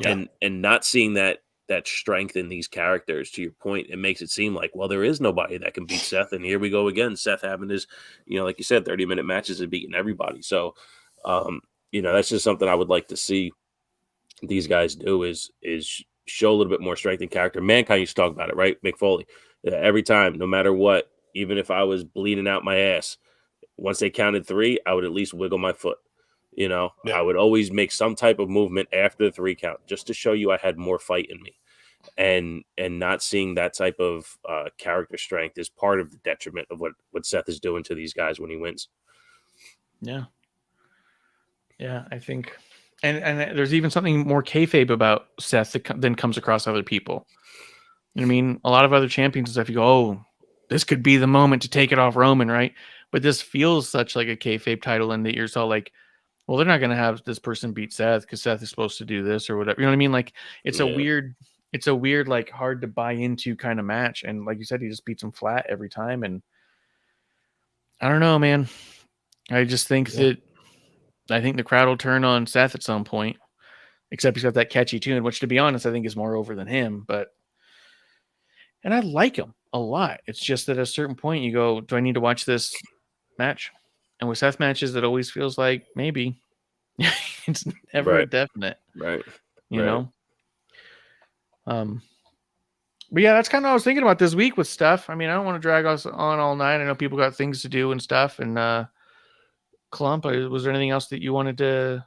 And not seeing that strength in these characters, to your point, it makes it seem like, well, there is nobody that can beat Seth. And here we go again. Seth having his, like you said, 30-minute matches and beating everybody. So, that's just something I would like to see these guys do is show a little bit more strength in character. Mankind used to talk about it, right? Mick Foley. Every time, no matter what, even if I was bleeding out my ass, once they counted 3, I would at least wiggle my foot. I would always make some type of movement after the 3 count just to show you I had more fight in me. And not seeing that type of character strength is part of the detriment of what Seth is doing to these guys when he wins. Yeah. Yeah, I think, and there's even something more kayfabe about Seth than comes across other people. You know what I mean? A lot of other champions and stuff, you go, oh, this could be the moment to take it off Roman, right? But this feels such like a kayfabe title, and that you're so like, well, they're not going to have this person beat Seth because Seth is supposed to do this or whatever. You know what I mean? Like, it's a weird, like hard to buy into kind of match. And like you said, he just beats him flat every time. And I don't know, man. I just think I think the crowd will turn on Seth at some point, except he's got that catchy tune, which to be honest, I think is more over than him, and I like him a lot. It's just that at a certain point you go, do I need to watch this match? And with Seth matches, it always feels like maybe. It's never a definite. Right. You know? But yeah, that's kind of what I was thinking about this week with stuff. I mean, I don't want to drag us on all night. I know people got things to do and stuff. And Clump, was there anything else that you wanted to?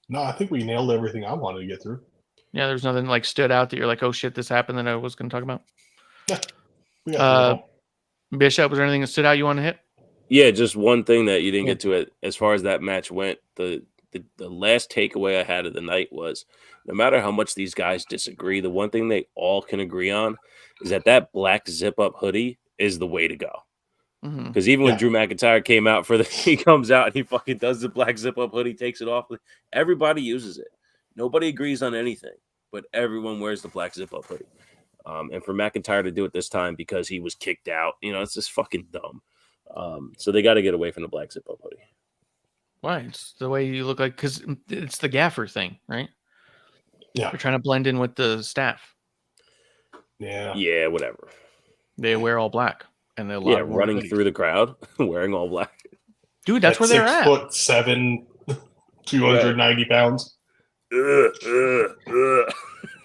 No, I think we nailed everything I wanted to get through. Yeah, there's nothing like stood out that you're like, oh shit, this happened that I was going to talk about. Yeah. Bishop, was there anything that stood out you want to hit? Yeah, just one thing that you didn't get to it as far as that match went. The last takeaway I had of the night was, no matter how much these guys disagree, the one thing they all can agree on is that black zip-up hoodie is the way to go. Because even when Drew McIntyre came out he comes out and he fucking does the black zip-up hoodie, takes it off. Everybody uses it. Nobody agrees on anything, but everyone wears the black zip-up hoodie. And for McIntyre to do it this time because he was kicked out, it's just fucking dumb. So they got to get away from the black zip-up hoodie. Why? It's the way you look like, because it's the gaffer thing, right? Yeah. They're trying to blend in with the staff. Yeah. Yeah, whatever. They wear all black. And they're running through the crowd, wearing all black. Dude, that's where they're at. 6'7", 290 pounds.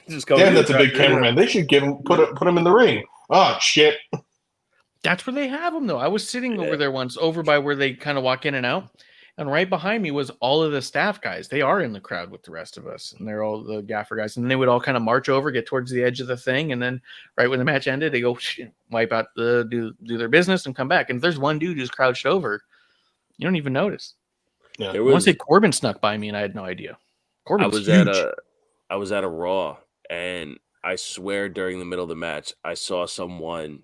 Just damn, that's a big cameraman. They should put him in the ring. Oh, shit. That's where they have them, though. I was sitting over there once, over by where they kind of walk in and out. And right behind me was all of the staff guys. They are in the crowd with the rest of us. And they're all the gaffer guys. And they would all kind of march over, get towards the edge of the thing. And then right when the match ended, they go wipe out do their business and come back. And if there's one dude who's crouched over, you don't even notice. Yeah. I want to say Corbin snuck by me and I had no idea. Corbin's I was at a Raw, and I swear during the middle of the match, I saw someone,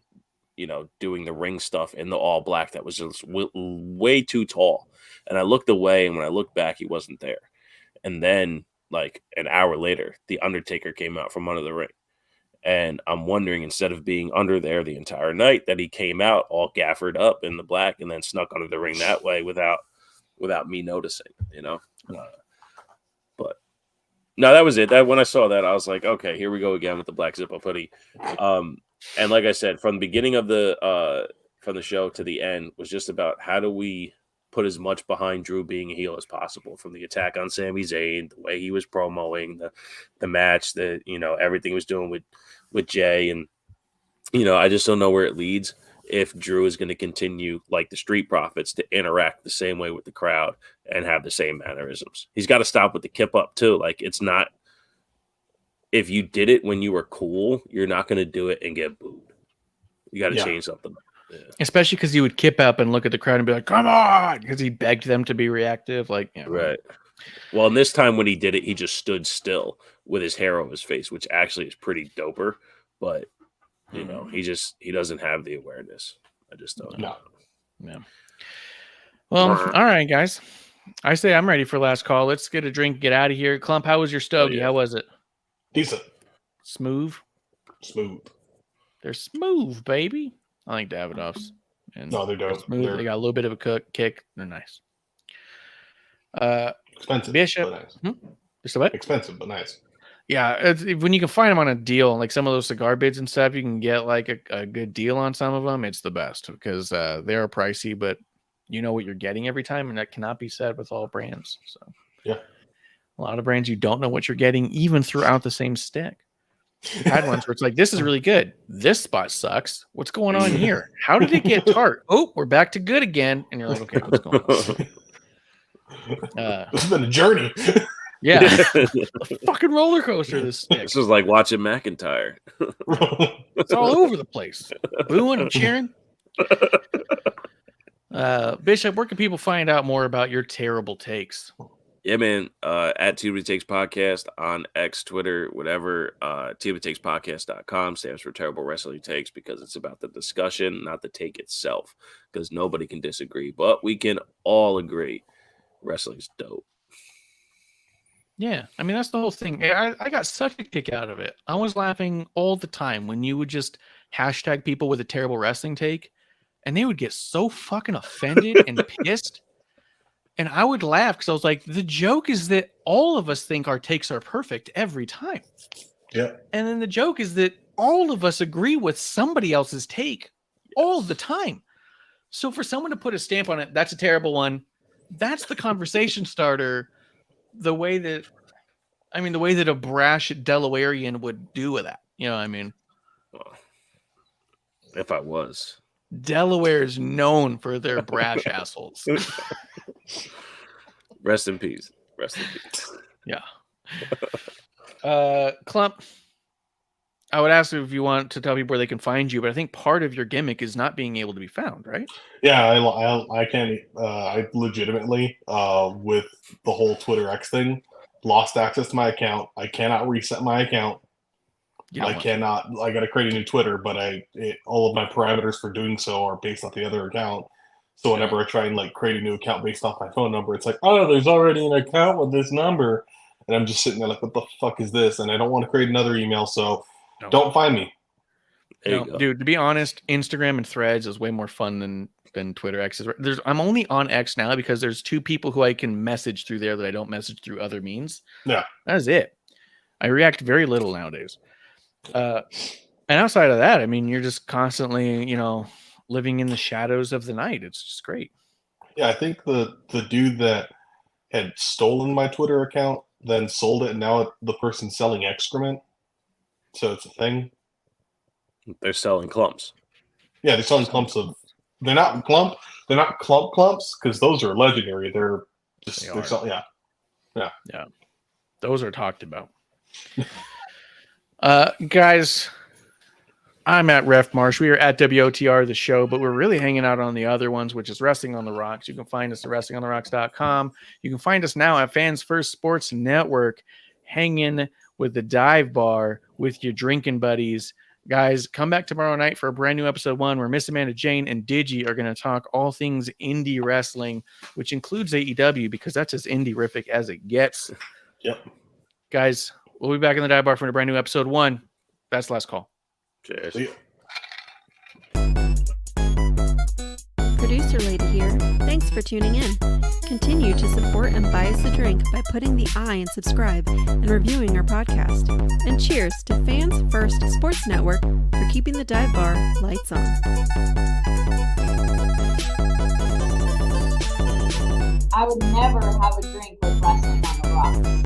doing the ring stuff in the all black that was just way too tall. And I looked away, and when I looked back, he wasn't there. And then, like an hour later, the Undertaker came out from under the ring. And I'm wondering, instead of being under there the entire night, that he came out all gaffered up in the black and then snuck under the ring that way without me noticing, But no, that was it. That when I saw that, I was like, okay, here we go again with the black zip-up hoodie. And like I said, from the beginning of from the show to the end was just about how do we put as much behind Drew being a heel as possible, from the attack on Sami Zayn, the way he was promoting the match, everything he was doing with Jay. And, I just don't know where it leads if Drew is going to continue, like the Street Profits, to interact the same way with the crowd and have the same mannerisms. He's got to stop with the kip up too. Like, it's not, if you did it when you were cool, you're not going to do it and get booed. You got to change something. Yeah. Especially because he would kip up and look at the crowd and be like, come on, because he begged them to be reactive. Like, right. Well, and this time when he did it, he just stood still with his hair over his face, which actually is pretty doper. But, he doesn't have the awareness. I just don't know. Yeah. Well, all right, guys. I say I'm ready for last call. Let's get a drink, get out of here. Clump, how was your stogie? How was it? Decent. Smooth? Smooth. They're smooth, baby. I like Davidoffs. And No, they're dope. smooth. They got a little bit of a kick. They're nice. Expensive, Bishop. but nice. Just what? Expensive, but nice. Yeah, when you can find them on a deal, like some of those cigar bids and stuff, you can get like a good deal on some of them. It's the best because they're pricey, but you know what you're getting every time, and that cannot be said with all brands. So yeah, a lot of brands you don't know what you're getting even throughout the same stick. I've had ones where it's like, this is really good. This spot sucks. What's going on here? How did it get tart? Oh, we're back to good again. And you're like, okay, what's going on? It's been a journey. Yeah, a fucking roller coaster. This stick. This is like watching McIntyre. It's all over the place, booing and cheering. Bishop, where can people find out more about your terrible takes? Yeah, man. At TBT Takes Podcast on X, Twitter, whatever. TBTTakesPodcast.com stands for Terrible Wrestling Takes because it's about the discussion, not the take itself. Because nobody can disagree, but we can all agree wrestling's dope. Yeah, I mean, that's the whole thing. I got such a kick out of it. I was laughing all the time when you would just hashtag people with a terrible wrestling take, and they would get so fucking offended and pissed. And I would laugh because I was like, the joke is that all of us think our takes are perfect every time. Yeah. And then the joke is that all of us agree with somebody else's take all the time. So for someone to put a stamp on it, that's a terrible one. That's the conversation starter. The way that a brash Delawarean would do with that. You know what I mean? If I was. Delaware is known for their brash assholes. Rest in peace. Rest in peace. Yeah. Clump, I would ask if you want to tell people where they can find you, but I think part of your gimmick is not being able to be found, right? Yeah, I can't. I legitimately, with the whole Twitter X thing, lost access to my account. I cannot reset my account. I cannot. I got to create a new Twitter, but all of my parameters for doing so are based off the other account. So whenever I try and like create a new account based off my phone number, it's like, oh, there's already an account with this number, and I'm just sitting there like, what the fuck is this? And I don't want to create another email, so don't find me. No, dude, to be honest, Instagram and Threads is way more fun than Twitter X is. I'm only on X now because there's two people who I can message through there that I don't message through other means. Yeah, that's it. I react very little nowadays. And outside of that, I mean, you're just constantly, living in the shadows of the night. It's just great. Yeah, I think the dude that had stolen my Twitter account then sold it, and now the person's selling excrement. So it's a thing. They're selling clumps. Yeah, they're selling clumps of. They're not clumps because those are legendary. They're just yeah. Those are talked about. Guys, I'm at Ref Marsh. We are at WOTR the show, but we're really hanging out on the other ones, which is Wrestling on the Rocks. You can find us at WrestlingOnTheRocks.com. You can find us now at Fans First Sports Network, hanging with the Dive Bar with your drinking buddies. Guys, come back tomorrow night for a brand new episode 1 where Miss Amanda Jane and Digi are going to talk all things indie wrestling, which includes AEW because that's as indie-rific as it gets. Yep. Guys, we'll be back in the Dive Bar for a brand new episode 1. That's the last call. Cheers. Producer Lady here. Thanks for tuning in. Continue to support and buy us a drink by putting the I in subscribe and reviewing our podcast. And cheers to Fans First Sports Network for keeping the Dive Bar lights on. I would never have a drink with Wrestling on the Rocks.